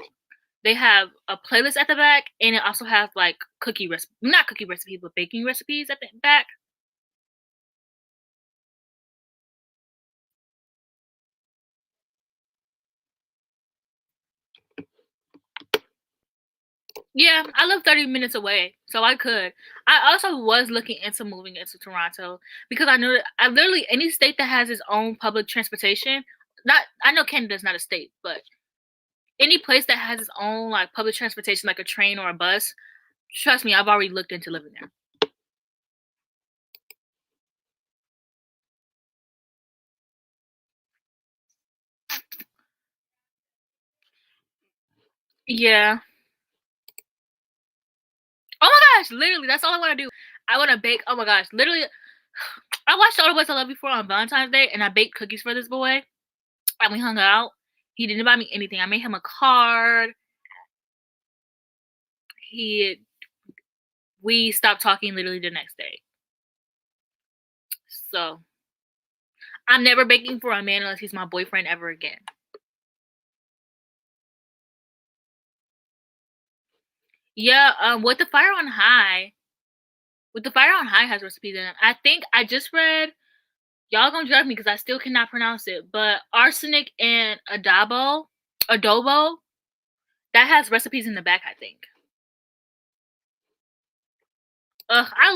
playlist at the back, and it also has like not cookie recipes, but baking recipes at the back. Yeah, I live 30 minutes away, so I could. I also was looking into moving into Toronto because I knew that I literally any state that has its own public transportation. Not I know Canada's not a state, but any place that has its own like public transportation, like a train or a bus, trust me, I've already looked into living there. Yeah. Oh my gosh, literally, that's all I want to do. I want to bake. Oh my gosh, literally, I watched All the Boys I Love Before on Valentine's Day, and I baked cookies for this boy, and we hung out. He didn't buy me anything. I made him a card. He we stopped talking literally the next day. So I'm never baking for a man unless he's my boyfriend ever again. Yeah, with the Fire on High has recipes in it. I think I just read. Y'all gonna judge me because I still cannot pronounce it, but arsenic and adabo. adobo. That has recipes in the back, I think. Ugh, I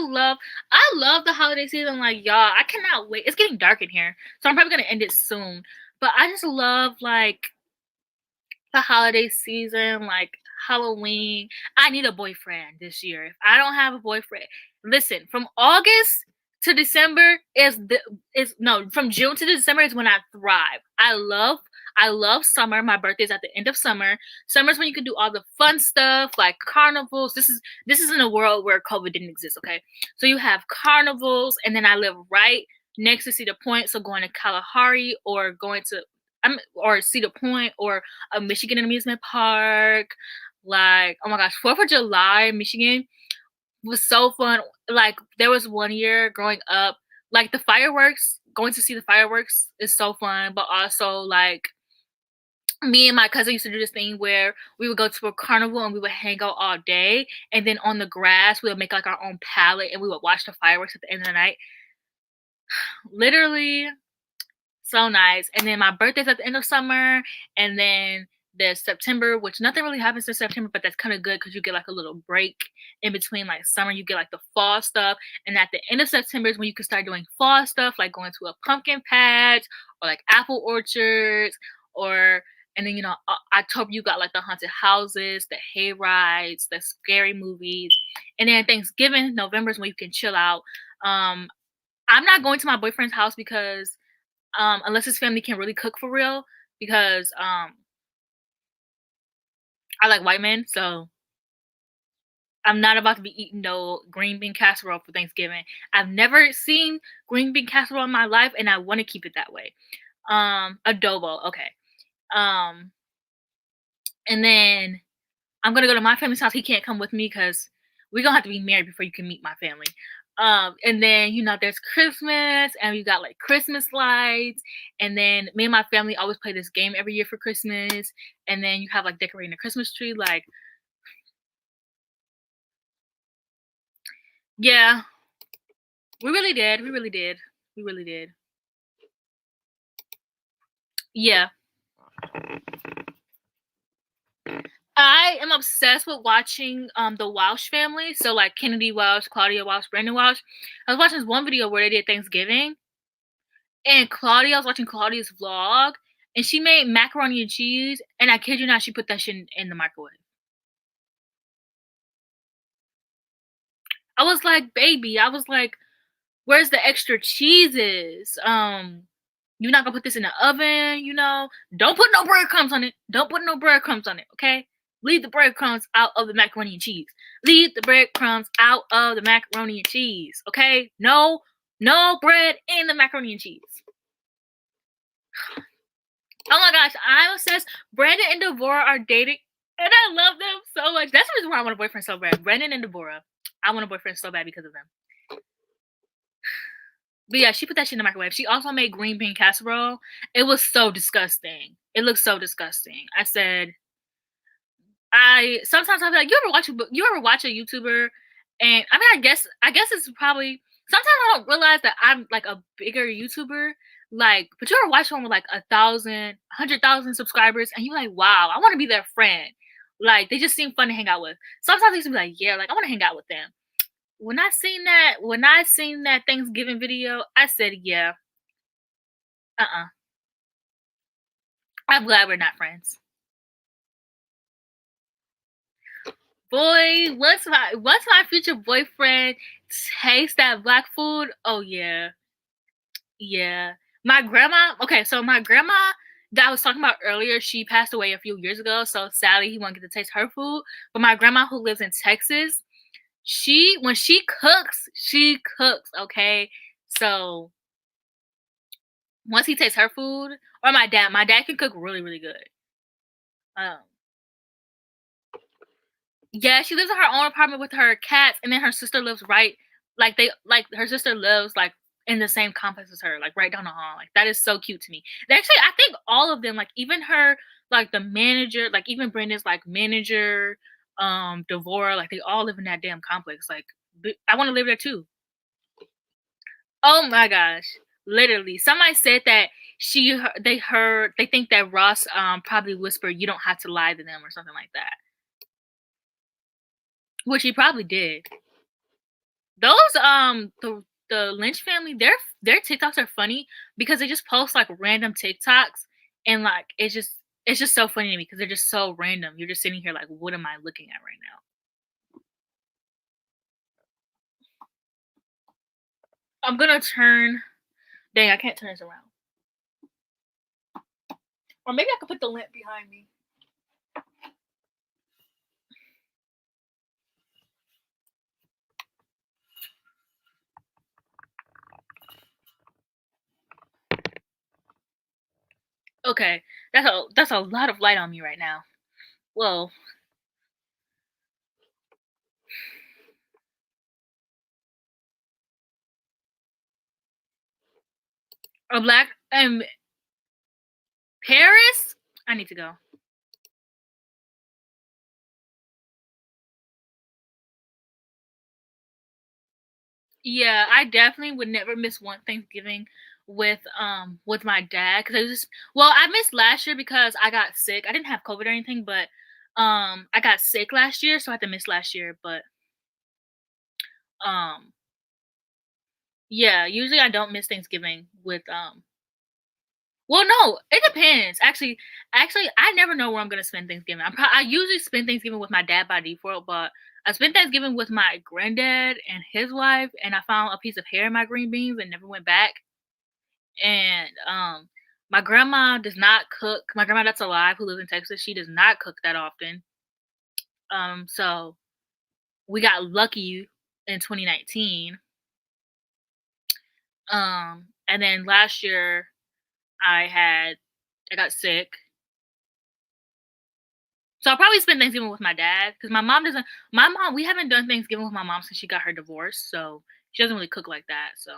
love the holiday season. Like, y'all, I cannot wait. It's getting dark in here, so I'm probably gonna end it soon. But I just love like the holiday season, like Halloween. I need a boyfriend this year. If I don't have a boyfriend, listen, from August to December from June to December is when I thrive. I love summer. My birthday's at the end of summer. Summer's when you can do all the fun stuff like carnivals. This is in a world where COVID didn't exist, okay? So you have carnivals, and then I live right next to Cedar Point, so going to Kalahari or going to or Cedar Point or a Michigan amusement park. Like, oh my gosh, 4th of July in Michigan was so fun. Like, there was one year growing up, like the fireworks, going to see the fireworks is so fun, but also like me and my cousin used to do this thing where we would go to a carnival and we would hang out all day, and then on the grass we would make like our own palette and we would watch the fireworks at the end of the night. Literally so nice. And then my birthday's at the end of summer, and then there's September, which nothing really happens in September, but that's kind of good because you get like a little break in between like summer. You get like the fall stuff, and at the end of September is when you can start doing fall stuff, like going to a pumpkin patch or like apple orchards, or and then October you got like the haunted houses, the hay rides, the scary movies, and then Thanksgiving, November is when you can chill out. I'm not going to my boyfriend's house because unless his family can really cook for real, because I like white men, so I'm not about to be eating no green bean casserole for Thanksgiving. I've never seen green bean casserole in my life, and I want to keep it that way. Adobo, okay. And then I'm gonna go to my family's house. He can't come with me because we're gonna have to be married before you can meet my family. And then there's Christmas, and we got like Christmas lights, and then me and my family always play this game every year for Christmas, and then you have like decorating a Christmas tree. Like, yeah, we really did. We really did. We really did. Yeah. I am obsessed with watching the Walsh family. So like Kennedy Walsh, Claudia Walsh, Brandon Walsh. I was watching this one video where they did Thanksgiving, and I was watching Claudia's vlog, and she made macaroni and cheese, and I kid you not, she put that shit in the microwave. I was like, baby, where's the extra cheeses? You're not gonna put this in the oven, Don't put no breadcrumbs on it. Don't put no breadcrumbs on it, okay? Leave the breadcrumbs out of the macaroni and cheese. Leave the breadcrumbs out of the macaroni and cheese, okay? No bread in the macaroni and cheese. Oh my gosh, I'm obsessed. Brandon and Devorah are dating, and I love them so much. That's the reason why I want a boyfriend so bad. Brandon and Devorah. I want a boyfriend so bad because of them. But yeah, she put that shit in the microwave. She also made green bean casserole. It was so disgusting. It looked so disgusting. I said, sometimes I'll be like, you ever watch a YouTuber? And I mean, I guess it's probably, sometimes I don't realize that I'm like a bigger YouTuber. Like, but you ever watch one with like 100,000 subscribers, and you're like, wow, I want to be their friend. Like, they just seem fun to hang out with. Sometimes I used to be like, yeah, like I want to hang out with them. When I seen that Thanksgiving video, I said, yeah, I'm glad we're not friends. Boy, once my future boyfriend tastes that black food, oh yeah. My grandma, okay, so my grandma that I was talking about earlier, she passed away a few years ago, so sadly he won't get to taste her food. But my grandma, who lives in Texas, when she cooks, okay? So once he tastes her food, or my dad can cook really, really good. Yeah, she lives in her own apartment with her cats, and then her sister lives her sister lives like in the same complex as her, like right down the hall. Like, that is so cute to me. Actually, I think all of them, like even her, like the manager, like even Brenda's like manager, Devorah, like they all live in that damn complex. Like, I want to live there too. Oh my gosh. Literally. Somebody said that they think that Ross probably whispered, "You don't have to lie to them," or something like that, which he probably did. Those the Lynch family, their TikToks are funny because they just post like random TikToks, and like it's just so funny to me because they're just so random. You're just sitting here like, what am I looking at right now? I'm gonna turn. Dang, I can't turn this around. Or maybe I could put the lamp behind me. Okay, that's a lot of light on me right now. Whoa. A black Paris? I need to go. Yeah, I definitely would never miss one Thanksgiving with my dad because I just well, I missed last year because I got sick. I didn't have COVID or anything, but I got sick last year, so I had to miss last year. But um yeah, usually I don't miss Thanksgiving with well, no, it depends. Actually, I never know where I'm gonna spend Thanksgiving. I usually spend Thanksgiving with my dad by default, but I spent Thanksgiving with my granddad and his wife, and I found a piece of hair in my green beans and never went back. And my grandma does not cook. My grandma that's alive, who lives in Texas, she does not cook that often. So we got lucky in 2019. And then last year I got sick. So I'll probably spend Thanksgiving with my dad because my mom, we haven't done Thanksgiving with my mom since she got her divorce. So she doesn't really cook like that. So,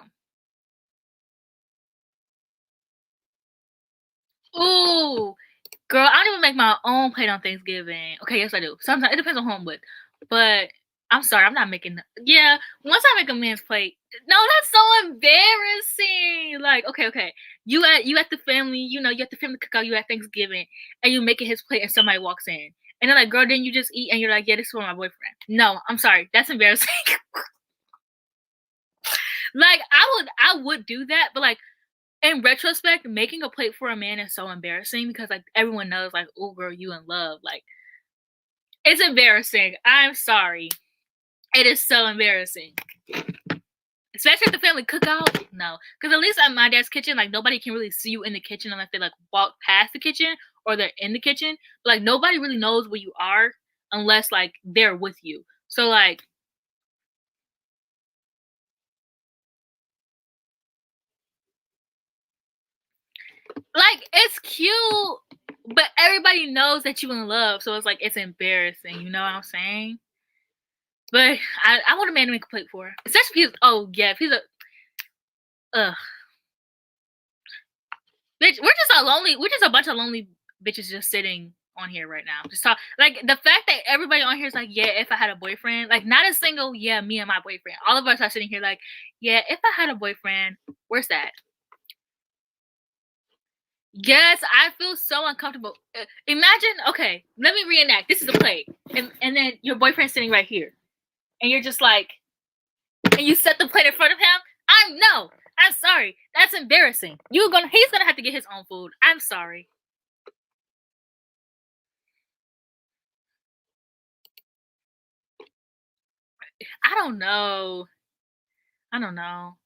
ooh, girl, I don't even make my own plate on Thanksgiving. Okay, yes, I do. Sometimes it depends on who I'm with. But I'm sorry, I'm not making, yeah, once I make a man's plate, no, that's so embarrassing. Like, okay. You at the family, you at the family cookout, you at Thanksgiving, and you making his plate and somebody walks in. And they're like, girl, then you just eat and you're like, yeah, this is for my boyfriend. No, I'm sorry. That's embarrassing. Like I would do that, but like in retrospect, making a plate for a man is so embarrassing because like everyone knows like, oh girl, you in love. Like it's embarrassing. I'm sorry. It is so embarrassing. Especially at the family cookout. No. Because at least at my dad's kitchen, like nobody can really see you in the kitchen unless they like walk past the kitchen or they're in the kitchen. But like nobody really knows where you are unless like they're with you. So like it's cute, but everybody knows that you in love, so it's like it's embarrassing. You know what I'm saying? But I want a man to make a plate for her, especially if he's if he's a ugh bitch. We're just a bunch of lonely bitches just sitting on here right now. Just talk like the fact that everybody on here is like, yeah, if I had a boyfriend, like not a single, yeah, me and my boyfriend. All of us are sitting here like, yeah, if I had a boyfriend, where's that? Yes, I feel so uncomfortable. Imagine, okay, let me reenact. This is a plate, and then your boyfriend's sitting right here, and you're just like, and you set the plate in front of him. No, I'm sorry, that's embarrassing. He's gonna have to get his own food. I'm sorry. I don't know. I don't know.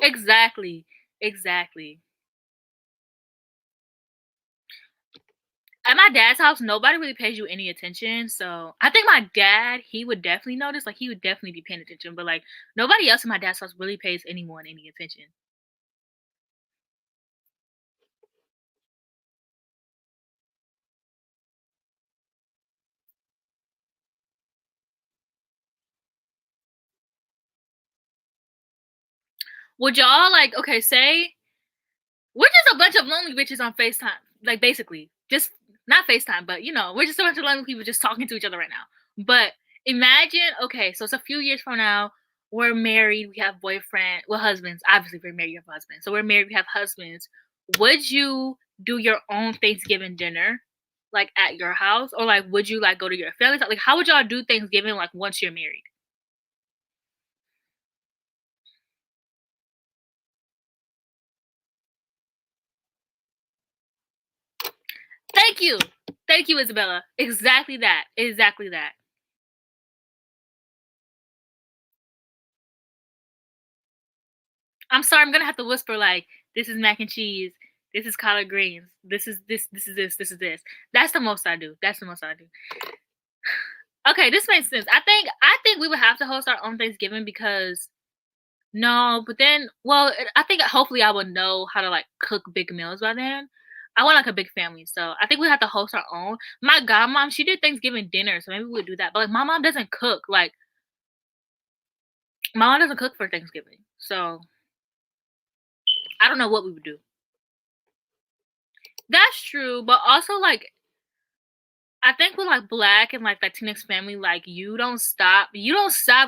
Exactly, exactly. At my dad's house, nobody really pays you any attention. So I think my dad, he would definitely notice. Like he would definitely be paying attention. But like nobody else in my dad's house really pays anyone any attention. Would y'all like okay, say we're just a bunch of lonely bitches on FaceTime. Like basically. Just not FaceTime, but we're just a bunch of lonely people just talking to each other right now. But imagine, okay, so it's a few years from now, we're married, we have husbands. Obviously, we're married, you have husbands. So we're married, we have husbands. Would you do your own Thanksgiving dinner, like at your house, or like would you like go to your family's house? Like, how would y'all do Thanksgiving like once you're married? Thank you, Isabella. Exactly that. Exactly that. I'm sorry, I'm gonna have to whisper like, "This is mac and cheese. This is collard greens. This is this. This is this. This is this." That's the most I do. That's the most I do. Okay, this makes sense. I think we would have to host our own Thanksgiving because no, but then well, I think hopefully I would know how to like cook big meals by then. I want like a big family, so I think we have to host our own. My godmom, she did Thanksgiving dinner, so maybe we would do that. But like my mom doesn't cook. Like my mom doesn't cook for Thanksgiving, so I don't know what we would do. That's true, but also like I think with like black and like Latinx family, like you don't stop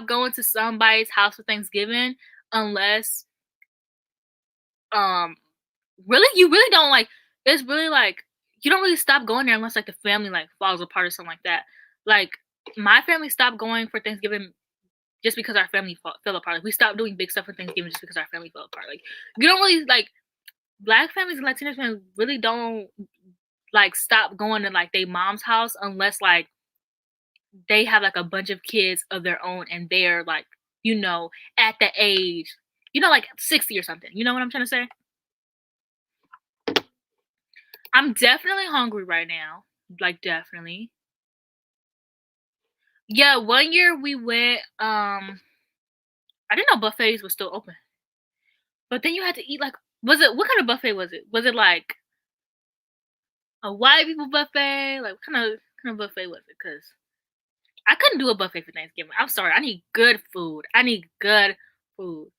going to somebody's house for Thanksgiving unless um really you really don't like it's really like you don't really stop going there unless like the family like falls apart or something like that. Like my family stopped going for Thanksgiving just because our family fell apart. Like we stopped doing big stuff for Thanksgiving just because our family fell apart. Like you don't really like black families and Latinx families really don't like stop going to like their mom's house unless like they have like a bunch of kids of their own and they're like, at the age, like 60 or something. You know what I'm trying to say? I'm definitely hungry right now. Like definitely. Yeah, one year we went, I didn't know buffets were still open. But then you had to eat like what kind of buffet was it? Was it like a white people buffet? Like what kind of buffet was it? Cause I couldn't do a buffet for Thanksgiving. I'm sorry. I need good food. I need good food.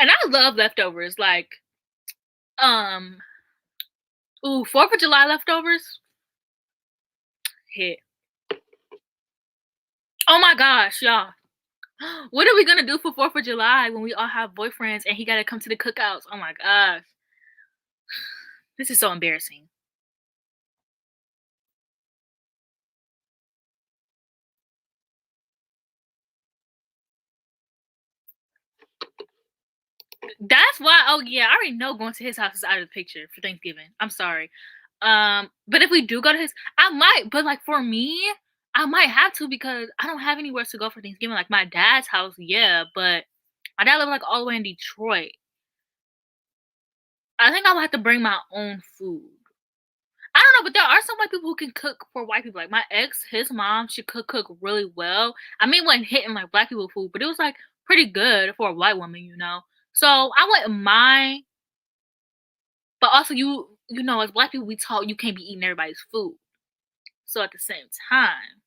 And I love leftovers. Like, um, 4th of July leftovers hit. Oh my gosh, y'all. What are we gonna do for 4th of July when we all have boyfriends and he gotta come to the cookouts? Oh my gosh. This is so embarrassing. That's why. Oh yeah, I already know going to his house is out of the picture for Thanksgiving. I'm sorry. But if we do go to his, I might. But like for me, I might have to because I don't have anywhere to go for Thanksgiving. Like my dad's house, yeah, but my dad lives like all the way in Detroit. I think I would have to bring my own food. I don't know, but there are some white people who can cook for white people. Like my ex, his mom, she could cook really well. I mean, wasn't hitting like black people food, but it was like pretty good for a white woman. So I wouldn't mind. But also, as black people, we taught you can't be eating everybody's food. So at the same time,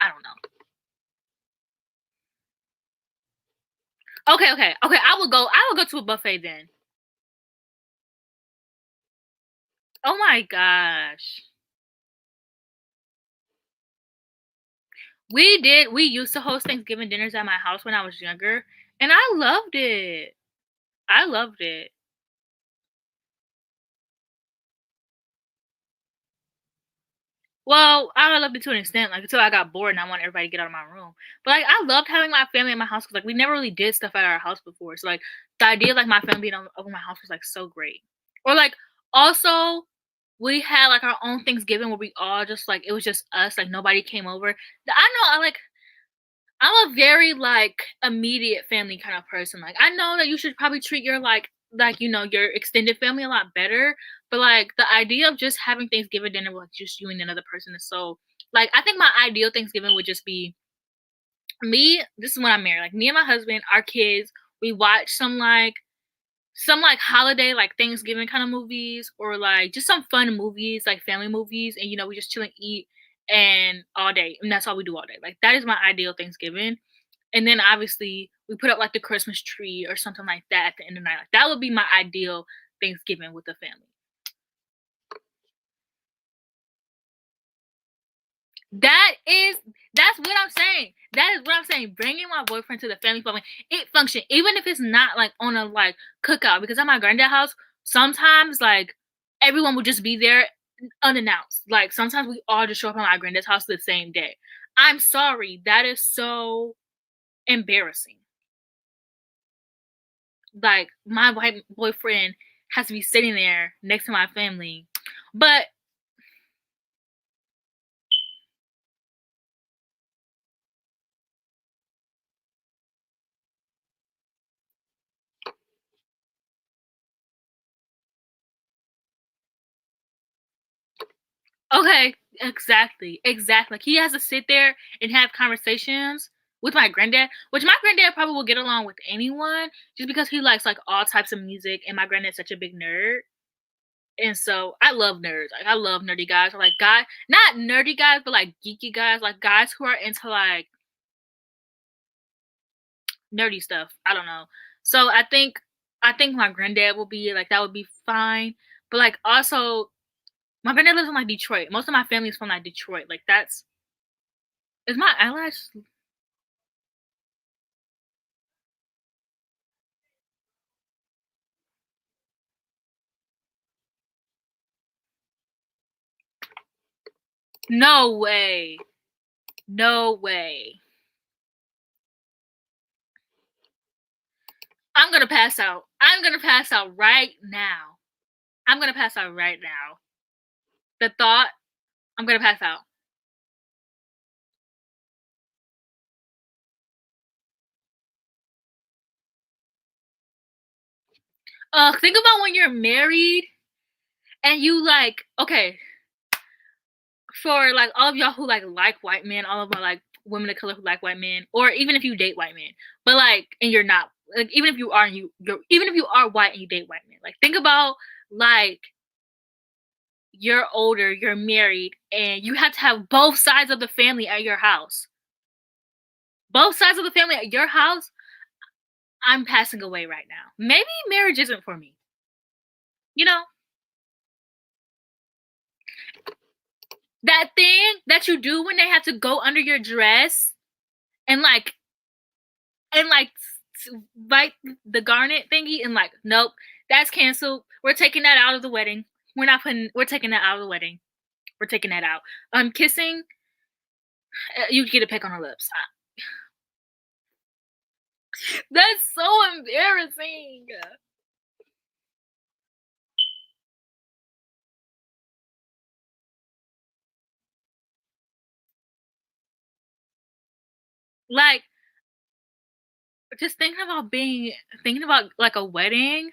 I don't know. Okay, okay, okay. I will go. I will go to a buffet then. Oh my gosh. We did. We used to host Thanksgiving dinners at my house when I was younger, and I loved it. I loved it. Well, I loved it to an extent, like until I got bored and I want everybody to get out of my room. But like, I loved having my family in my house because like we never really did stuff at our house before. So like the idea of like my family being over my house was like so great. Or like also we had like our own Thanksgiving where we all just like it was just us, like nobody came over. I know I'm a very like immediate family kind of person. Like I know that you should probably treat your your extended family a lot better, but like the idea of just having Thanksgiving dinner with like, just you and another person is so like I think my ideal Thanksgiving would just be me. This is when I'm married. Like me and my husband, our kids. We watch some holiday like Thanksgiving kind of movies or like just some fun movies like family movies and we just chill and eat and all day and that's all we do all day. Like that is my ideal Thanksgiving. And then obviously we put up like the Christmas tree or something like that at the end of the night. Like that would be my ideal Thanksgiving with the family. That is That's what I'm saying. That is what I'm saying. Bringing my boyfriend to the family function, it function, even if it's not like on a like cookout. Because at my granddad's house, sometimes like everyone would just be there unannounced. Like sometimes we all just show up at my granddad's house the same day. I'm sorry, that is so embarrassing. Like my white boyfriend has to be sitting there next to my family, but okay, exactly, exactly. Like he has to sit there and have conversations with my granddad, which my granddad probably will get along with anyone, just because he likes like all types of music, and my granddad's such a big nerd. And so I love nerds. Like I love nerdy guys, or like guys, not nerdy guys, but like geeky guys, like guys who are into like nerdy stuff. I don't know. So I think my granddad will be like that would be fine. But like also my granddad lives in like Detroit. Most of my family's from like Detroit. Like that's is my eyelash. No way. No way. I'm gonna pass out. I'm gonna pass out right now. I'm gonna pass out right now. The thought, I'm gonna pass out. Think about when you're married and you like, okay, for like all of y'all who like white men, all of my like women of color who like white men, or even if you date white men, but like and you're not like even if you are and you're even if you are white and you date white men, like think about like you're older, you're married, and you have to have both sides of the family at your house. Both sides of the family at your house. I'm passing away right now. Maybe marriage isn't for me. You know, that thing that you do when they have to go under your dress and like bite the garnet thingy and like nope, that's canceled. We're taking that out of the wedding. We're taking that out of the wedding. We're taking that out. Kissing, you get a peck on her lips. That's so embarrassing. Like just thinking about like a wedding.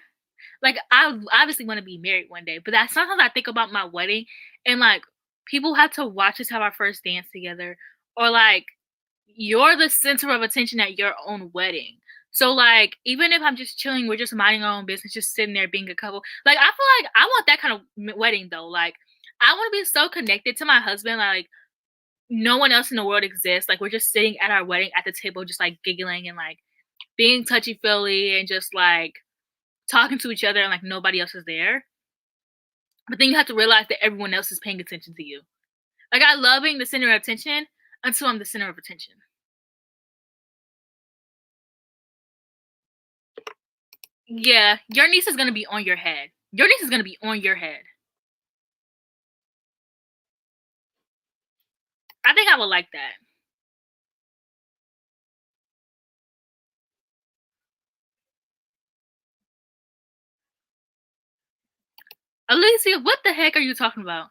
Like I obviously want to be married one day, but that sometimes I think about my wedding and like people have to watch us have our first dance together, or like you're the center of attention at your own wedding. So like even if I'm just chilling, we're just minding our own business, just sitting there being a couple. Like I feel like I want that kind of wedding though. Like I want to be so connected to my husband, like no one else in the world exists. Like we're just sitting at our wedding at the table, just like giggling and like being touchy feely and just like talking to each other and like nobody else is there. But then you have to realize that everyone else is paying attention to you. Like I love being the center of attention until I'm the center of attention. Yeah, your niece is gonna be on your head. Your niece is gonna be on your head. I think I would like that. Alicia, what the heck are you talking about?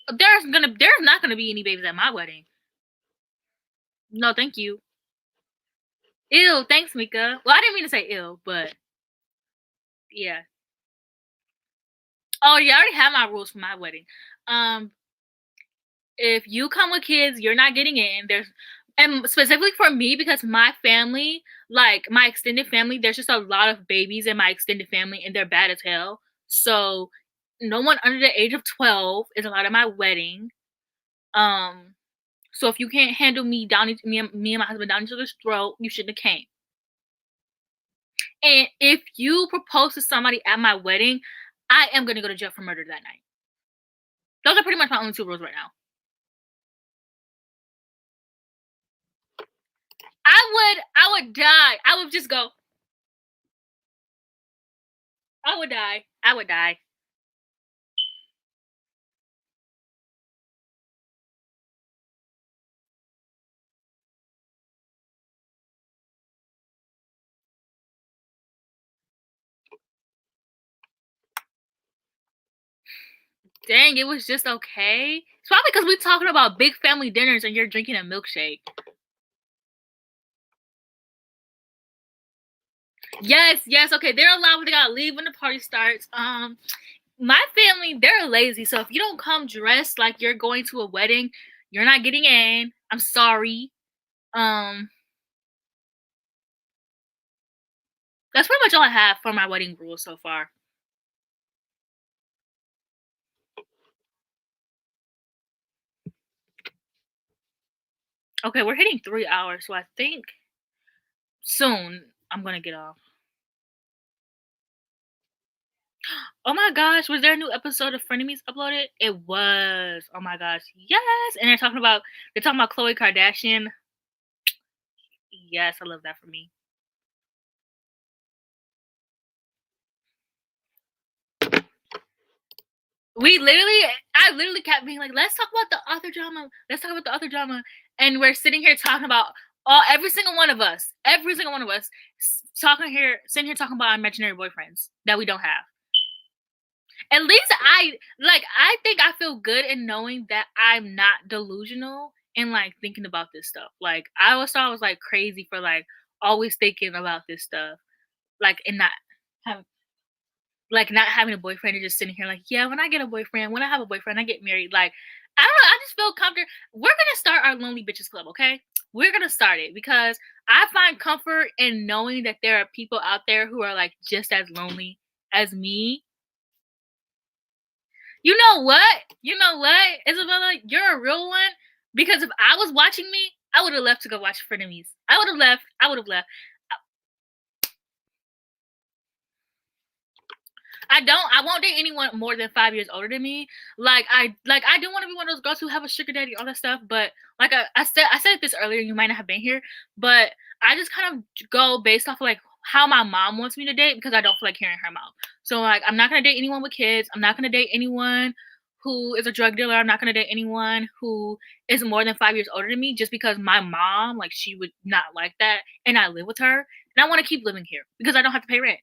There's not gonna be any babies at my wedding. No, thank you. Ew, thanks, Mika. Well, I didn't mean to say ill, but yeah. Oh, yeah, I already have my rules for my wedding. Um, if you come with kids, you're not getting in. There's and specifically for me because my family, like my extended family, there's just a lot of babies in my extended family and they're bad as hell. So no one under the age of 12 is allowed at my wedding. Um, so if you can't handle me down me and my husband down each other's throat, you shouldn't have came. And if you propose to somebody at my wedding, I am gonna go to jail for murder that night. Those are pretty much my only 2 rules right now. I would die. I would just go. I would die. I would die. Dang, it was just okay. It's probably because we're talking about big family dinners and you're drinking a milkshake. Yes, yes, okay. They're allowed, but they gotta leave when the party starts. My family, they're lazy. So if you don't come dressed like you're going to a wedding, you're not getting in. I'm sorry. Um, that's pretty much all I have for my wedding rules so far. Okay, we're hitting 3 hours, so I think soon I'm gonna get off. Oh my gosh, was there a new episode of Frenemies uploaded? It was. Oh my gosh, yes! And they're talking about Khloe Kardashian. Yes, I love that for me. I literally kept being like, let's talk about the author drama. Let's talk about the author drama. And we're sitting here talking about every single one of us, sitting here talking about our imaginary boyfriends that we don't have. At least I think I feel good in knowing that I'm not delusional and like thinking about this stuff. Like I always thought I was like crazy for like always thinking about this stuff. Like and not have not having a boyfriend and just sitting here like, yeah, when I get a boyfriend, when I have a boyfriend, I get married. Like, I don't know. I just feel comfortable. We're gonna start our Lonely Bitches Club, okay? We're gonna start it because I find comfort in knowing that there are people out there who are like just as lonely as me. You know what? You know what, Isabella? You're a real one. Because if I was watching me, I would have left to go watch Frenemies. I would have left. I would have left. I won't date anyone more than 5 years older than me. I do want to be one of those girls who have a sugar daddy, all that stuff. But like I said this earlier, you might not have been here, but I just kind of go based off of like how my mom wants me to date because I don't feel like hearing her mouth. So like I'm not gonna date anyone with kids. I'm not gonna date anyone who is a drug dealer. I'm not gonna date anyone who is more than 5 years older than me just because my mom, like she would not like that and I live with her and I want to keep living here because I don't have to pay rent.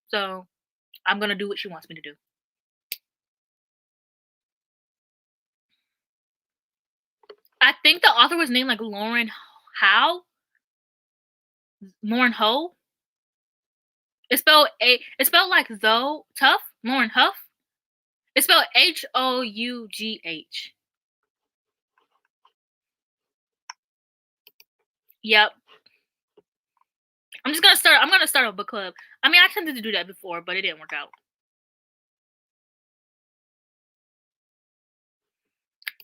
So I'm gonna do what she wants me to do. I think the author was named like Lauren Howe. Lauren Ho. It's spelled like though tough. Lauren Huff. It's spelled Hough. Yep. I'm gonna start a book club. I mean I attempted to do that before, but it didn't work out.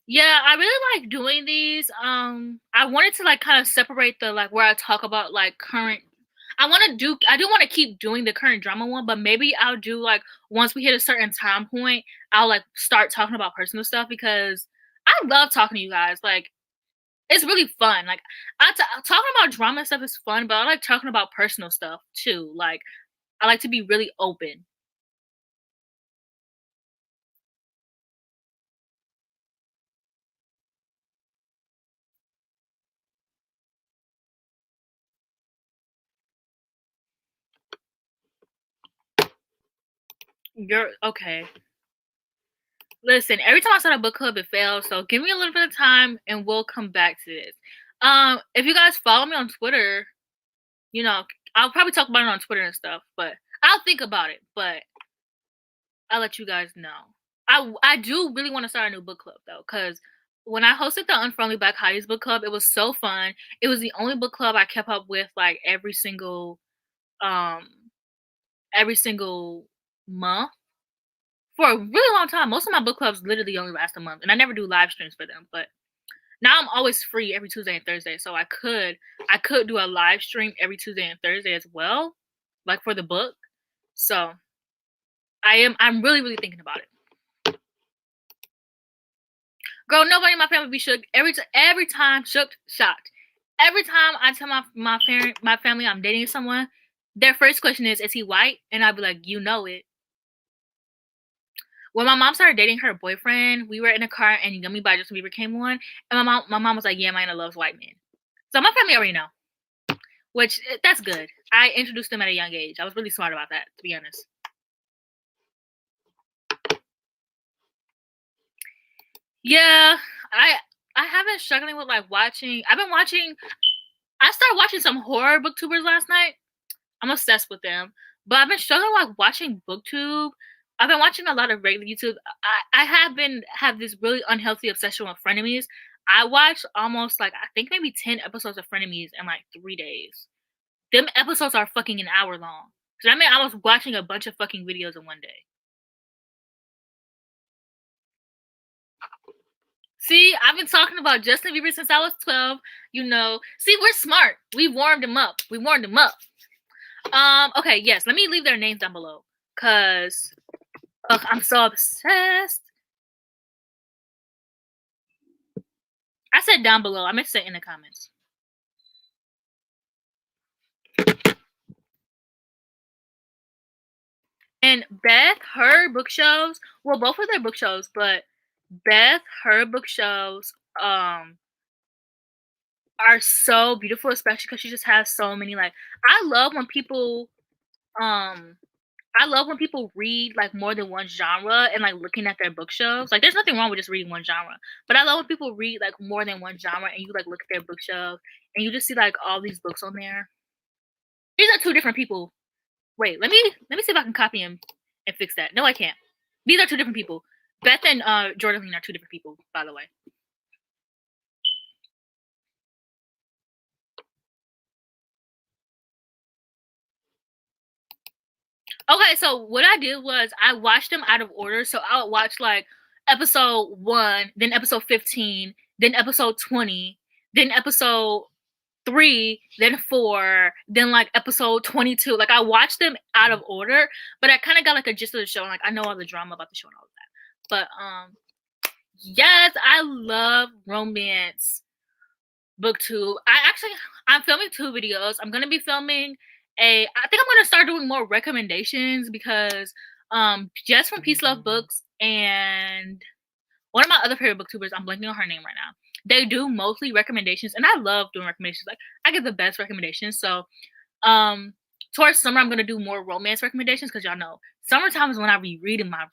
Yeah, I really like doing these. I wanted to like kind of separate the like where I talk about like current. I do want to keep doing the current drama one, but maybe I'll do like once we hit a certain time point, I'll like start talking about personal stuff because I love talking to you guys. Like it's really fun. Like talking about drama stuff is fun, but I like talking about personal stuff too. Like I like to be really open. You're okay. Listen, every time I start a book club, it fails. So give me a little bit of time, and we'll come back to this. If you guys follow me on Twitter, you know I'll probably talk about it on Twitter and stuff. But I'll think about it. But I'll let you guys know. I do really want to start a new book club though, because when I hosted the Unfriendly Black Hotties book club, it was so fun. It was the only book club I kept up with like um every single month for a really long time. Most of my book clubs literally only last a month, and I never do live streams for them. But now I'm always free every Tuesday and Thursday, so I could do a live stream every Tuesday and Thursday as well. like for the book. So I'm really, really thinking about it. Girl, nobody in my family be shook. Every time shocked. Every time I tell my family I'm dating someone, their first question is he white? And I'll be like, you know it. When my mom started dating her boyfriend, we were in a car and Yummy by Justin Bieber came on, and my mom was like, yeah, Maya loves white men. So my family already know, which that's good. I introduced them at a young age. I was really smart about that, to be honest. Yeah, I have been struggling with like watching. I started watching some horror booktubers last night. I'm obsessed with them, but I've been struggling like watching booktube. I've been watching a lot of regular YouTube. I have this really unhealthy obsession with frenemies. I watched almost like I think maybe 10 episodes of frenemies in like 3 days. Them episodes are fucking an hour long. So that meant I was watching a bunch of fucking videos in one day. See, I've been talking about Justin Bieber since I was 12. You know, see, we're smart. We warmed him up. Okay, yes. Let me leave their names down below, cause I'm so obsessed. I said down below. I meant to say in the comments. And Beth, her book shows, well, both of their book shows, but Beth, her book shows, are so beautiful, especially because she just has so many, like, I love when people read like more than one genre and like looking at their bookshelves. Like, there's nothing wrong with just reading one genre, but I love when people read like more than one genre and you like look at their bookshelf and you just see like all these books on there. These are two different people. Wait, let me see if I can copy him and fix that. No, I can't. These are two different people. Beth and Jordan are two different people, by the way. Okay, so what I did was I watched them out of order. So I would watch like episode 1, then episode 15, then episode 20, then episode 3, then 4, then like episode 22. Like I watched them out of order, but I kind of got like a gist of the show. And, like I know all the drama about the show and all of that. But yes, I love romance booktube. I'm filming 2 videos. I'm gonna be filming I think I'm gonna start doing more recommendations because Jess from Peace Love Books and one of my other favorite booktubers, I'm blanking on her name right now. They do mostly recommendations, and I love doing recommendations. Like I get the best recommendations. So towards summer I'm gonna do more romance recommendations because y'all know summertime is when I be reading my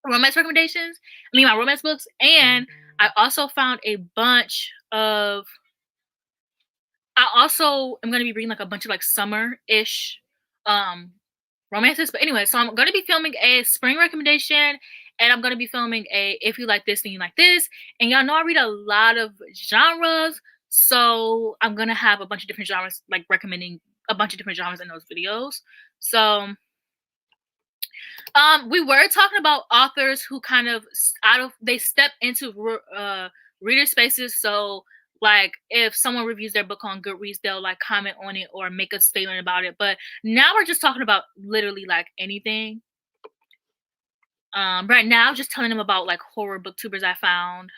romance recommendations. My romance books, and I also found a bunch of. I also am gonna be reading like a bunch of like summer-ish romances. But anyway, so I'm gonna be filming a spring recommendation, and I'm gonna be filming a if you like this, then you like this. And y'all know I read a lot of genres, so I'm gonna have a bunch of different genres, like recommending a bunch of different genres in those videos. So we were talking about authors who kind of they step into reader spaces. So like if someone reviews their book on Goodreads, they'll like comment on it or make a statement about it. But now we're just talking about literally like anything. Right now, just telling them about like horror booktubers I found.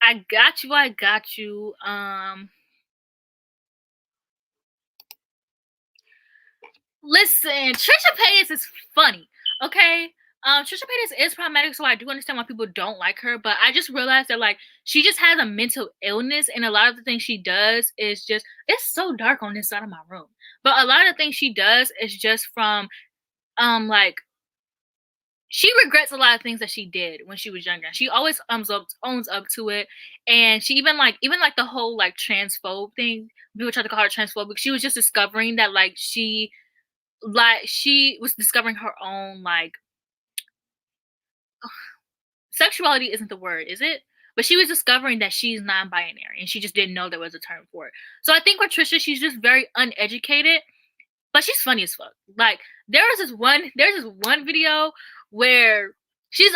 I got you. Listen, Trisha Paytas is funny, okay? Trisha Paytas is problematic, so I do understand why people don't like her, but I just realized that, like, she just has a mental illness, and a lot of the things she does is just, it's so dark on this side of my room, but a lot of the things she does is just from, like, she regrets a lot of things that she did when she was younger. She always owns up to it, and she even like the whole, like, transphobe thing, people try to call her transphobic, she was just discovering that, like, she was discovering her own like sexuality isn't the word, is it? But she was discovering that she's non-binary and she just didn't know there was a term for it. So I think with Trisha, she's just very uneducated, but she's funny as fuck. Like there's this one video where she's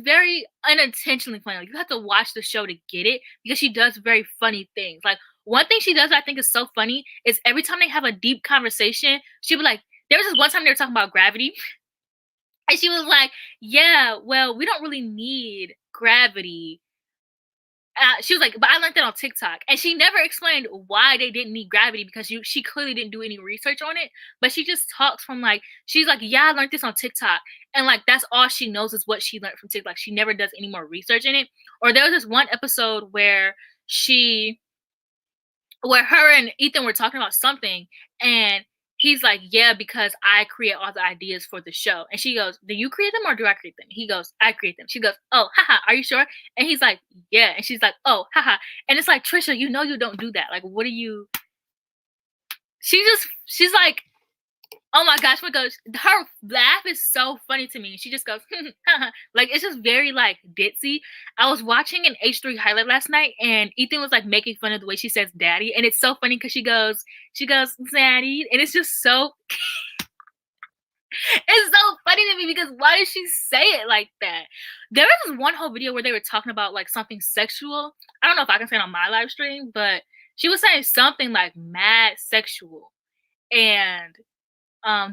very unintentionally funny. Like you have to watch the show to get it because she does very funny things. Like one thing she does that I think is so funny is every time they have a deep conversation, she'll be like, there was this one time they were talking about gravity, and she was like, yeah, well, we don't really need gravity. She was like, but I learned that on TikTok, and she never explained why they didn't need gravity because she clearly didn't do any research on it. But she just talks from like, she's like, yeah, I learned this on TikTok, and like that's all she knows is what she learned from TikTok. She never does any more research in it. Or there was this one episode where her and Ethan were talking about something, and he's like, yeah, because I create all the ideas for the show. And she goes, do you create them or do I create them? He goes, I create them. She goes, oh, haha, are you sure? And he's like, yeah. And she's like, oh, haha. And it's like, Trisha, you know you don't do that. Like, what are you? She's like, oh my gosh, her laugh is so funny to me. She just goes, like, it's just very, like, ditzy. I was watching an H3 highlight last night, and Ethan was, like, making fun of the way she says daddy, and it's so funny because she goes, daddy, and it's just so, it's so funny to me because why did she say it like that? There was this one whole video where they were talking about, like, something sexual. I don't know if I can say it on my live stream, but she was saying something, like, mad sexual, and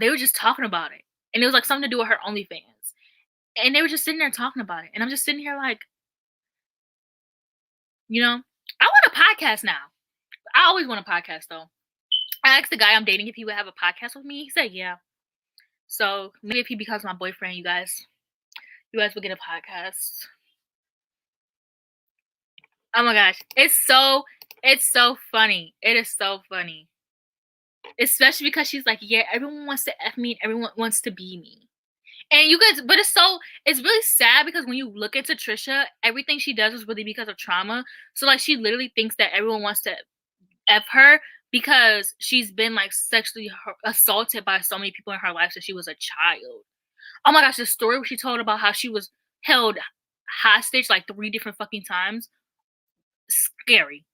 they were just talking about it, and it was like something to do with her OnlyFans, and they were just sitting there talking about it, and I'm just sitting here like, you know, I want a podcast now. I always want a podcast though. I asked the guy I'm dating if he would have a podcast with me. He said yeah. So maybe if he becomes my boyfriend, you guys will get a podcast. Oh my gosh, it's so funny. It is so funny. Especially because she's like, yeah, everyone wants to F me and everyone wants to be me. And you guys, but it's really sad because when you look into Trisha, everything she does is really because of trauma. So like she literally thinks that everyone wants to F her because she's been like sexually assaulted by so many people in her life since she was a child. Oh my gosh, the story where she told about how she was held hostage like 3 different fucking times. Scary.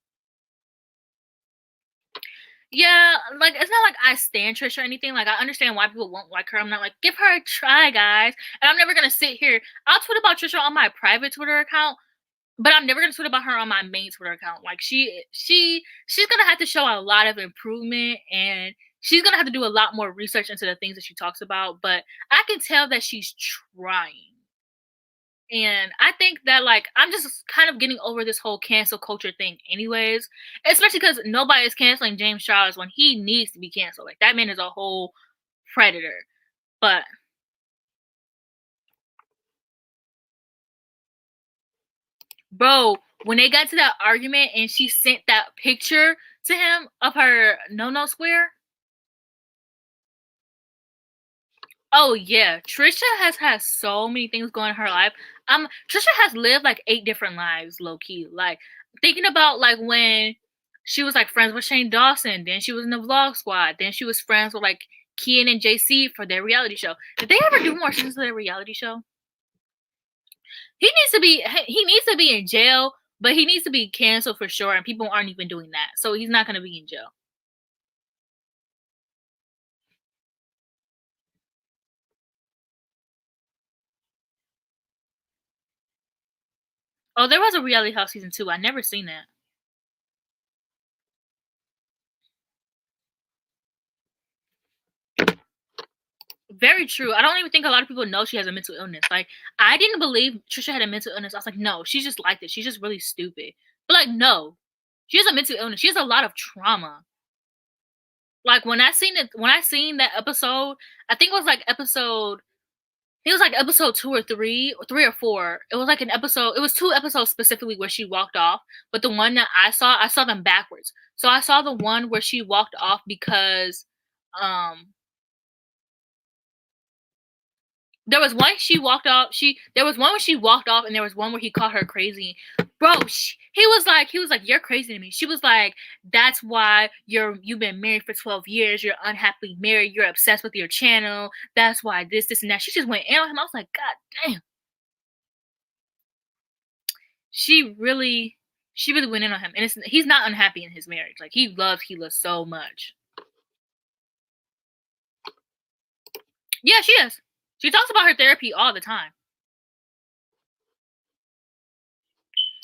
Yeah, like, it's not like I stan Trisha or anything. Like, I understand why people won't like her. I'm not like, give her a try, guys. And I'm never gonna sit here. I'll tweet about Trisha on my private Twitter account, but I'm never gonna tweet about her on my main Twitter account. Like, she's gonna have to show a lot of improvement, and she's gonna have to do a lot more research into the things that she talks about. But I can tell that she's trying. And I think that, like, I'm just kind of getting over this whole cancel culture thing anyways. Especially because nobody is canceling James Charles when he needs to be canceled. Like, that man is a whole predator. But bro, when they got to that argument and she sent that picture to him of her no square. Oh yeah, Trisha has had so many things going in her life. Trisha has lived like 8 different lives, low key. Like thinking about like when she was like friends with Shane Dawson, then she was in the Vlog Squad, then she was friends with like Kian and JC for their reality show. Did they ever do more seasons of their reality show? He needs to be in jail, but he needs to be canceled for sure, and people aren't even doing that, so he's not gonna be in jail. Oh, there was a Reality House season 2. I never seen that. Very true. I don't even think a lot of people know she has a mental illness. Like, I didn't believe Trisha had a mental illness. I was like, no, she's just like this. She's just really stupid. But like, no, she has a mental illness. She has a lot of trauma. Like when I seen that episode, I think it was like episode 2 or 3 or 4. It was like an episode. It was 2 episodes specifically where she walked off. But the one that I saw them backwards. So I saw the one where she walked off because, there was one she walked off. There was one where she walked off, and there was one where he called her crazy. Bro, he was like, you're crazy to me. She was like, that's why you've been married for 12 years. You're unhappily married. You're obsessed with your channel. That's why this, and that. She just went in on him. I was like, God damn. She really went in on him, and he's not unhappy in his marriage. Like he loves Hila so much. Yeah, she is. She talks about her therapy all the time.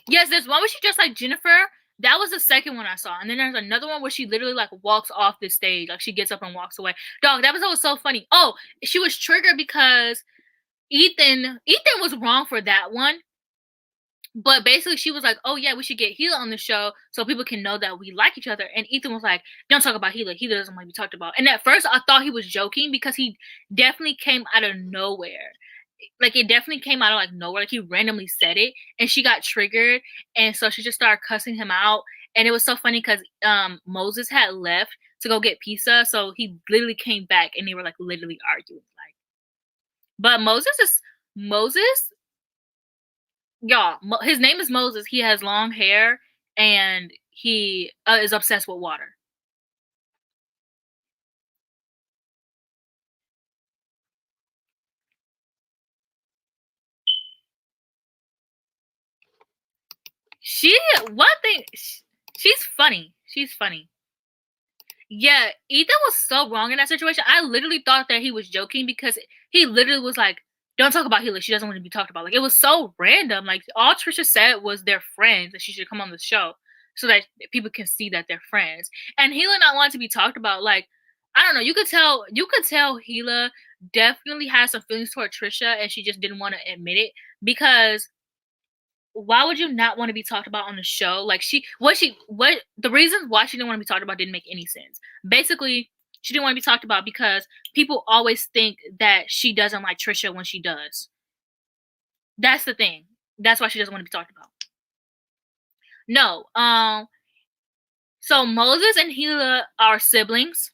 Yes, there's one where she just like Jennifer. That was the second one I saw, and then there's another one where she literally like walks off the stage, like she gets up and walks away. Dog, that was so funny. Oh, she was triggered because Ethan was wrong for that one. But basically, she was like, "Oh yeah, we should get Hila on the show so people can know that we like each other." And Ethan was like, "Don't talk about Hila. Hila doesn't want to be talked about." And at first, I thought he was joking because he definitely came out of nowhere. Like it definitely came out of like nowhere. Like he randomly said it, and she got triggered, and so she just started cussing him out. And it was so funny because Moses had left to go get pizza, so he literally came back, and they were like literally arguing. Like, but Moses. Y'all, his name is Moses. He has long hair, and he is obsessed with water. One thing, she's funny. She's funny. Yeah, Ethan was so wrong in that situation. I literally thought that he was joking because he literally was like, "Don't talk about Hila. She doesn't want to be talked about." Like it was so random. Like all Trisha said was they're friends and she should come on the show so that people can see that they're friends. And Hila not wanting to be talked about, like I don't know. You could tell Hila definitely has some feelings toward Trisha, and she just didn't want to admit it because why would you not want to be talked about on the show? Like the reasons why she didn't want to be talked about didn't make any sense. Basically, she didn't want to be talked about because people always think that she doesn't like Trisha when she does. That's the thing. That's why she doesn't want to be talked about. No, so Moses and Hila are siblings,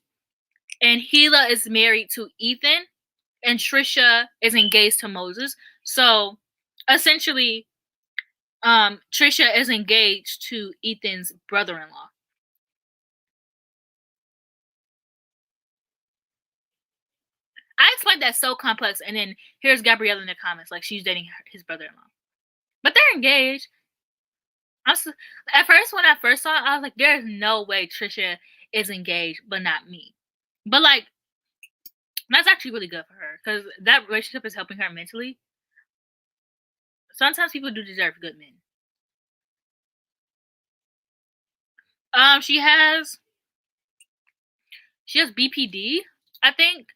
and Hila is married to Ethan, and Trisha is engaged to Moses. So essentially, Trisha is engaged to Ethan's brother-in-law. I explained that so complex, and then here's Gabriella in the comments, like she's dating his brother-in-law, but they're engaged. At first, when I first saw it, I was like, "There's no way Trisha is engaged, but not me." But like, that's actually really good for her because that relationship is helping her mentally. Sometimes people do deserve good men. She has BPD, I think.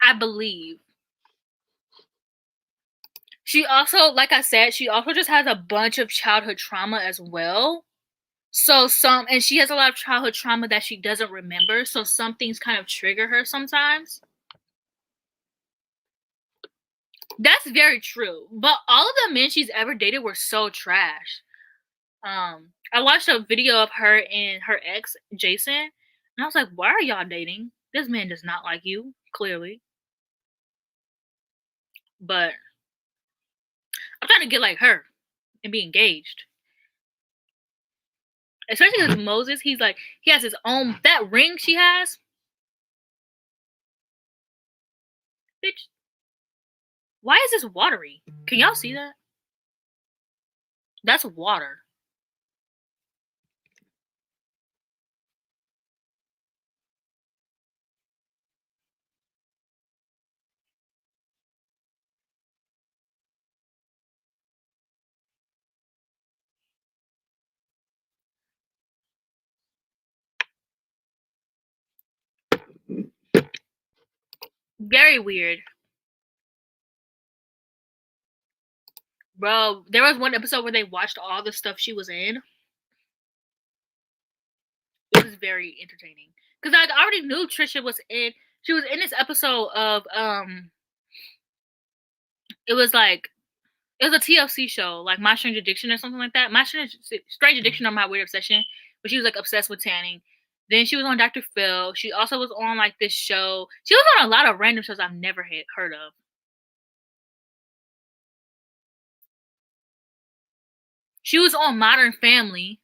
I believe. She also, like I said, she also just has a bunch of childhood trauma as well. So and she has a lot of childhood trauma that she doesn't remember. So some things kind of trigger her sometimes. That's very true. But all of the men she's ever dated were so trash. I watched a video of her and her ex, Jason, and I was like, why are y'all dating? This man does not like you, clearly. But I'm trying to get like her and be engaged. Especially because Moses, he has his own, that ring she has. Bitch, why is this watery? Can y'all see that? That's water. Very weird. Bro, there was one episode where they watched all the stuff she was in. It was very entertaining. Because I already knew Trisha was in. She was in this episode of it was like it was a TLC show, like My Strange Addiction or something like that. My Strange Addiction or My Weird Obsession. But she was like obsessed with tanning. Then she was on Dr. Phil. She also was on like this show. She was on a lot of random shows I've never heard of. She was on Modern Family.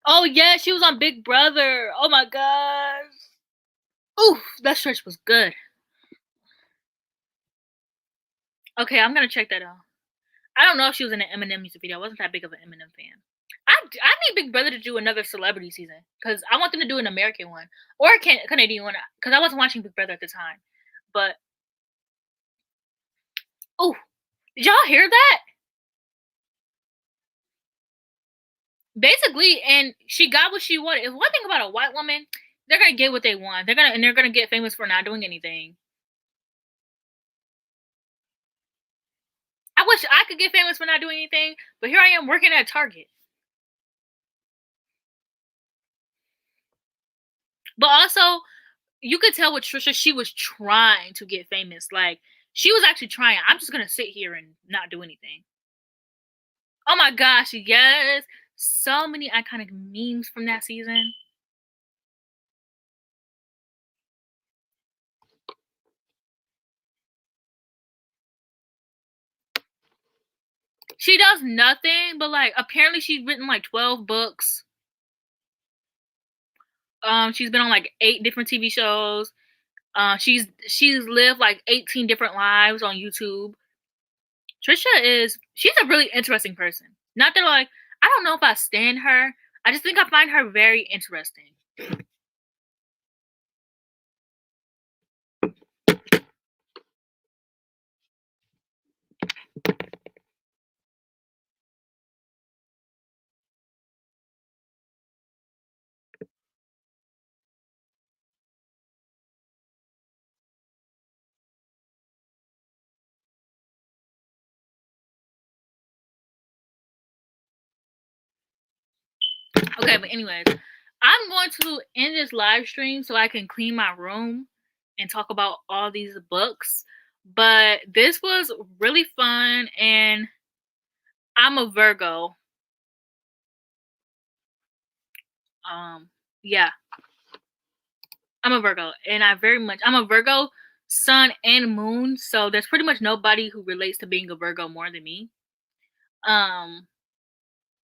Oh yeah, she was on Big Brother. Oh my gosh. Ooh, that stretch was good. Okay, I'm gonna check that out. I don't know if she was in an Eminem music video. I wasn't that big of an Eminem fan. I need Big Brother to do another celebrity season because I want them to do an American one or a Canadian one because I wasn't watching Big Brother at the time. But oh, did y'all hear that? Basically, and she got what she wanted. If one thing about a white woman, they're gonna get what they want. They're gonna get famous for not doing anything. I wish I could get famous for not doing anything, but here I am working at Target. But also, you could tell with Trisha, she was trying to get famous. Like, she was actually trying. I'm just gonna sit here and not do anything. Oh my gosh, yes. So many iconic memes from that season. She does nothing, but like apparently she's written like 12 books. She's been on like 8 different TV shows. She's lived like 18 different lives on YouTube. She's a really interesting person. Not that like I don't know if I stand her. I just think I find her very interesting. Okay, but anyways, I'm going to end this live stream so I can clean my room and talk about all these books. But this was really fun, and I'm a Virgo. Yeah, I'm a Virgo, and I'm a Virgo sun and moon, so there's pretty much nobody who relates to being a Virgo more than me.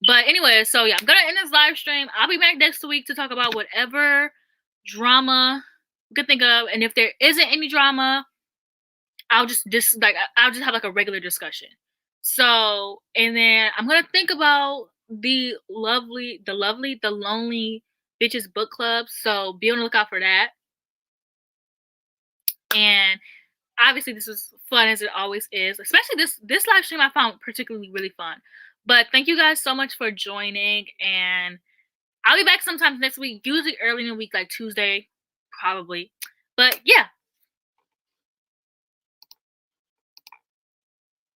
But anyway, so yeah, I'm gonna end this live stream. I'll be back next week to talk about whatever drama you can think of, and if there isn't any drama, I'll just have like a regular discussion. So, and then I'm gonna think about the Lonely Bitches book club. So be on the lookout for that. And obviously this was fun as it always is, especially this live stream I found particularly really fun. But thank you guys so much for joining, and I'll be back sometime next week, usually early in the week, like Tuesday, probably. But yeah,